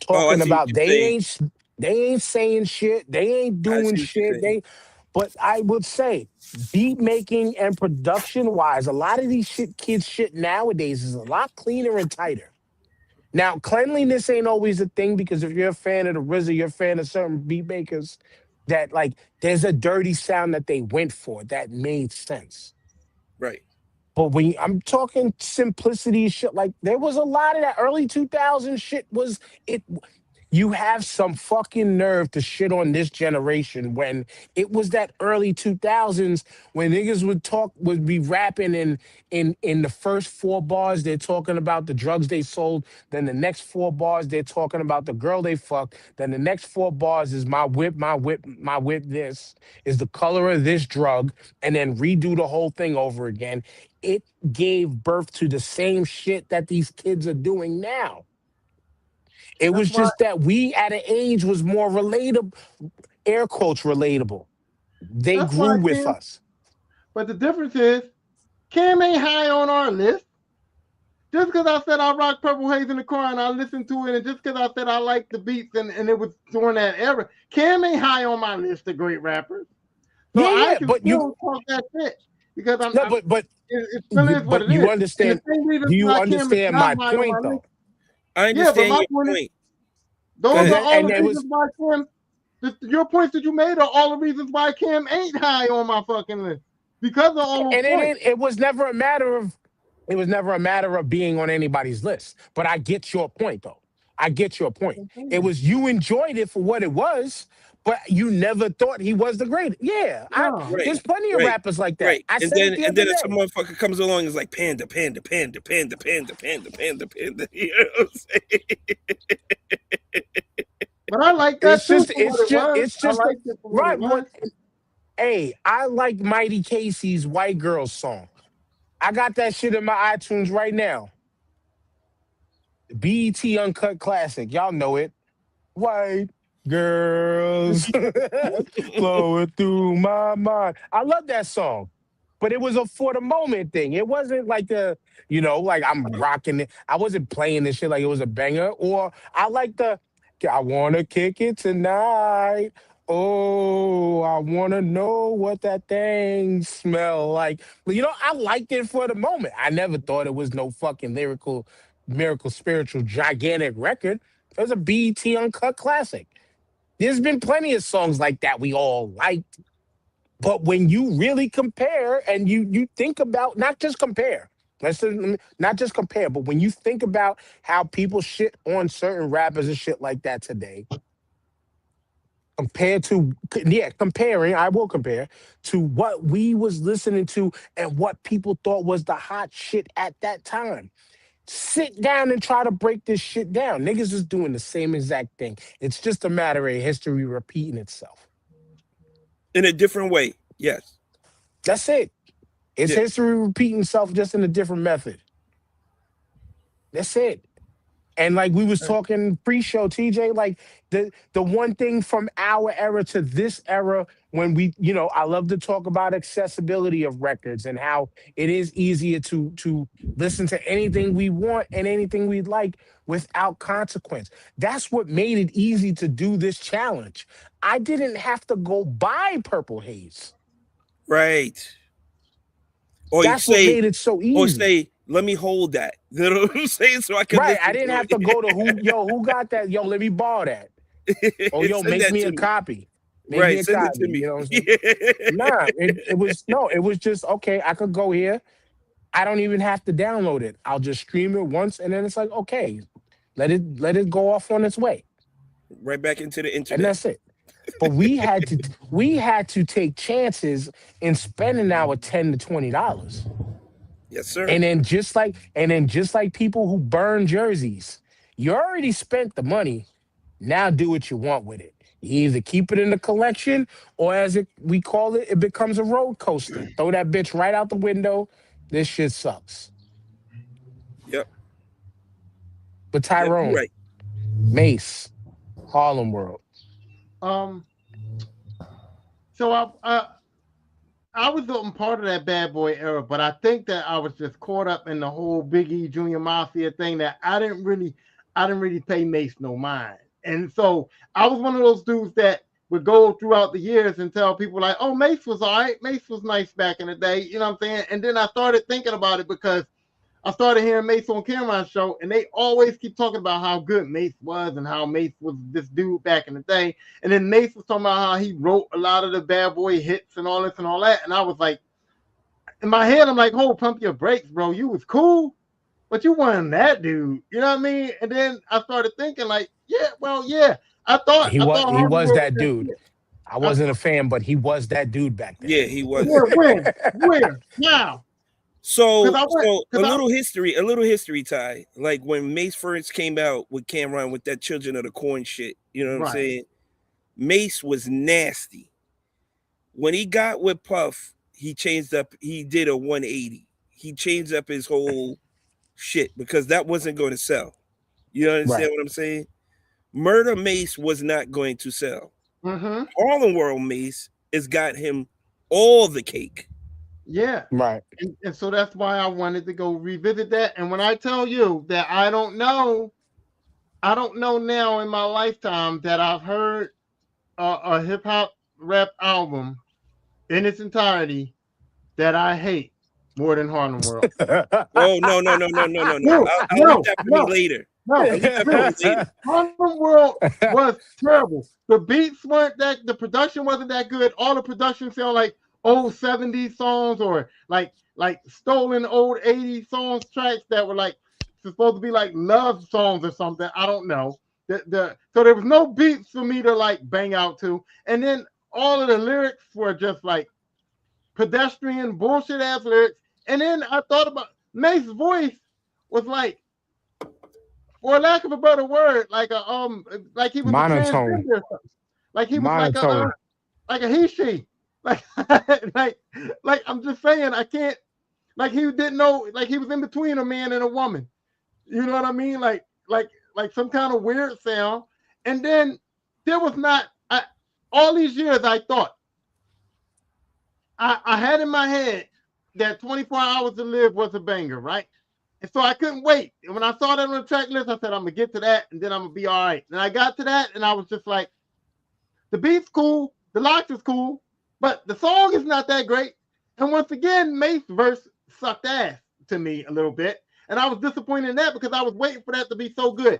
talking about they ain't saying shit, they ain't doing shit, but I would say beat making and production wise, a lot of these kids shit nowadays is a lot cleaner and tighter. Now, cleanliness ain't always a thing, because if you're a fan of the RZA, you're a fan of certain beat makers, that like there's a dirty sound that they went for that made sense. Right. But when I'm talking simplicity shit, like there was a lot of that early 2000s shit you have some fucking nerve to shit on this generation when it was that early 2000s when niggas would be rapping in the first 4 bars they're talking about the drugs they sold, then the next 4 bars they're talking about the girl they fucked, then the next 4 bars is my whip, my whip, my whip, this is the color of this drug, and then redo the whole thing over again. It gave birth to the same shit that these kids are doing now. It That's was why. just that we at an age was more relatable, air quotes relatable. They That's grew why with Cam. us. But the difference is, Cam ain't high on our list. Just because I said I rock Purple Haze in the car and I listened to it, and just because I said I like the beats and it was during that era, Cam ain't high on my list of great rappers. So Yeah, I yeah, can but still talk that shit because no, I'm it still is what but it you is. And the understand? same reason Do you why Cam is understand not my high on my point though? list. I Yeah, but understand my your point is, point. those Go are ahead. all And the it was, reasons why Cam. Your points that you made are all the reasons why Cam ain't high on my fucking list because of all those and points. it was never a matter of it was never a matter of being on anybody's list. But I get your point though. I get your point. It was you enjoyed it for what it was, but you never thought he was the greatest. Yeah, No, Right, there's plenty of right, rappers like that. right. I And said it then the and other then if some day. motherfucker comes along and is like panda, panda, panda, panda, panda, panda, panda, panda. You know what I'm saying? but I like that too for what it was. It's I just liked it for what it right. was. Hey, I like Mighty Casey's White Girls song. I got that shit in my iTunes right now. BET Uncut Classic. Y'all know it. White girls flowing through my mind. I love that song. But it was a for the moment thing. It wasn't like like I'm rocking it. I wasn't playing this shit like it was a banger. Or I like I wanna kick it tonight. Oh, I wanna know what that thing smell like. I liked it for the moment. I never thought it was no fucking lyrical, miracle, spiritual, gigantic record. It was a BET Uncut classic. There's been plenty of songs like that we all liked. But when you really compare and you think about not just compare, not just compare, but when you think about how people shit on certain rappers and shit like that today, comparing, I will compare to what we was listening to and what people thought was the hot shit at that time. Sit down and try to break this shit down. Niggas is doing the same exact thing. It's just a matter of history repeating itself. In a different way. Yes. That's it. It's Yeah. history repeating itself just in a different method. That's it. And like we was talking pre-show, TJ, like the one thing from our era to this era, when I love to talk about accessibility of records and how it is easier to listen to anything we want and anything we'd like without consequence. That's what made it easy to do this challenge. I didn't have to go buy Purple Haze. Right. Or That's what made it so easy. Or say, let me hold that. You know what I'm saying? So I can Right. listen I didn't to have it. to go to who got that? Yo, let me borrow that. Oh, yo, Send make that me to a me. copy. Make me Right. a Send it copy. to me. You know what I'm saying? Nah, it was just okay. I could go here. I don't even have to download it. I'll just stream it once, and then it's like, okay, let it go off on its way, Right back into the and internet. that's it. But we had to take chances in spending our $10 to $20. Yes, sir. And then just like people who burn jerseys, you already spent the money. Now do what you want with it. You either keep it in the collection, or as we call it, it becomes a road coaster. Throw that bitch right out the window. This shit sucks. Yep. But Yep, Tyrone, you're right. Mace, Harlem World. So I was a part of that bad boy era, but I think that I was just caught up in the whole Biggie Junior Mafia thing that I didn't really pay Mace no mind. And so I was one of those dudes that would go throughout the years and tell people like, oh, Mace was all right. Mace was nice back in the day. You know what I'm saying? And then I started thinking about it because I started hearing Mace on Cameron's show, and they always keep talking about how good Mace was and how Mace was this dude back in the day. And then Mace was talking about how he wrote a lot of the bad boy hits and all this and all that. And I was like, in my head, I'm like, oh, pump your brakes, bro. You was cool, but you weren't that dude. You know what I mean? And then I started thinking like, Yeah, well, yeah. I thought He Harvey was World that that dude. shit. I wasn't a fan, but he was that dude back then. Yeah, he was. Yeah, when? Where? Now? So, Because I went. so a Because little history, Ty. Like when Mace first came out with Cameron with that Children of the Corn shit. You know what I'm Right. saying? Mace was nasty. When he got with Puff, he changed up. He did a 180. He changed up his whole shit because that wasn't going to sell. You understand Right. what I'm saying? Murder Mace was not going to sell. Mm-hmm. Harlem World Mace has got him all the cake. Yeah. Right. And so that's why I wanted to go revisit that. And when I tell you that I don't know now in my lifetime that I've heard a hip hop rap album in its entirety that I hate more than Harlem World. Oh no. No, I'll no, leave that for no. me later. No, I'll leave that for me later. Harlem World was terrible. The beats weren't that. The production wasn't that good. All the production sound like old 70s songs or like stolen old 80s songs tracks that were like supposed to be like love songs or something. I don't know. So there was no beats for me to like bang out to, and then all of the lyrics were just like pedestrian bullshit ass lyrics. And then I thought about Mace's voice was like, for lack of a better word, like he was Monotone. a transgender or something. Like he was Monotone. like a he she. Like like I'm just saying I can't, like he didn't know, like he was in between a man and a woman. You know what I mean? Like some kind of weird sound. And then there was not all these years I thought I had in my head that 24 Hours to Live was a banger, right? And so I couldn't wait. And when I saw that on the track list, I said, I'm going to get to that, and then I'm going to be all right. And I got to that, and I was just like, the beat's cool, the locks is cool, but the song is not that great. And once again, Mace's verse sucked ass to me a little bit. And I was disappointed in that because I was waiting for that to be so good.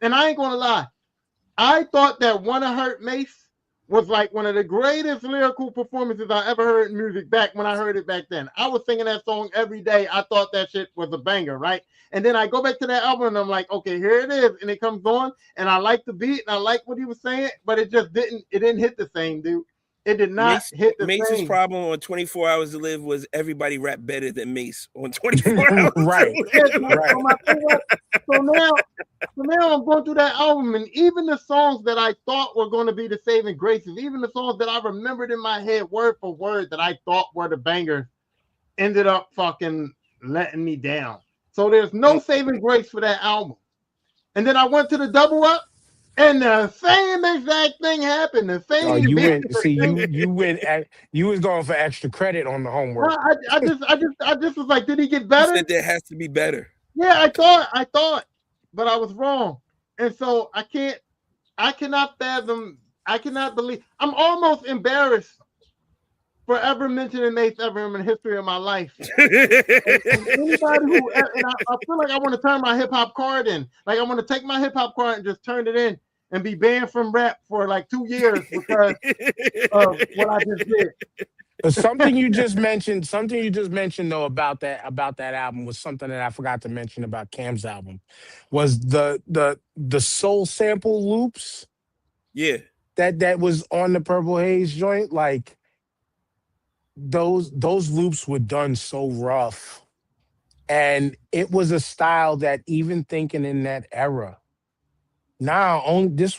And I ain't going to lie. I thought that Wanna Hurt Mace was like one of the greatest lyrical performances I ever heard in music back when I heard it back then. I was singing that song every day. I thought that shit was a banger, right? And then I go back to that album and I'm like, okay, here it is. And it comes on and I like the beat and I like what he was saying, but it didn't hit the same, dude. It did not hit the Mace's same. problem on 24 Hours to Live was everybody rap better than Mace on 24 Hours Right. to Live. Right. So now I'm going through that album, and even the songs that I thought were going to be the saving graces, even the songs that I remembered in my head word for word that I thought were the bangers, ended up fucking letting me down. So there's no saving grace for that album. And then I went to the double up, and the same exact thing happened. The same. Oh, you was going for extra credit on the homework. I just was like, did he get better? He said there has to be better. Yeah, I thought, but I was wrong. And so I cannot believe, I'm almost embarrassed for ever mentioning Mace ever in the history of my life. Anybody who, and I feel like I want to turn my hip hop card in. Like I want to take my hip hop card and just turn it in and be banned from rap for like 2 years because of what I just did. Something you just mentioned though about that album was something that I forgot to mention about Cam's album was the soul sample loops. Yeah. That was on the Purple Haze joint. Like those loops were done so rough. And it was a style that even thinking in that era. This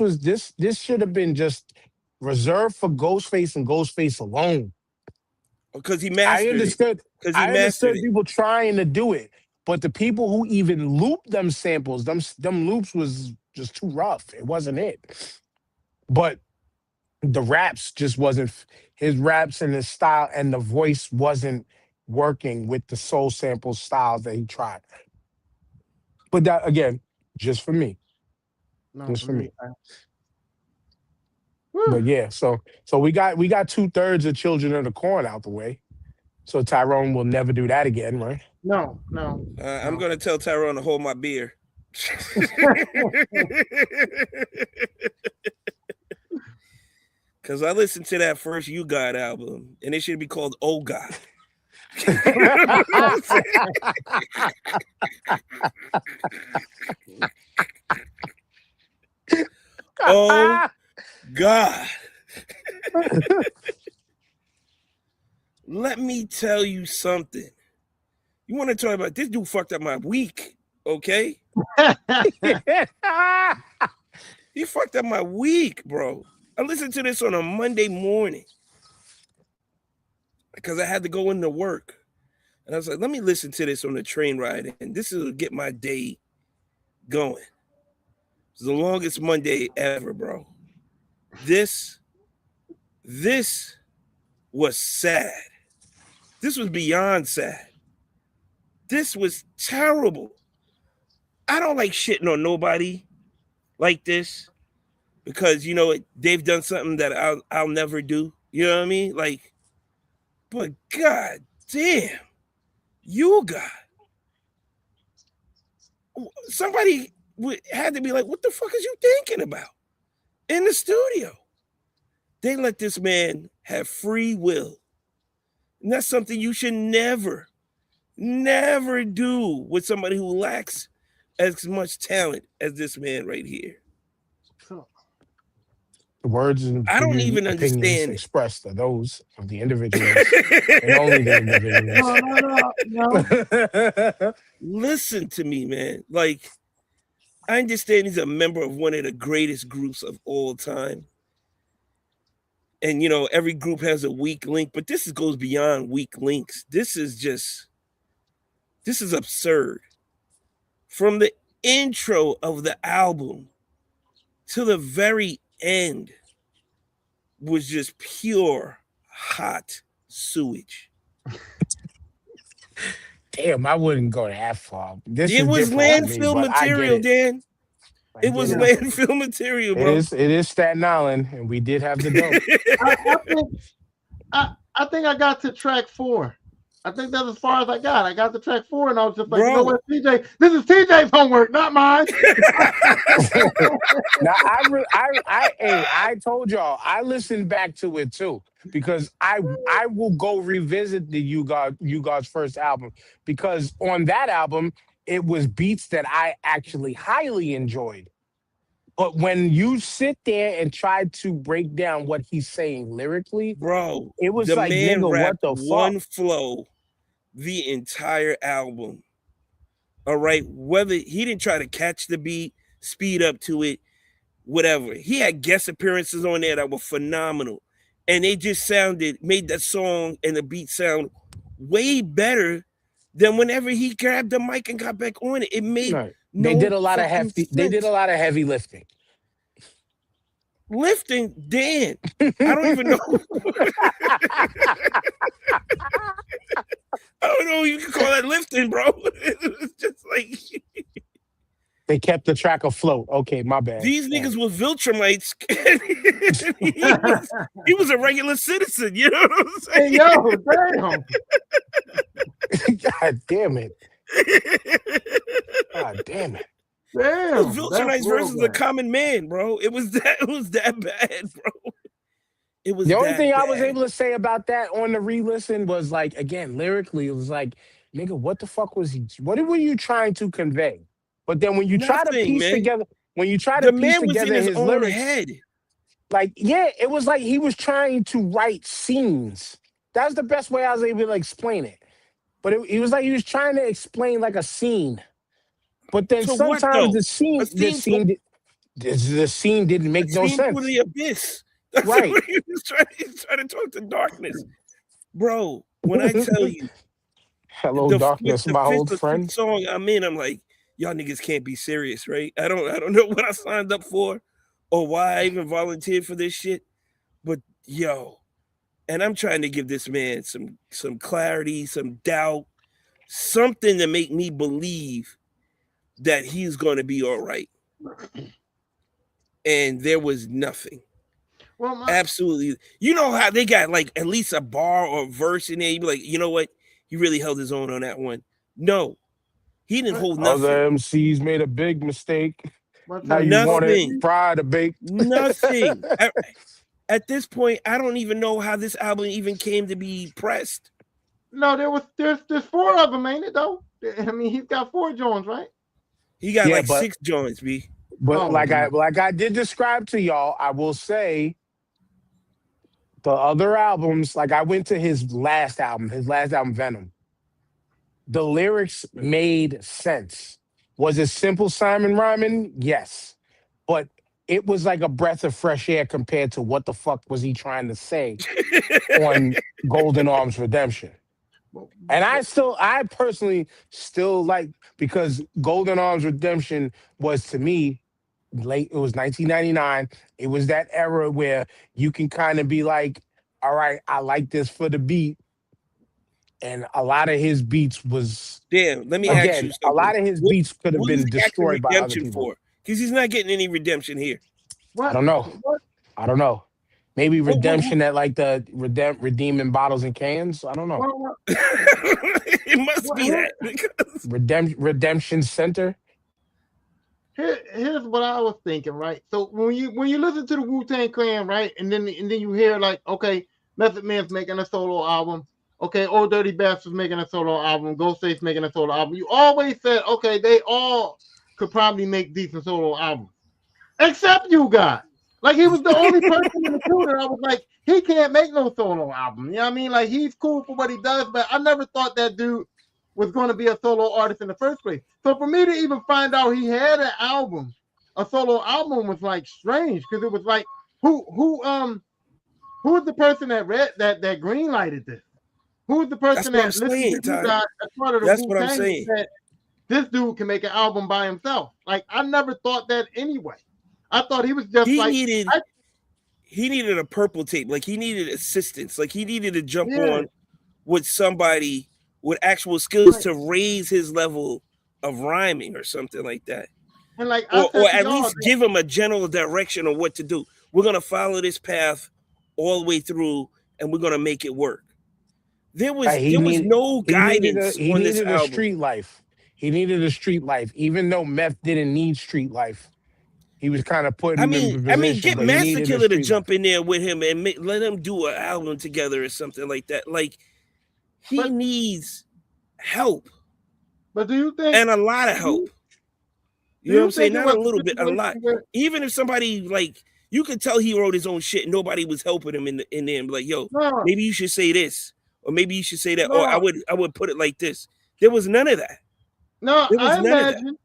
should have been just reserved for Ghostface and Ghostface alone. Because he mastered it. I understood people trying to do it, but the people who even looped them samples, them loops was just too rough. It wasn't it. But the raps just wasn't, his raps and his style and the voice wasn't working with the soul sample styles that he tried. But that, again, just for me. Just for me. But yeah, so we got 2/3 of Children of the Corn out the way. So Tyrone will never do that again, right? No. I'm gonna tell Tyrone to hold my beer. Cause I listened to that first You God album, and it should be called Oh God. Oh God. Let me tell you something. You want to talk about this dude fucked up my week, okay? He fucked up my week, bro. I listened to this on a Monday morning because I had to go into work. And I was like, let me listen to this on the train ride, and this will get my day going. It's the longest Monday ever, bro. This was sad. This was beyond sad. This was terrible. I don't like shitting on nobody like this because, you know, they've done something that I'll never do. You know what I mean? Like, but God damn, you got somebody had to be like, what the fuck is you thinking about in the studio? They let this man have free will. And that's something you should never do with somebody who lacks as much talent as this man right here. The words and I don't opinions even understand it. expressed are those of the individuals and only the individuals. No. Listen to me, man. Like, I understand he's a member of one of the greatest groups of all time. And, you know, every group has a weak link, but this goes beyond weak links. This is absurd. From the intro of the album to the very end was just pure hot sewage. Damn, I wouldn't go that far. It was landfill material, Dan. It was landfill material, bro. It is Staten Island, and we did have the dope. I think I got to track 4. I think that's as far as I got. I got to track 4, and I was just like, bro, you know what, TJ? This is TJ's homework, not mine. Now, I told y'all I listened back to it too because I will go revisit the You God's first album because on that album it was beats that I actually highly enjoyed. But when you sit there and try to break down what he's saying lyrically, bro, it was the like, man nigga, rapped what the fuck? one flow the entire album. All right, whether he didn't try to catch the beat, speed up to it, whatever. He had guest appearances on there that were phenomenal, and they just made that song and the beat sound way better than whenever he grabbed the mic and got back on it. It made They did a lot of heavy. sense. They did a lot of heavy lifting. Lifting, Dan. I don't even know. I don't know if you can call that lifting, bro. It's just like they kept the track afloat. Okay, my bad. These niggas were Viltrumites. he was a regular citizen. You know what I'm saying? Hey, yo, damn. God damn it. God damn it. Damn. Viltrumites versus the common man, bro. It was that bad, bro. It was the only thing bad. I was able to say about that on the re-listen was like, again, lyrically, it was like, nigga, what the fuck was he? What were you trying to convey? But then when you try to piece together, the man was in his own lyrics, head. Like, yeah, it was like he was trying to write scenes. That's the best way I was able to explain it. But it was like he was trying to explain like a scene. But then So sometimes the scene didn't make no sense. For the abyss. That's right. What he was trying to talk to darkness. Bro, when I tell you hello darkness, my old friend. Song I'm in, I'm like, y'all niggas can't be serious, right? I don't know what I signed up for or why I even volunteered for this shit. But yo, and I'm trying to give this man some clarity, some doubt, something to make me believe that he's gonna be all right. And there was nothing. Well, absolutely. You know how they got like at least a bar or a verse in there. You'd be like, you know what? He really held his own on that one. No, he didn't hold nothing. Other MCs made a big mistake. Now you nothing. want it fried or baked. Nothing. At this point, I don't even know how this album even came to be pressed. No, there's 4 of them, ain't it though? I mean, he's got 4 joints, right? He got 6 joints, B. But Oh, my. like I did describe to y'all, I will say the other albums, like I went to his last album, Venom. The lyrics made sense. Was it simple Simon rhyming? Yes. But it was like a breath of fresh air compared to what the fuck was he trying to say on Golden Arms Redemption. And I personally still like, because Golden Arms Redemption was, to me, late, it was 1999. It was that era where you can kind of be like, all right, I like this for the beat. And a lot of his beats was, Damn, let me ask again, you a lot something. of his beats could have What is been he asking destroyed by other redemption people. for? Because he's not getting any redemption here. I don't know. What? I don't know. Maybe What- redemption at like the redeeming bottles and cans. I don't know. What? It must be What? that. Because Redemption Center. Here's what I was thinking, right? So when you listen to the Wu-Tang Clan, right, and then you hear like, okay, Method Man's making a solo album, okay, Old Dirty Bastard's making a solo album, Ghostface making a solo album. You always said, okay, they all could probably make decent solo albums, except you guys. Like, he was the only person in the crew that I was like, he can't make no solo album. You know what I mean? Like, he's cool for what he does, but I never thought that dude was going to be a solo artist in the first place. So for me to even find out he had an album, a solo album, was like strange, because it was like, who was the person that that green lighted this? Who was the person that That's what I'm listened saying, to you Ty. guys as part of the That's what I'm Wu-Tang saying. and said, this dude can make an album by himself? Like, I never thought that anyway. I thought he was just he like, needed a purple tape. Like, he needed assistance. Like, he needed to jump Yeah. on with somebody with actual skills to raise his level of rhyming or something like that. and like, I Or said to at y'all, least give him a general direction on what to do. We're going to follow this path all the way through, and we're going to make it work. There was no guidance he on this needed a album. street life. He needed a street life, even though Meth didn't need street life. He was kind of putting him in position. Get but he Master needed a Killer to street jump life. in there with him and let him do an album together or something like that. Like, he But- needs help, but do you think? and a lot of help. You know what I'm saying? Not a little bit, a lot. Where, Even if somebody, like, you could tell he wrote his own shit and nobody was helping him in there and be like, yo, no, maybe you should say this, or maybe you should say that, No. or I would put it like this. There was none of that. no, there was none of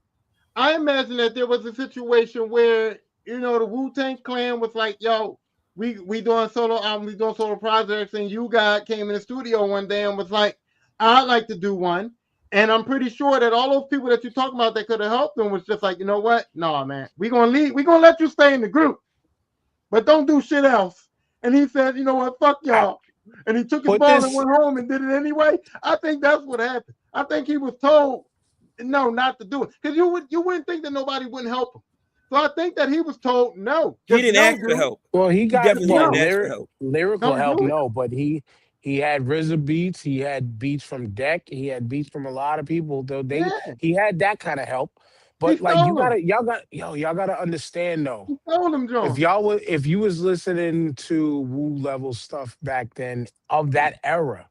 I imagine that there was a situation where, you know, the Wu-Tang Clan was like, yo, we doing solo album, we doing solo projects, and you guys came in the studio one day and was like, I'd like to do one. And I'm pretty sure that all those people that you're talking about that could have helped them was just like, you know what? No, man, we're gonna leave, we're gonna let you stay in the group, but don't do shit else. And he said, you know what, fuck y'all. And he took his But ball this- and went home and did it anyway. I think that's what happened. I think he was told no, not to do it. Because you wouldn't think that nobody wouldn't help him. So I think that he was told no. He just didn't no, ask for dude. help. Well, he got definitely well, didn't ask for help. lyrical No, help, do it. no, but he had RZA beats, he had beats from Deck, he had beats from a lot of people. Though Yeah. he had that kind of help. But He like stole y'all gotta understand though. He told him, John. If you was listening to Wu level stuff back then of that era,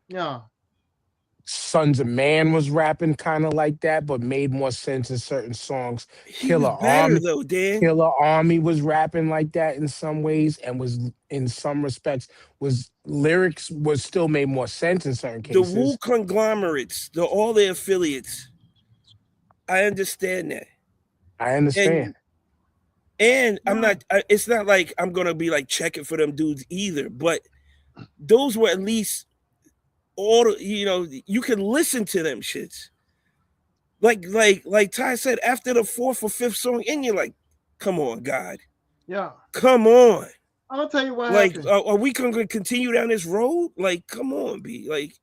Yeah. Sons of Man was rapping kind of like that, but made more sense in certain songs. He Killer was better Army. though, Dan. Killer Army was rapping like that in some ways, and was in some respects was lyrics was still made more sense in certain The cases. Wu conglomerates, all their affiliates. I understand that. I understand. And I'm not, it's not like I'm going to be like checking for them dudes either, but those were at least you can listen to them shits. Like Ty said, after the fourth or fifth song, and you're like, come on, God. Yeah. Come on. I'll tell you what Like, happened. are we going to continue down this road? Like, come on, B. Like,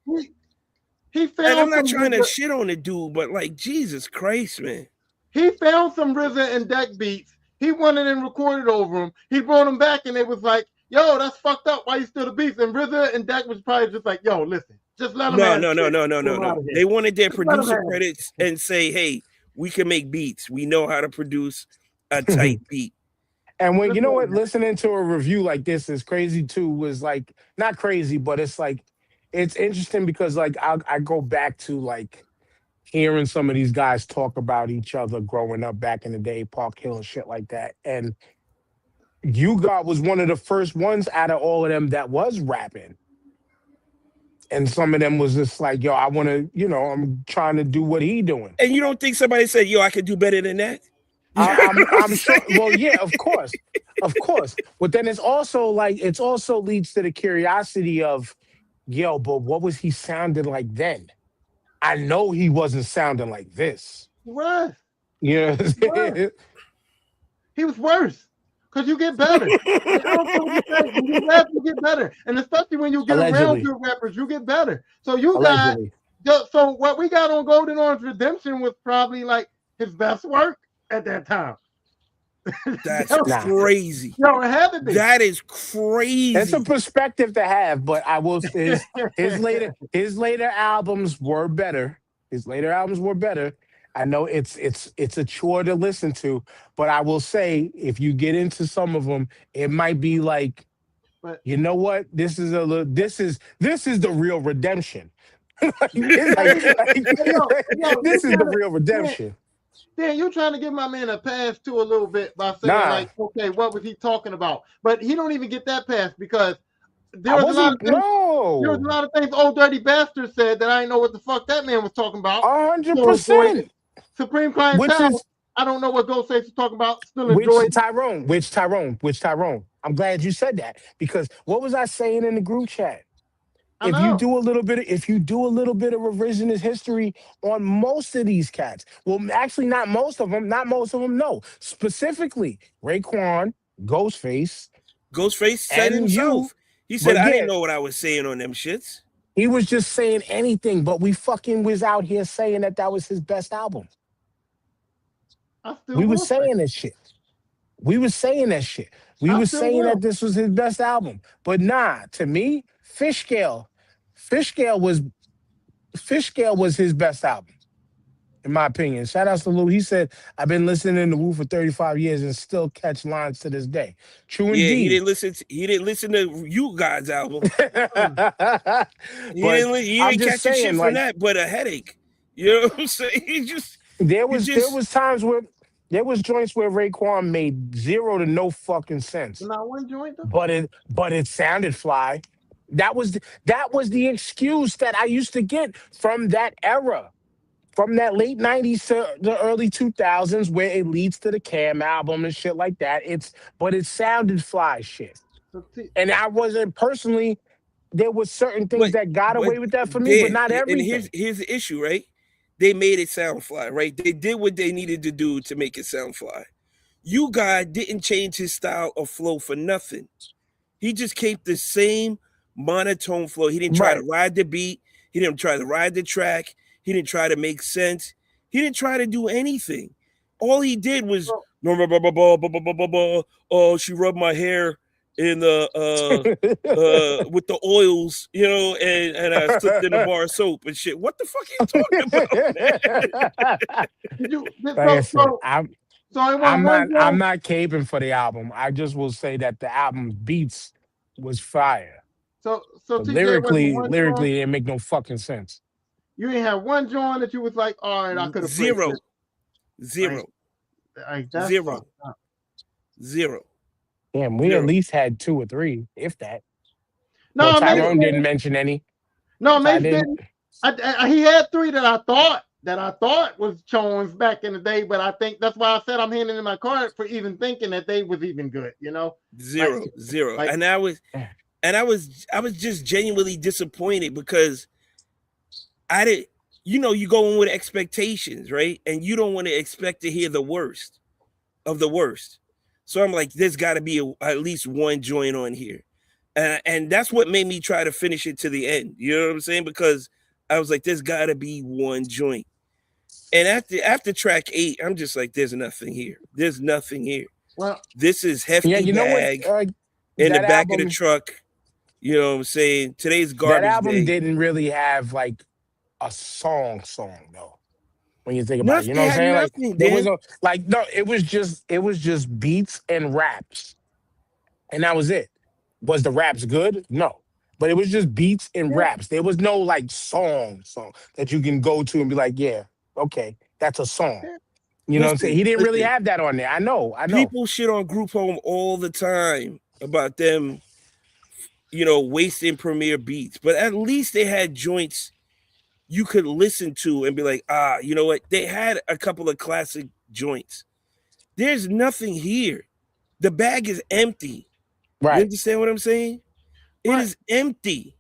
He found and I'm not some trying to RZA, shit on the dude, but like, Jesus Christ, man. he found some RZA and Deck beats. He went in and recorded over them. He brought them back, and it was like, yo, that's fucked up. Why you still the beats? And RZA and Deck was probably just like, yo, listen, just let them have No. shit. Get 'em out No. of here. They wanted their Just let 'em producer have it. credits and say, hey, we can make beats. We know how to produce a tight beat. And when you know what, Listen. listening to a review like this is crazy too. Was like not crazy, but it's like it's interesting because like I go back to like hearing some of these guys talk about each other growing up back in the day, Park Hill and shit like that. And You God was one of the first ones out of all of them that was rapping. And some of them was just like, yo, I want to, I'm trying to do what he doing. And you don't think somebody said, yo, I could do better than that? I'm sure. Well, yeah, of course. But then it's also leads to the curiosity of, yo, but what was he sounding like then? I know he wasn't sounding like this. Right. You know what I'm saying? He was worse. Because you get better. I don't know what you say. When you rap, you get better. And especially when you get around good rappers, you get better. So so what we got on Golden Orange Redemption was probably like his best work at that time. That's crazy. No, it had to be. That is crazy. It's a perspective to have, but I will say his later albums were better. I know it's a chore to listen to, but I will say if you get into some of them, it might be like, you know what? This is the real redemption. This is the real redemption. Dan, you're trying to give my man a pass too a little bit by saying okay, what was he talking about? But he don't even get that pass because there was a lot of things Old Dirty Bastard said that I didn't know what the fuck that man was talking about. 100%. Supreme Clientele. I don't know what Ghostface is talking about. Still enjoy Tyrone. Which Tyrone? I'm glad you said that because what was I saying in the group chat? If you do a little bit of revisionist history on most of these cats, well, actually not most of them. No, specifically Raekwon, Ghostface said himself. He said, I didn't know what I was saying on them shits. He was just saying anything, but we fucking was out here saying that was his best album. We were saying that shit. We were saying that this was his best album. But nah, to me, Fishscale was his best album, in my opinion. Shout out to Lou. He said, I've been listening to Wu for 35 years and still catch lines to this day. True indeed. He didn't listen to you guys' album. He didn't catch shit from that, but a headache. You know what I'm saying? There was times where there was joints where Raekwon made zero to no fucking sense. Not one joint though? But it sounded fly. That was the excuse that I used to get from that era, from that late 90s to the early 2000s, where it leads to the Cam album and shit like that. But it sounded fly shit. And I wasn't personally, there was certain things that got away with that for me, but not everything. And here's the issue, right? They made it sound fly, right? They did what they needed to do to make it sound fly. You guy didn't change his style or flow for nothing. He just kept the same monotone flow. He didn't try to ride the beat. He didn't try to ride the track. He didn't try to make sense. He didn't try to do anything. All he did was, oh, she rubbed my hair in the with the oils, and I slipped in a bar of soap and shit. What the fuck are you talking about? I'm not caping for the album. I just will say that the album beats was fire. So lyrically, it didn't make no fucking sense. You didn't have one joint that you was like, all right, I could have zero. Damn, we at least had 2 or 3, if that. No, Tyrone didn't mention any. No, Mace didn't. He had 3 that I thought was Chones back in the day, but I think that's why I said I'm handing in my card for even thinking that they was even good. Zero. And I was just genuinely disappointed because I didn't, you go in with expectations, right? And you don't want to expect to hear the worst of the worst. So I'm like, there's got to be at least one joint on here. And that's what made me try to finish it to the end. You know what I'm saying? Because I was like, there's got to be one joint. And after track 8, I'm just like, there's nothing here. There's nothing here. Well, this is Hefty Bag in the back of the truck. You know what I'm saying? Today's garbage. That album didn't really have like a song though. When you think about it, you know what I'm saying? It was just beats and raps, and that was it. Was the raps good? No, but it was just beats and raps. There was no like song that you can go to and be like, yeah, Okay, that's a song. Yeah. You know what I'm saying? He didn't really Listen. have that on there. I know. People shit on Group Home all the time about them, wasting Premier beats, but at least they had joints you could listen to and be like, you know what? They had a couple of classic joints. There's nothing here. The bag is empty. You Right. understand what I'm saying? It Right. is empty.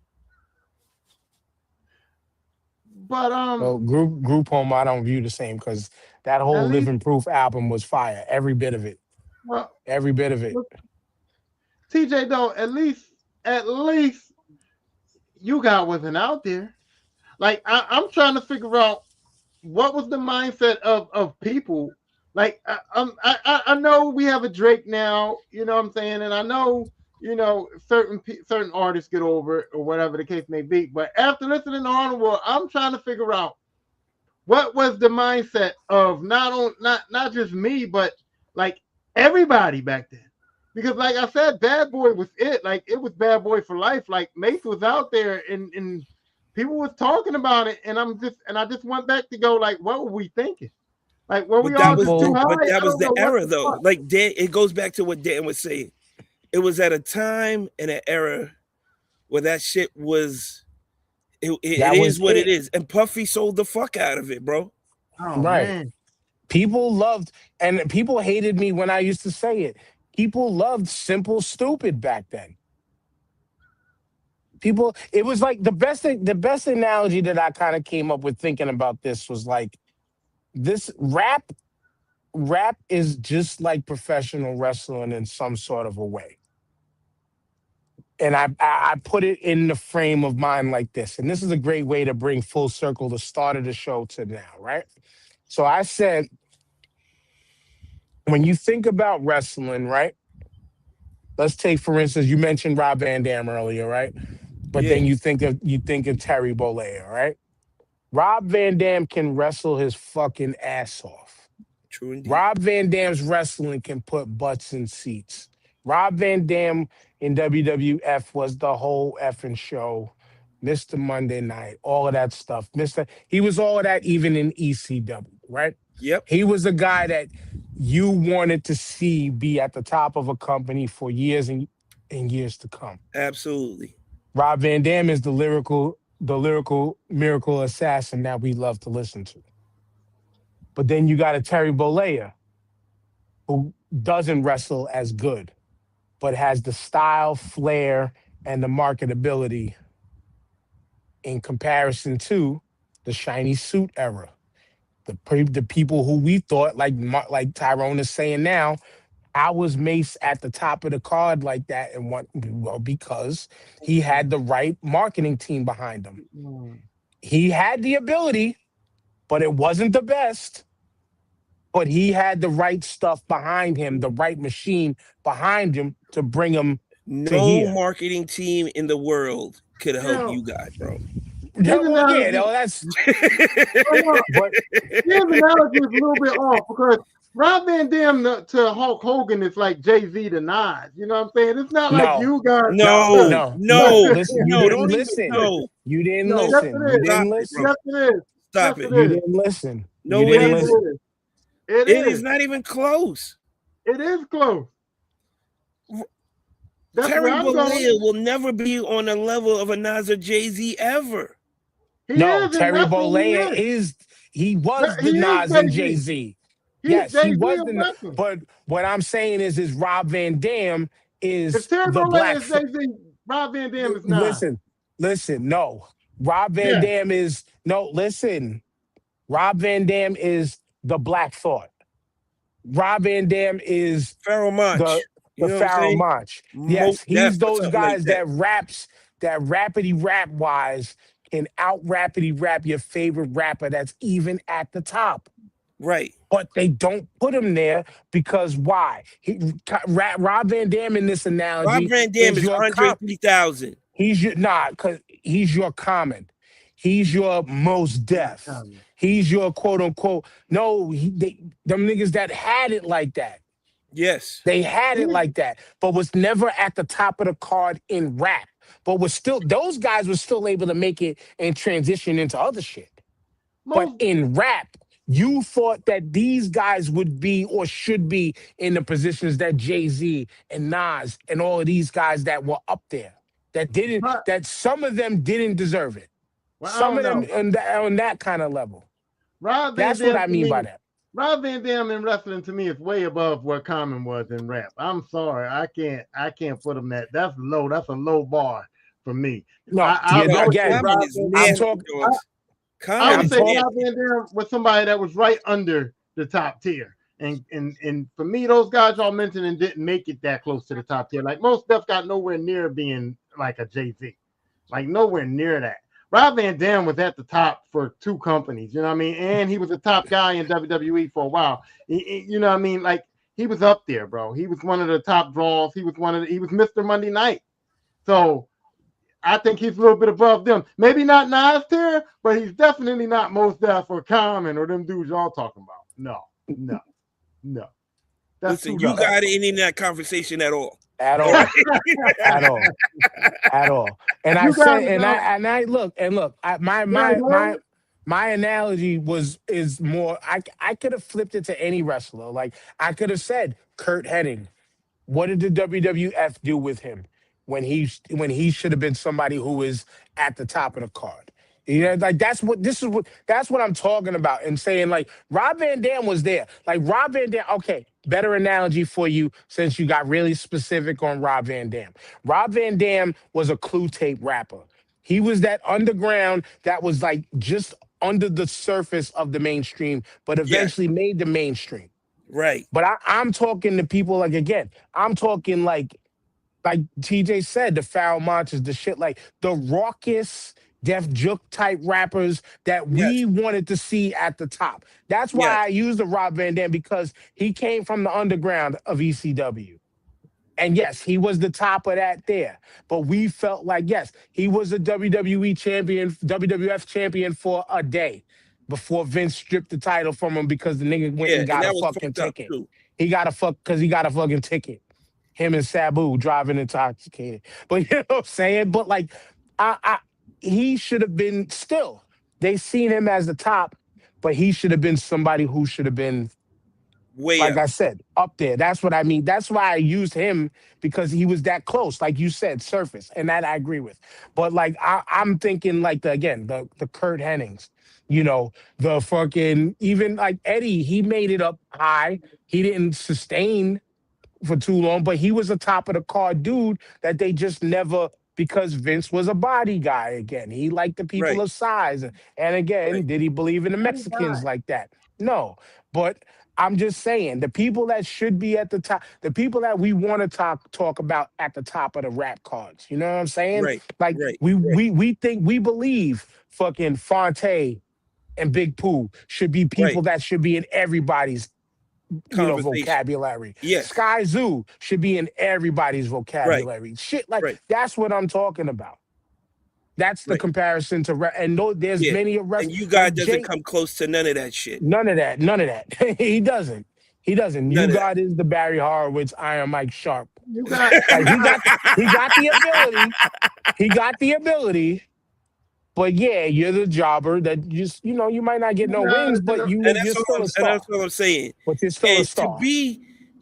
But Well, group home, I don't view the same because that whole at least, Living Proof album was fire. Every bit of it. well, Every bit of it. look, TJ though, at least you got wasn't out there. Like I'm trying to figure out what was the mindset of people. Like I know we have a Drake now, you know what I'm saying, and I know certain artists get over it or whatever the case may be. But after listening to Honorable, I'm trying to figure out what was the mindset of not just me, but like everybody back then. Because like I said, Bad Boy was it. Like it was Bad Boy for life. Like Mace was out there and people was talking about it, and I just went back to go like, what were we thinking? Like were we all just too high? But that was the era though. Fuck. Like Dan, it goes back to what Dan was saying. It was at a time and an era where that shit was it is what it is. And Puffy sold the fuck out of it, bro. Oh, Right. man. People loved, and people hated me when I used to say it. People loved Simple Stupid back then. It was like the best analogy that I kind of came up with thinking about this was like this rap is just like professional wrestling in some sort of a way. And I put it in the frame of mind like this. And this is a great way to bring full circle the start of the show to now, right? So I said, when you think about wrestling, right? Let's take, for instance, you mentioned Rob Van Dam earlier, right? But then you think of Terry Bollea, right? Rob Van Dam can wrestle his fucking ass off. True indeed. Rob Van Dam's wrestling can put butts in seats. Rob Van Dam in WWF was the whole effing show. Mr. Monday Night, all of that stuff. He was all of that even in ECW, right? Yep. He was a guy that you wanted to see be at the top of a company for years and years to come. Absolutely. Rob Van Dam is the lyrical miracle assassin that we love to listen to. But then you got a Terry Bollea who doesn't wrestle as good, but has the style, flair, and the marketability in comparison to the shiny suit era. The people who we thought, like Tyrone is saying now, how was Mace at the top of the card like that? And what? Well, because he had the right marketing team behind him. He had the ability, but it wasn't the best. But he had the right stuff behind him, the right machine behind him to bring him to here. No marketing team in the world could help you guys, bro. That's. But his analogy is a little bit off because Rob Van Dam to Hulk Hogan is like Jay-Z to Nas. You know what I'm saying? It's not like you guys. No. Listen, you didn't listen. No. You didn't No, listen. yes, You didn't listen. Yes, it is. Stop Yes, it. You didn't listen. No, You it didn't is. listen. It It is. is not even close. It is close. That's Terry where I'm going. Bollea will never be on the level of a Nas or Jay-Z ever. He No, is in Terry wrestling, Bollea he was the Nas and Jay-Z. Yes, he was the. But what I'm saying is Rob Van Dam is If Terry the Bollea black. is Jay-Z, Rob Van Dam is not. Listen. No, Rob Van Dam is no. Listen, Rob Van Dam is the Black Thought. Rob Van Dam is Pharoah Monch. the Pharoah Monch. Yes, he's those guys like that rapidy rap wise can out rapidy rap your favorite rapper that's even at the top. Right. But they don't put him there because why? Rob Van Dam in this analogy. Rob Van Dam is Andre 3000. Because he's your Common. He's your Most Def. He's your quote unquote. No, them niggas that had it like that. Yes. They had it like that, but was never at the top of the card in rap. But those guys were still able to make it and transition into other shit. But in rap, you thought that these guys would be or should be in the positions that Jay-Z and Nas and all of these guys that were up there, But, that some of them didn't deserve it. well, I Some don't of them know. on that kind of level. Rob Van That's what Dam I to mean me, by that. Rob Van Dam in wrestling to me is way above where Common was in rap. I'm sorry, I can't put him that. That's low. That's a low bar for me. No, I would say again, Rob Common is Van I'm nasty, talking. dogs. I Common would is say talking- Rob nasty. Van Dam was somebody that was right under the top tier. And for me, those guys y'all mentioned and didn't make it that close to the top tier. Like most stuff got nowhere near being like a Jay-Z. Like nowhere near that. Rob Van Dam was at the top for 2 companies, you know what I mean? And he was a top guy in WWE for a while. You know what I mean? Like he was up there, bro. He was one of the top draws. He was Mr. Monday Night. So I think he's a little bit above them. Maybe not Nas tier, but he's definitely not Mos Def or Common or them dudes y'all talking about. No. That's Listen, too you low. got it in that conversation at all. At all, at all, at all. And I You got said, it, and dog. I look, my analogy is more. I could have flipped it to any wrestler. Like I could have said, Kurt Hennig. What did the WWF do with him when he should have been somebody who is at the top of the card? You know, like that's what I'm talking about and saying like Rob Van Dam was there. Like Rob Van Dam, okay, better analogy for you since you got really specific on Rob Van Dam. Rob Van Dam was a clue tape rapper. He was that underground that was like just under the surface of the mainstream, but eventually made the mainstream. Right. But I'm talking to people like again, I'm talking like TJ said, the foul monsters, the shit like the raucous Def Juke type rappers that we wanted to see at the top. That's why I use the Rob Van Dam because he came from the underground of ECW. And yes, he was the top of that there. But we felt like, yes, he was a WWE champion, WWF champion for a day before Vince stripped the title from him because the nigga went and got that a was fucking fucked up, ticket. too. He got a fucking ticket. Him and Sabu driving intoxicated. But you know what I'm saying? But like he should have been still. They seen him as the top, but he should have been somebody who should have been way like up. I said, up there. That's what I mean. That's why I used him because he was that close, like you said, surface, and that I agree with. But like I'm thinking like the Kurt Hennings, you know, the fucking even like Eddie, he made it up high. He didn't sustain for too long, but he was a top of the card dude that they just never. Because Vince was a body guy again. He liked the people of size. And again, did he believe in the Mexicans like that? No. But I'm just saying, the people that should be at the top, the people that we want to talk about at the top of the rap cards. You know what I'm saying? Like we think we believe fucking Fonte and Big Pooh should be people that should be in everybody's vocabulary. Yes. Sky Zoo should be in everybody's vocabulary. Shit like that's what I'm talking about. That's the comparison to and there's many of and you guys doesn't come close to none of that shit. None of that. He doesn't. You God is the Barry Horowitz, Iron Mike Sharp. You got he got the ability. He got the ability. But yeah, you're the jobber that just, you might not get no wins, but you're still a star. And that's what I'm saying. But you're still a star.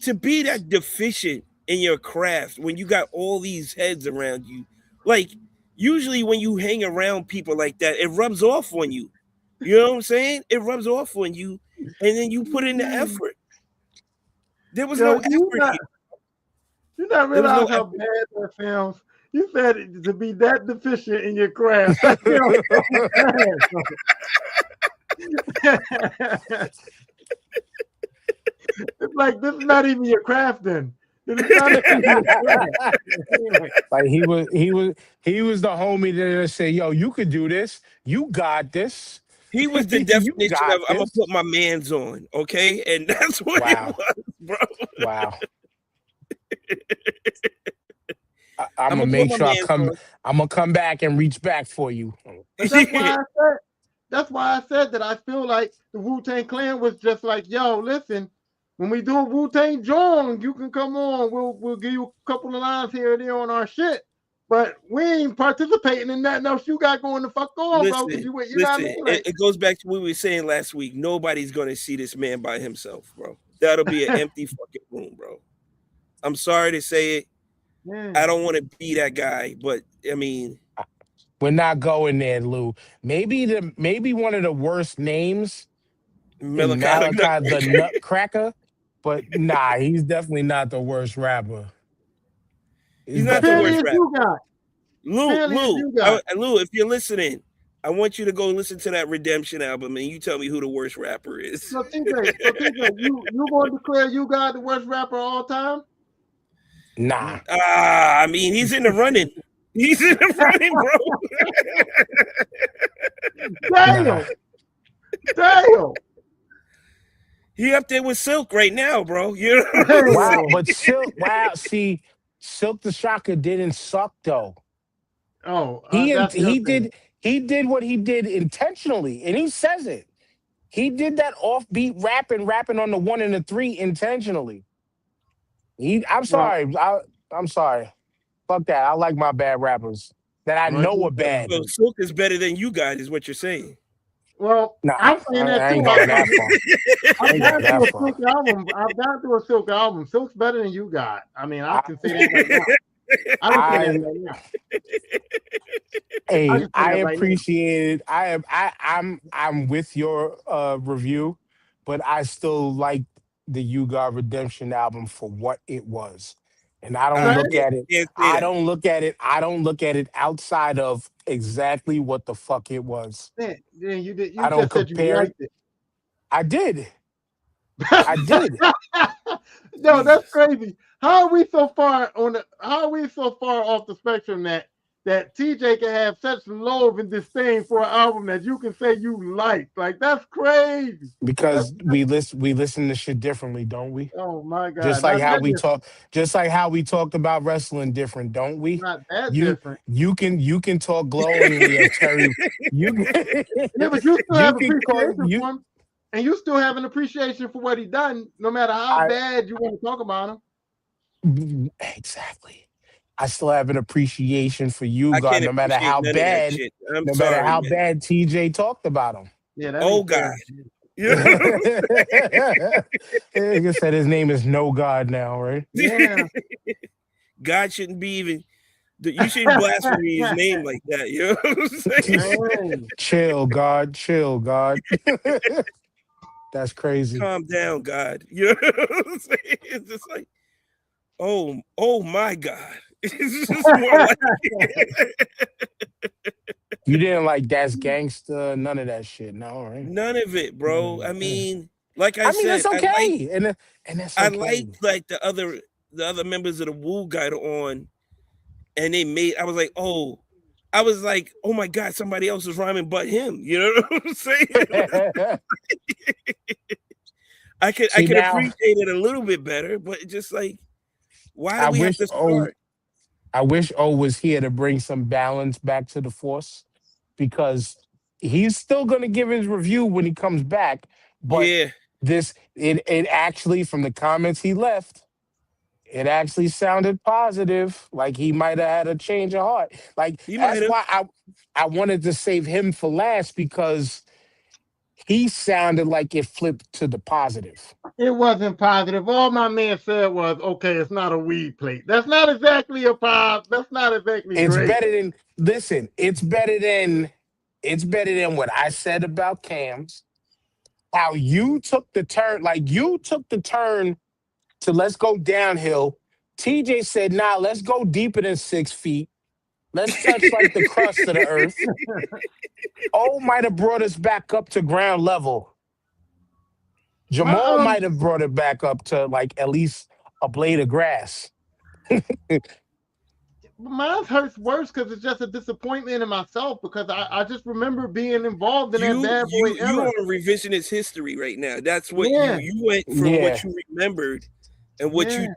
To be that deficient in your craft when you got all these heads around you, like usually when you hang around people like that, it rubs off on you. You know what I'm saying? It rubs off on you, and then you put in the effort. There was no effort. You not realize how bad that sounds. You said it to be that deficient in your craft. It's like this is not even your craft then. Like he was the homie that said, "Yo, you could do this. You got this." He was the definition of I'm gonna put my mans on, okay? And that's what it was, bro. Wow. I'm gonna make sure I'm gonna come back and reach back for you. That's why I said that I feel like the Wu-Tang Clan was just like, yo, listen, when we do a Wu-Tang Joint, you can come on. We'll give you a couple of lines here and there on our shit. but we ain't participating in nothing else you got going the fuck on, bro. Listen, You know what I mean? Like, it goes back to what we were saying last week. Nobody's gonna see this man by himself, bro. That'll be an empty fucking room, bro. I'm sorry to say it. yeah. I don't want to be that guy, but I mean, We're not going there, Lou. Maybe one of the worst names is Malachi Malachi the Nutcracker, but nah, he's definitely not the worst rapper. He's not the worst Opinions rapper. you got. Lou, if you're listening, I want you to go listen to that Redemption album and you tell me who the worst rapper is. So TJ, you going to declare you got the worst rapper of all time? Nah. I mean, he's in the running. He's in the running, bro. Damn. Damn. He up there with Silk right now, bro. You know? Wow, but Silk, see, Silk the Shocker didn't suck though. Oh, He did what he did intentionally, and he says it. He did that offbeat rapping on the 1 and the 3 intentionally. I'm sorry. I'm sorry. Fuck that. I like my bad rappers that I know are bad. So Silk is better than you guys, is what you're saying. Well, Nah, I'm saying that I too. ain't going that far. I've gone through a Silk album. I've gone through a Silk album. Silk's better than you got. I mean, I can say that right now. I can say that right now. Hey, I right appreciate it. I'm with your review, but I still like the You Got Redemption album for what it was. And I don't look at it. I don't look at it outside of exactly what the fuck it was. Yeah, you did. You I don't just said compare. you liked it. I did. I did. No, that's crazy. How are we so far off the spectrum that TJ can have such love and disdain for an album that you can say you like? Like, that's crazy. Because we listen to shit differently, don't we? Oh my god! Just like how we talked about wrestling different, don't we? Not that different. You can talk glowingly of Terry. Yeah, but you still have appreciation for him, and you still have an appreciation for what he done, no matter how bad you want to talk about him. Exactly. I still have an appreciation for you, God, no matter how bad TJ talked about him. Yeah. God. Nigga said his name is No God now, right? Yeah. God shouldn't be even. You shouldn't blaspheme his name like that. You know what I'm saying? Chill, God. That's crazy. Calm down, God. You know what I'm saying? It's just like, oh my God. It's just more like You didn't like That's Gangsta, none of that shit, no, right? None of it, bro. I mean, like I said, it's okay, and that's okay. I liked like the other members of the Wu got on, and I was like, oh my God, somebody else is rhyming but him. You know what I'm saying? I could appreciate it a little bit better, but just like, why do we have to start? I wish O was here to bring some balance back to the force, because he's still going to give his review when he comes back. But it actually, from the comments he left, it actually sounded positive. Like he might have had a change of heart. Like that's why I wanted to save him for last, because he sounded like it flipped to the positive. It wasn't positive. All my man said was, okay, it's not a weed plate. That's not exactly a pop. That's not exactly It's great. better than, listen, it's better than what I said about Cam's. How you took the turn, to let's go downhill. TJ said, nah, let's go deeper than 6 feet. Let's touch like the crust of the earth. O might have brought us back up to ground level. Jamal might have brought it back up to like at least a blade of grass. Mine hurts worse because it's just a disappointment in myself, because I just remember being involved in that bad boy era. You're on revisionist history right now. That's what you went from what you remembered and what you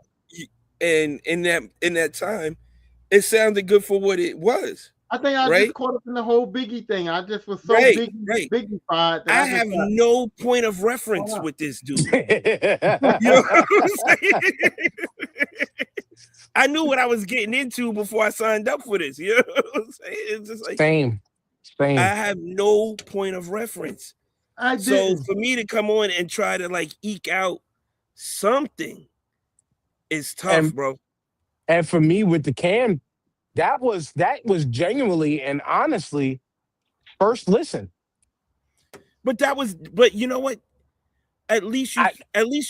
and in that time, it sounded good for what it was. I think I just caught up in the whole Biggie thing. I just was so Biggie-fied. I have no point of reference with this dude. You know what I'm saying? I knew what I was getting into before I signed up for this. You know what I'm saying? It's just like Same. I have no point of reference. I So didn't. for me to come on and try to like eke out something is tough, bro. And for me with the Cam, that was genuinely and honestly first listen. But you know what? At least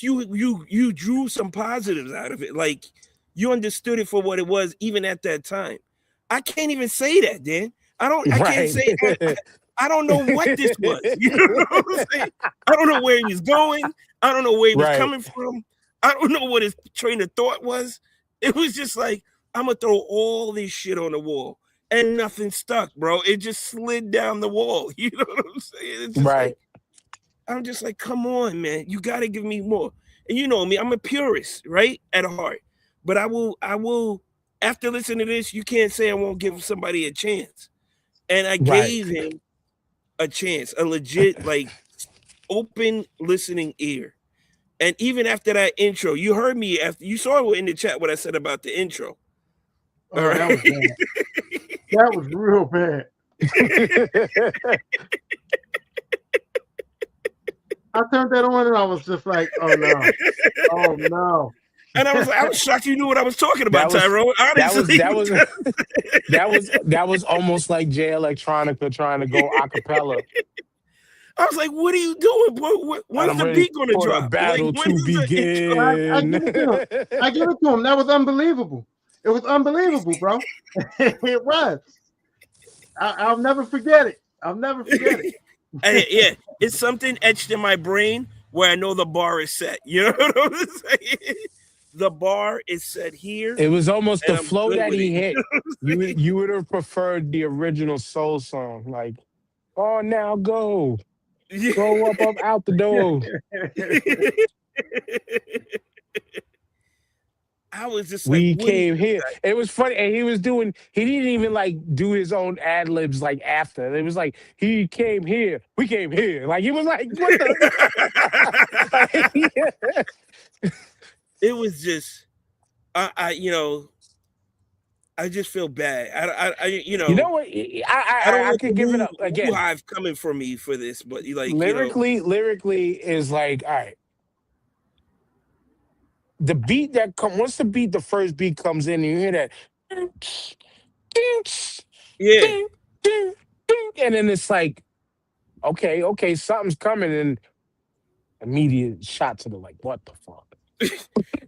you drew some positives out of it. Like you understood it for what it was, even at that time. I can't even say that, Dan. I can't say I don't know what this was. You know what I'm saying? I don't know where he was going. I don't know where he was coming from. I don't know what his train of thought was. It was just like, I'm gonna throw all this shit on the wall. And nothing stuck, bro. It just slid down the wall. You know what I'm saying? It's just like, I'm just like, come on, man. You got to give me more. And you know me, I'm a purist, right? At heart. But I will, after listening to this, you can't say I won't give somebody a chance. And I gave him a chance, a legit, like, open listening ear. And even after that intro, you heard me after you saw in the chat what I said about the intro. All right. That was bad. That was real bad. I turned that on and I was just like, oh no. Oh no. And I was shocked you knew what I was talking about, Tyrone. Honestly. That was almost like Jay Electronica trying to go a cappella. I was like, what are you doing? When's the beat going to drop? Battle like, to begin. I give it to him. That was unbelievable. It was unbelievable, bro. It was. I'll never forget it. I'll never forget it. Yeah, it's something etched in my brain where I know the bar is set. You know what I'm saying? The bar is set here. It was almost the flow that he hit. You would have preferred the original soul song, like, oh, now go. Go up, out the door. I was just we like, came here. It was funny. And he didn't even like do his own ad libs like after. It was like, he came here. We came here. Like, he was like, what the? It was just, I just feel bad. You know what? I could give it up again. Hive coming for me for this, but like lyrically is like, all right. The beat once the first beat comes in, and you hear that, and then it's like, okay, something's coming, and immediate shot to the like, what the fuck?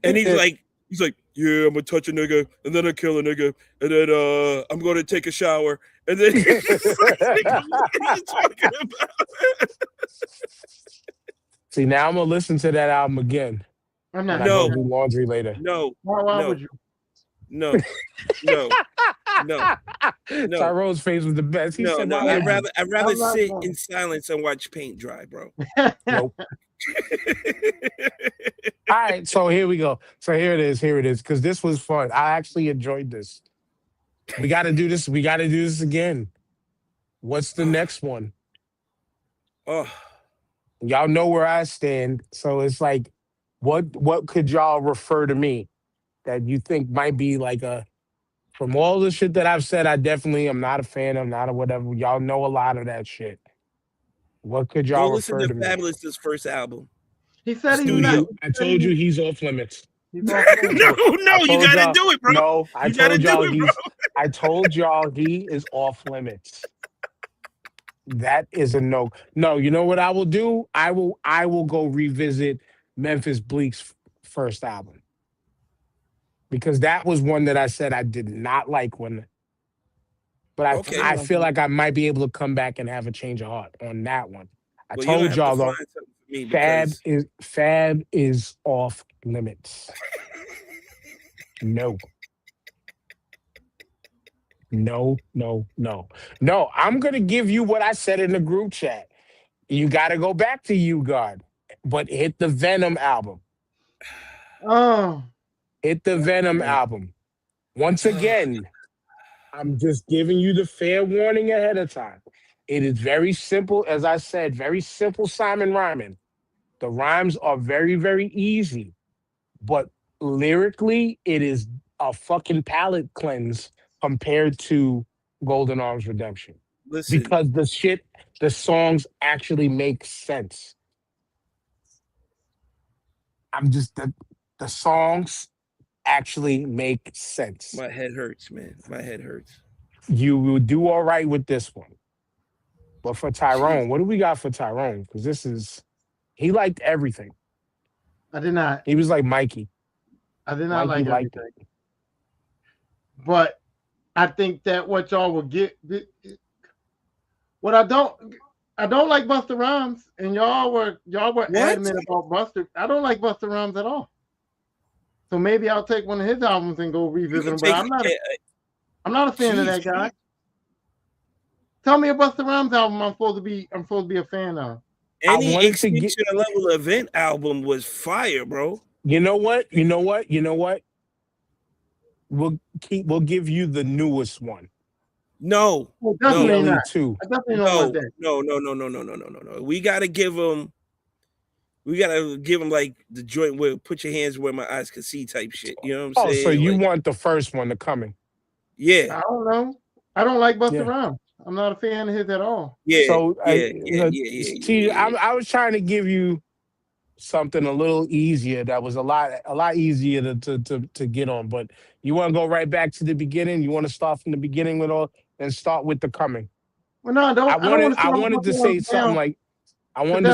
And he's like, yeah, I'm gonna touch a nigga, and then I kill a nigga, and then I'm gonna take a shower, and then what are you talking about? See, now I'm gonna listen to that album again. I'm not. No, do laundry later. No. Why would you? No. Tyrone's face was the best. He said, I'd rather sit in silence and watch paint dry, bro. Nope. All right, so here we go. So here it is, because this was fun. I actually enjoyed this. We got to do this. We got to do this again. What's the next one? Oh, y'all know where I stand. So it's like, what could y'all refer to me that you think might be like from all the shit that I've said, I'm not a fan, I'm not a whatever. Y'all know a lot of that shit. What could y'all refer to me? Fabulous's first album. He said I told you he's off limits. No, you gotta do it, bro. No, I told y'all he is off limits. That is a no. No, you know what I will do? I will go revisit Memphis Bleek's first album. Because that was one that I said I did not like but I feel like I might be able to come back and have a change of heart on that one. I told y'all though, Fab is off limits. No. No. I'm gonna give you what I said in the group chat. You got to go back to You God, but hit the Venom album. Oh. Hit the Venom album. Once again, I'm just giving you the fair warning ahead of time. It is very simple, as I said, very simple Simon rhyming. The rhymes are very, very easy, but lyrically, it is a fucking palate cleanse compared to Golden Arms Redemption Listen, because the songs actually make sense. I'm just the songs actually make sense. my head hurts, man. My head hurts. You will do all right with this one. But for Jeez. Tyrone, what do we got for Tyrone? Because he liked everything. I did not. He was like Mikey. I did not Mikey like liked everything. it. But I think that what y'all will get. What I don't like Busta Rhymes, and y'all were adamant about Busta. I don't like Busta Rhymes at all. So maybe I'll take one of his albums and go revisit them. But I'm not a fan of that guy. Tell me a Busta Rhymes album I'm supposed to be a fan of. Any Extinction Level Event album was fire, bro. You know what? We'll give you the newest one. No, definitely no, not. too. I definitely don't want that. No. We gotta give him like the joint where put your hands where my eyes can see type shit. You know what I'm saying? So you want the first one to Coming? Yeah. I don't know. I don't like Busta Rhymes. I'm not a fan of his at all. Yeah. So yeah. I was trying to give you something a little easier that was a lot easier to get on, but you want to go right back to the beginning. You want to start from the beginning with all and start with the Coming. Well, no, I wanted to say something like I wanted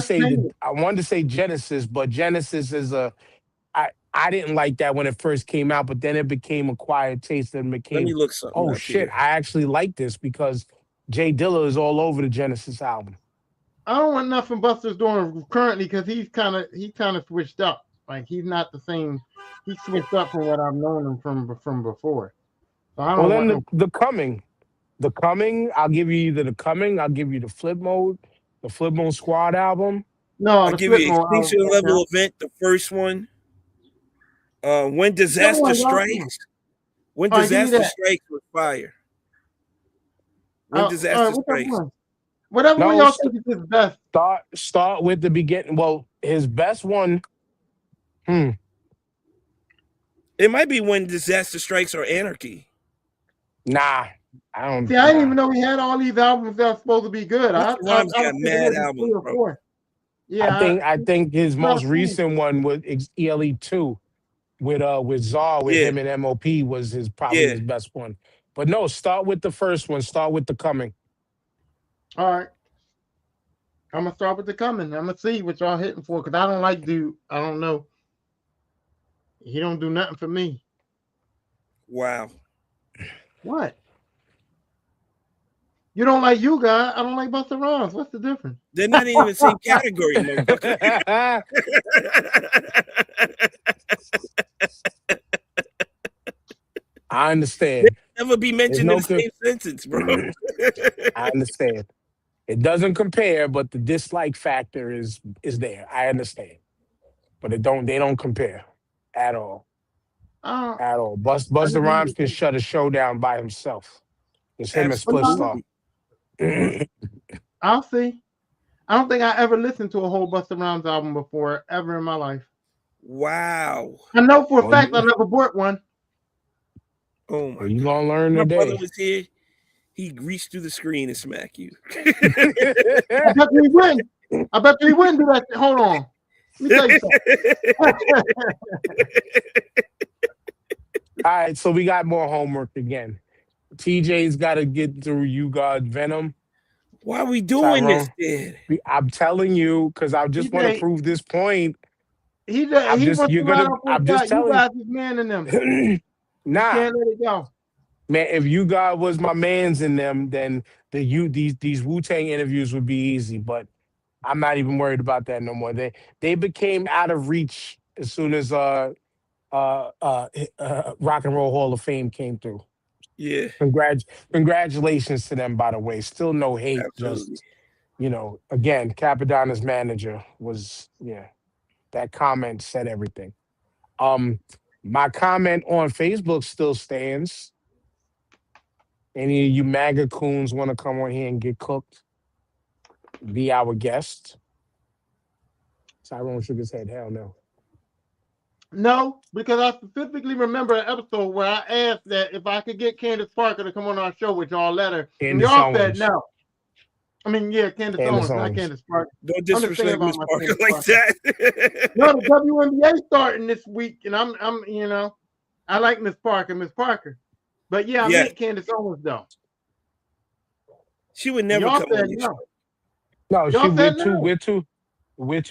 to say Genesis, but Genesis is I didn't like that when it first came out, but then it became a quiet taste and became. Let me look something. Oh shit! Here. I actually like this because Jay Dilla is all over the Genesis album. I don't want nothing Busta's doing currently because he's kind of switched up. Like he's not the same. He switched up from what I've known him from before. So I don't want the Coming. I'll give you either the Coming. I'll give you the Flip Mode Squad album. No, I'll give you Extinction Level Event, the first one. When Disaster Strikes. When Disaster Strikes was fire. When Disaster Strikes. Whatever one y'all think is his best. Start with the beginning. Well, his best one. It might be When Disaster Strikes or Anarchy. Nah, I don't. See, I didn't even know he had all these albums that are supposed to be good. I got mad albums, bro. Yeah, I think his most recent one was ELE 2 with Czar with him and MOP was probably his best one. But no, start with the first one. Start with the Coming. All right. I'm gonna start with the Coming. I'm gonna see what y'all hitting for because I don't like dude. I don't know. He don't do nothing for me. Wow. What? You don't like you guy? I don't like Busta Rhymes. What's the difference? They're not even the same category, motherfucker. I understand. Never be mentioned in the same sentence, bro. I understand. It doesn't compare, but the dislike factor is there. I understand, but they don't compare at all. At all. Busta Rhymes can shut a show down by himself. It's him and Split Star. I'll see. I don't think I ever listened to a whole Busta Rhymes album before, ever in my life. Wow. I know for a fact I never bought one. Oh my! You gonna learn today? My brother was here. He reached through the screen and smack you. I bet he wouldn't. I bet he wouldn't do that. Hold on. Let me tell you something. All right, so we got more homework again. TJ's got to get through You Got Venom. Why are we doing this, then? I'm telling you because I just want to prove this point. I'm just telling you guys is man in them. Nah, can't let it go. Man, if You God was my man's in them, then these Wu-Tang interviews would be easy. But I'm not even worried about that no more. They became out of reach as soon as Rock and Roll Hall of Fame came through. Yeah. Congratulations to them, by the way. Still no hate. Absolutely. Just again, Capadonna's manager was that comment said everything. My comment on Facebook still stands. Any of you MAGA coons want to come on here and get cooked? Be our guest. Tyrone shook his head. Hell no. No, because I specifically remember an episode where I asked that if I could get Candace Parker to come on our show, which y'all let her, and Candace y'all said Owens. no. I mean, yeah, Candace Candace Owens, not Owens. Candace Parker. Don't I'm just saying disrespect about Miss my Parker Candace like Parker. that. No, the WNBA starting this week, and I'm, you know, I like Miss Parker. But yeah, I Yeah. meant Candace Owens though. She would never Y'all come said on your no. show. No, Y'all said no. we're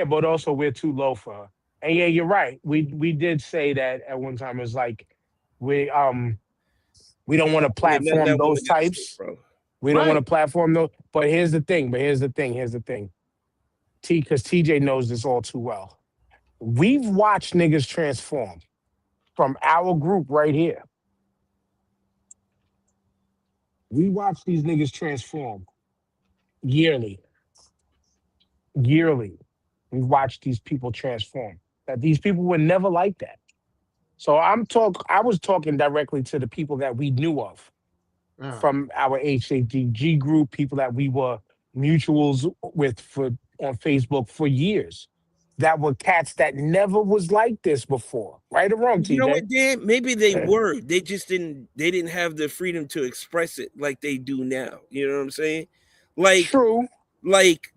but also we're too low for her. And yeah, you're right. We did say that at one time. It's like we don't want to Yeah, nothing platform that woman those gotta say, types. bro. We don't want to Right. platform those. But here's the thing. Because TJ knows this all too well. We've watched niggas transform from our group right here. We watch these niggas transform yearly. Yearly. We watch these people transform. That these people were never like that. So I was talking directly to the people that we knew of Yeah. from our HADG group, people that we were mutuals with on Facebook for years. That were cats that never was like this before. Right or wrong, You know TJ? what, Dan? Maybe they were. They just didn't have the freedom to express it like they do now. You know what I'm saying? Like True. like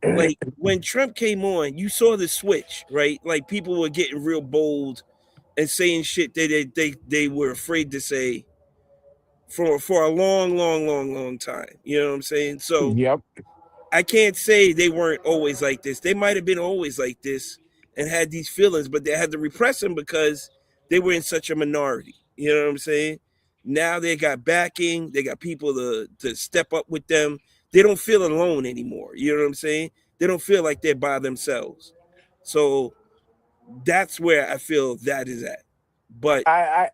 when Trump came on, you saw the switch, right? Like people were getting real bold and saying shit that they were afraid to say for a long time. You know what I'm saying? So Yep. I can't say they weren't always like this. They might have been always like this and had these feelings, but they had to repress them because they were in such a minority. You know what I'm saying? Now they got backing, they got people to step up with them. They don't feel alone anymore. You know what I'm saying? They don't feel like they're by themselves. So that's where I feel that is at. But I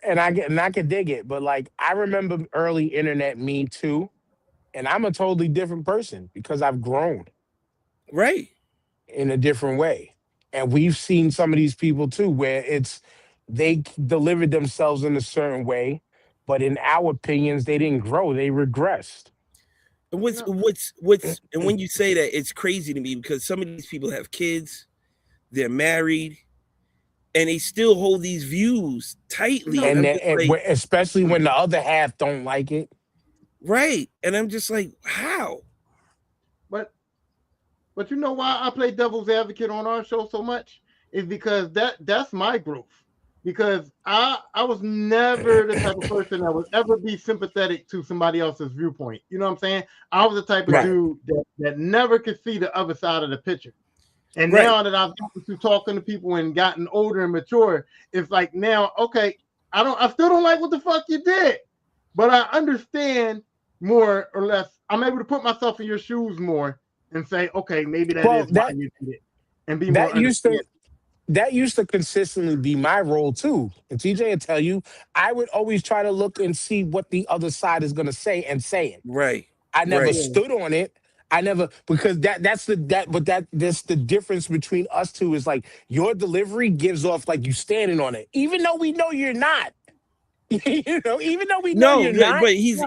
can dig it, but like I remember early internet me too, and I'm a totally different person because I've grown right. in a different way. And we've seen some of these people too, where they delivered themselves in a certain way, but in our opinions, they didn't grow, they regressed. And and when you say that, it's crazy to me because some of these people have kids, they're married, and they still hold these views tightly. No. And I'm And, just like, especially when the other half don't like it. right. And I'm just like, how? But you know why I play devil's advocate on our show so much is because that's my growth. Because I was never the type of person that would ever be sympathetic to somebody else's viewpoint. You know what I'm saying? I was the type of Right. dude that never could see the other side of the picture. And Right. now that I've gotten to talking to people and gotten older and mature, it's like now, okay, I still don't like what the fuck you did, but I understand more or less. I'm able to put myself in your shoes more and say, okay, maybe that Well, is why you did it, and be more that used to understanding. that used to consistently be my role too. And TJ will tell you, I would always try to look and see what the other side is going to say and say it. Right. I never Right. stood on it. I never because that's the difference between us two is like your delivery gives off like you standing on it, even though we know you're not. Even though we know No, you're not. but he's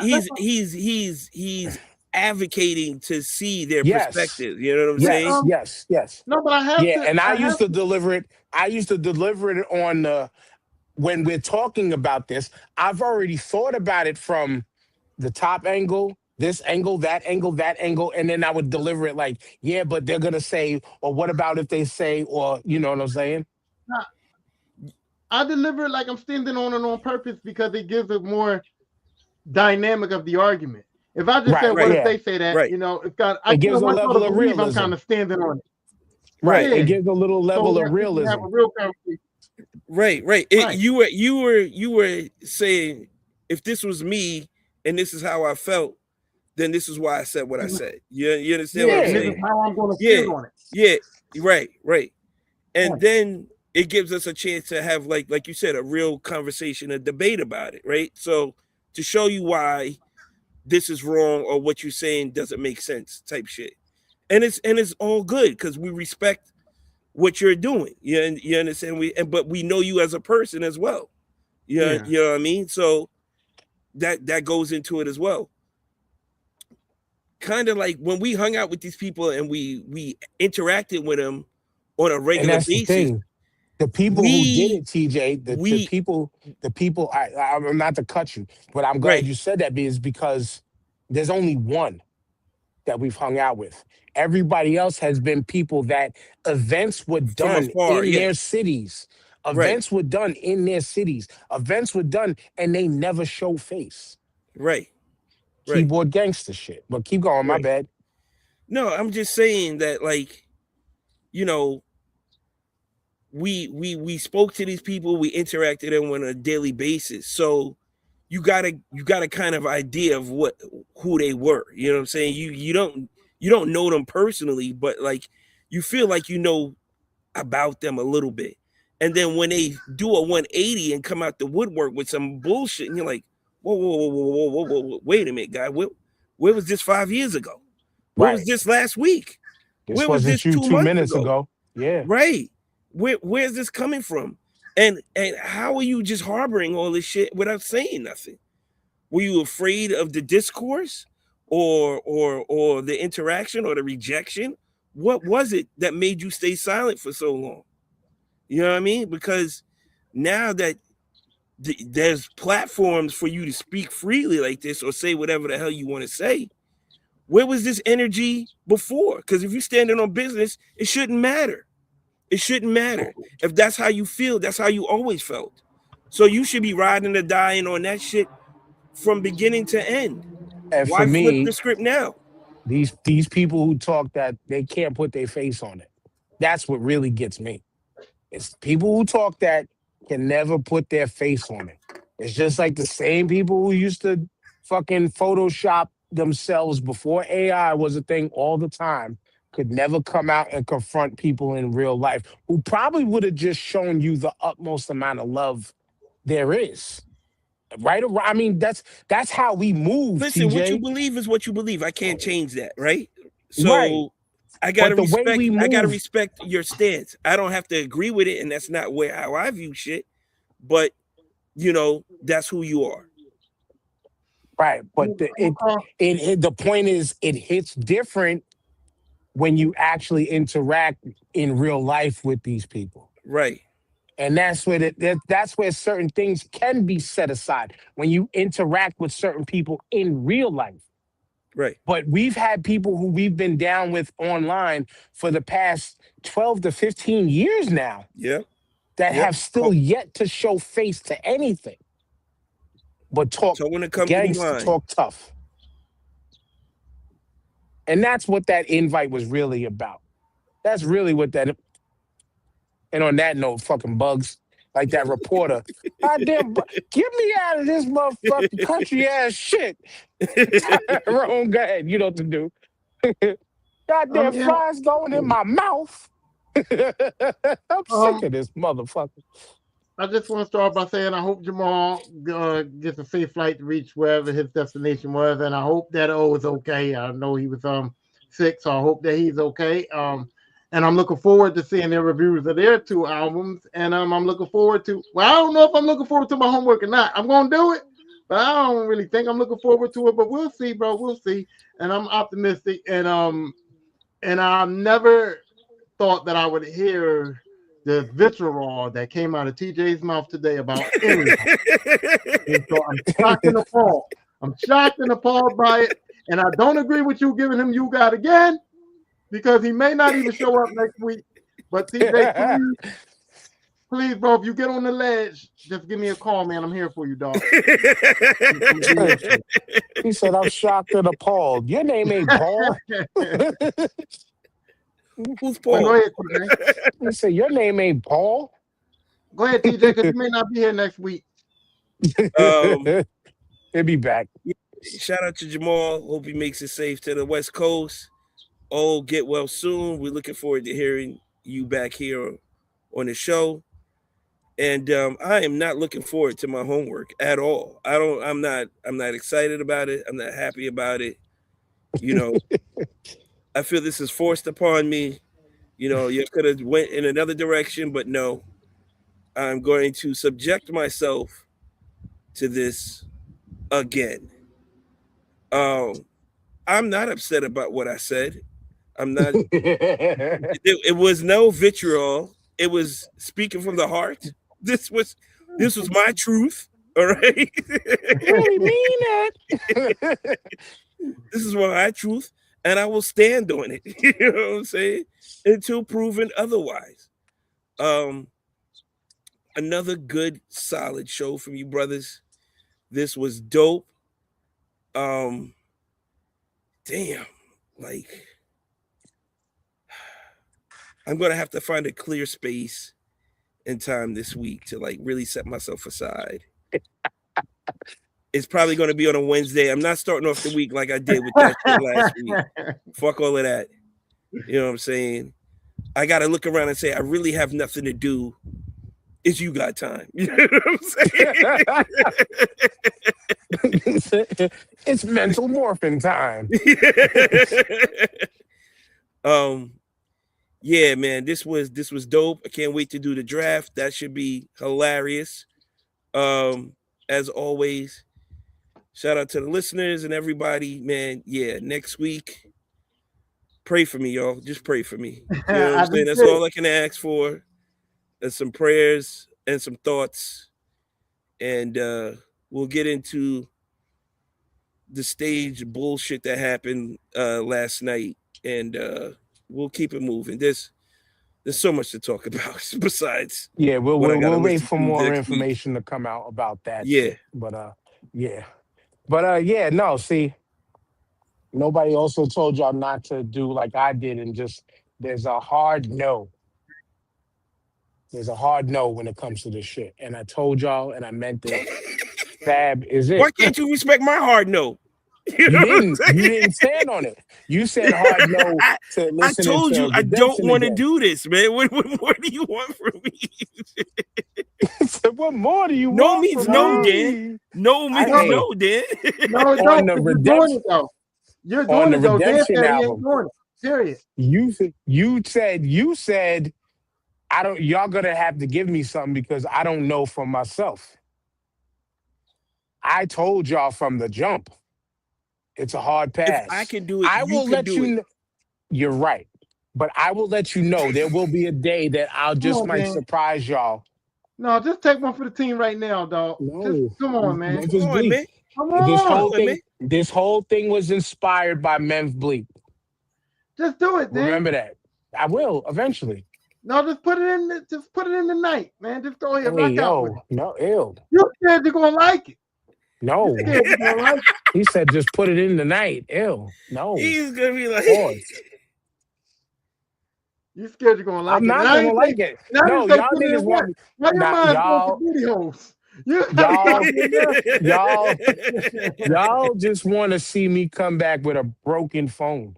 advocating to see their Yes. perspective. You know what I'm saying? Yes. No, but I have Yeah, to. and I have used to deliver it. I used to deliver it on the when we're talking about this. I've already thought about it from the top angle, this angle, that angle, and then I would deliver it like, yeah, but they're gonna say, or what about if they say, or you know what I'm saying? I deliver it like I'm standing on it on purpose because it gives it more dynamic of the argument. If I just Right, said, "What right, if yeah. they say that?" Right. You know, it's got. It gives a want y'all level to of believe I'm realism. kind of standing on it. Right. Yeah. It gives a little level So of that we can realism. have a real conversation. Right. Right. You were saying if this was me and this is how I felt, then this is why I said what I said. You understand what I'm Yeah, and this saying? is how I'm going to Yeah. stand on it. Yeah. Right. And Right. then it gives us a chance to have like you said, a real conversation, a debate about it, right? So to show you why this is wrong or what you're saying doesn't make sense, type shit. And it's all good because we respect what you're doing. You understand? But we know you as a person as well. Yeah. You know what I mean? So that goes into it as well. Kind of like when we hung out with these people and we interacted with them on a And regular that's the basis. thing. The people who did We it, TJ, the we people. I'm not to cut you, but I'm glad right, you said that is because there's only one that we've hung out with. Everybody else has been people that events were from done afar. in Yeah, their cities. right, Events were done in their cities. Events were done and they never show face. right, right, Keyboard gangster shit. But keep going, my right. bad. No, I'm just saying that, like, you know, we spoke to these people, we interacted with them on a daily basis. So you got a kind of idea of who they were. You know what I'm saying? You don't know them personally, but like you feel like you know about them a little bit. And then when they do a 180 and come out the woodwork with some bullshit, and you're like, whoa, whoa, whoa, whoa, whoa, whoa, whoa, whoa. Wait a minute, guy. Where was this 5 years ago? Where was Right. this last week? This Where was wasn't this you 2 2 months minutes ago? ago. Yeah. Right. Where's this coming from? And how are you just harboring all this shit without saying nothing? Were you afraid of the discourse or the interaction or the rejection? What was it that made you stay silent for so long? You know what I mean? Because now that there's platforms for you to speak freely like this or say whatever the hell you want to say, where was this energy before? Because if you're standing on business, it shouldn't matter. It shouldn't matter. If that's how you feel, that's how you always felt. So you should be riding or dying on that shit from beginning to end. And Why for flip me, the script now? these people who talk that they can't put their face on it. That's what really gets me. It's people who talk that can never put their face on it. It's just like the same people who used to fucking Photoshop themselves before AI was a thing all the time could never come out and confront people in real life who probably would have just shown you the utmost amount of love there is. Right? I mean, that's how we move, Listen, what you TJ. believe is what you believe. I can't change that, right? Right. So I gotta But the way respect. we I gotta move, respect your stance. I don't have to agree with it, and that's not how I view shit. But that's who you are. right? But the point is, it hits different when you actually interact in real life with these people. Right. And that's where that's where certain things can be set aside when you interact with certain people in real life. Right. But we've had people who we've been down with online for the past 12 to 15 years now Yeah. that have still yet to show face to anything but talk So when it comes gangster, to the line, talk tough. And that's what that invite was really about. That's really what that. And on that note, fucking bugs, like that reporter. Goddamn, get me out of this motherfucking country ass shit. Tyrone, go ahead. You know what to do. Goddamn flies going in my mouth. I'm sick of this motherfucker. I just want to start by saying I hope Jamal gets a safe flight to reach wherever his destination was, and I hope that O is okay. I know he was sick, so I hope that he's okay. And I'm looking forward to seeing their reviews of their 2 albums. And I'm looking forward to. Well, I don't know if I'm looking forward to my homework or not. I'm gonna do it, but I don't really think I'm looking forward to it. But we'll see, bro. We'll see. And I'm optimistic. And I never thought that I would hear the vitriol that came out of TJ's mouth today about anything. So I'm shocked and appalled. I'm shocked and appalled by it. And I don't agree with you giving him You Got again, because he may not even show up next week. But TJ, please, bro, if you get on the ledge, just give me a call, man. I'm here for you, dog. He said, I'm shocked and appalled. Your name ain't Paul. Who's Paul? Go ahead, TJ. He said, your name ain't Paul. Go ahead, TJ, because you may not be here next week. He'll be back. Shout out to Jamal. Hope he makes it safe to the West Coast. Oh, get well soon. We're looking forward to hearing you back here on the show. And I am not looking forward to my homework at all. I'm not excited about it. I'm not happy about it. I feel this is forced upon me. You could have went in another direction, but no. I'm going to subject myself to this again. I'm not upset about what I said. I'm not. It was no vitriol. It was speaking from the heart. This was my truth. All right. Really mean it. This is my truth, and I will stand on it. You know what I'm saying? Until proven otherwise. Another good, solid show from you brothers. This was dope. Damn, like I'm gonna have to find a clear space and time this week to like really set myself aside. It's probably gonna be on a Wednesday. I'm not starting off the week like I did with that shit last week. Fuck all of that. You know what I'm saying? I gotta look around and say I really have nothing to do. Is you got time? You know what I'm saying? It's mental morphing time. Yeah, man, this was dope. I can't wait to do the draft. That should be hilarious. As always, shout out to the listeners and everybody, man. Yeah, next week, pray for me, y'all. Just pray for me. You know what I'm saying? That's all I can ask for. There's some prayers and some thoughts, and we'll get into the stage bullshit that happened last night, and we'll keep it moving. There's so much to talk about besides. Yeah, we'll wait listen for to more next information to come out about that. Yeah. shit. But yeah, no, see, nobody also told y'all not to do like I did and just there's a hard no. There's a hard no when it comes to this shit. And I told y'all and I meant it. Fab is it. Why can't you respect my hard no? You know what I'm saying? You didn't stand on it. You said hard no to listen. I told you I don't want to again. do this, man. What more do you want from me? So what more do you No want? means from no, me? Dan. No means Hey. no, Dan. No, On don't. the You're doing redemption- it though. You're on doing the it though. Dan Redemption said he album. ain't doing it. Period. You said I don't. Y'all gonna have to give me something because I don't know for myself. I told y'all from the jump. It's a hard pass. If I can do it, I will let you. it. Know, you're right, but I will let you know there will be a day that I'll just on, might man. surprise y'all. No, just take one for the team right now, dog. No, Just, come on, man. Memphis Come on, Bleak. man. Come This on. whole on, thing. man. This whole thing was inspired by Memphis Bleak. Just do it, man. Remember that. I will eventually. No, just put it in. Just put it in the night, man. Just go ahead, Hey, rock out with it. yo, no, ew. You're scared you're gonna like it. No. You're scared you're gonna like it. He said just put it in the night. Ew. No. He's gonna be like, Pause. You're scared you're gonna like I'm it. not Now gonna you like say- it. now you No, say y'all put it in niggas want what? Why your Nah, mind y'all- going to booty holes? y'all just want to see me come back with a broken phone.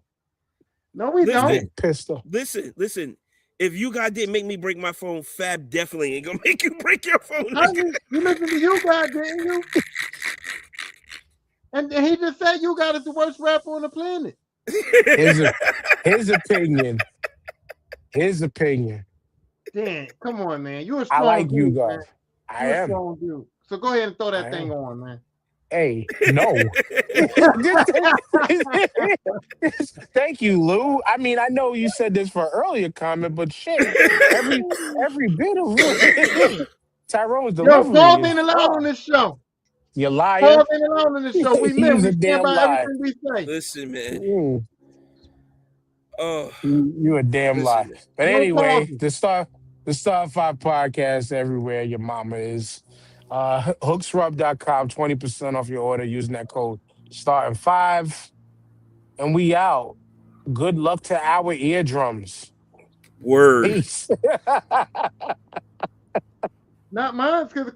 No, we Listen. don't. Get pissed off. listen. If you guys didn't make me break my phone, Fab definitely ain't gonna make you break your phone. How you listen to you guys, didn't you? And he just said you got is the worst rapper on the planet. His opinion. His opinion. Damn, come on, man. You're a I strong like you dude, guys. man. I You're a am. strong dude. So go ahead and throw that I thing am. on, man. Hey, no. Thank you, Lou. I mean, I know you said this for an earlier comment, but shit, every bit of it. Tyrone's Yo, delivery. Paul is ain't allowed on this show. You liar. Paul ain't allowed on this show. We He's men, a we stand damn by liar. everything we say. Listen, man. Mm, Oh, you a damn Listen, lie. man. But No anyway, problem. the Star 5 podcast everywhere your mama is. Hooksrub.com, 20% off your order using that code starting 5. And we out. Good luck to our eardrums. word. Peace. Not mine, because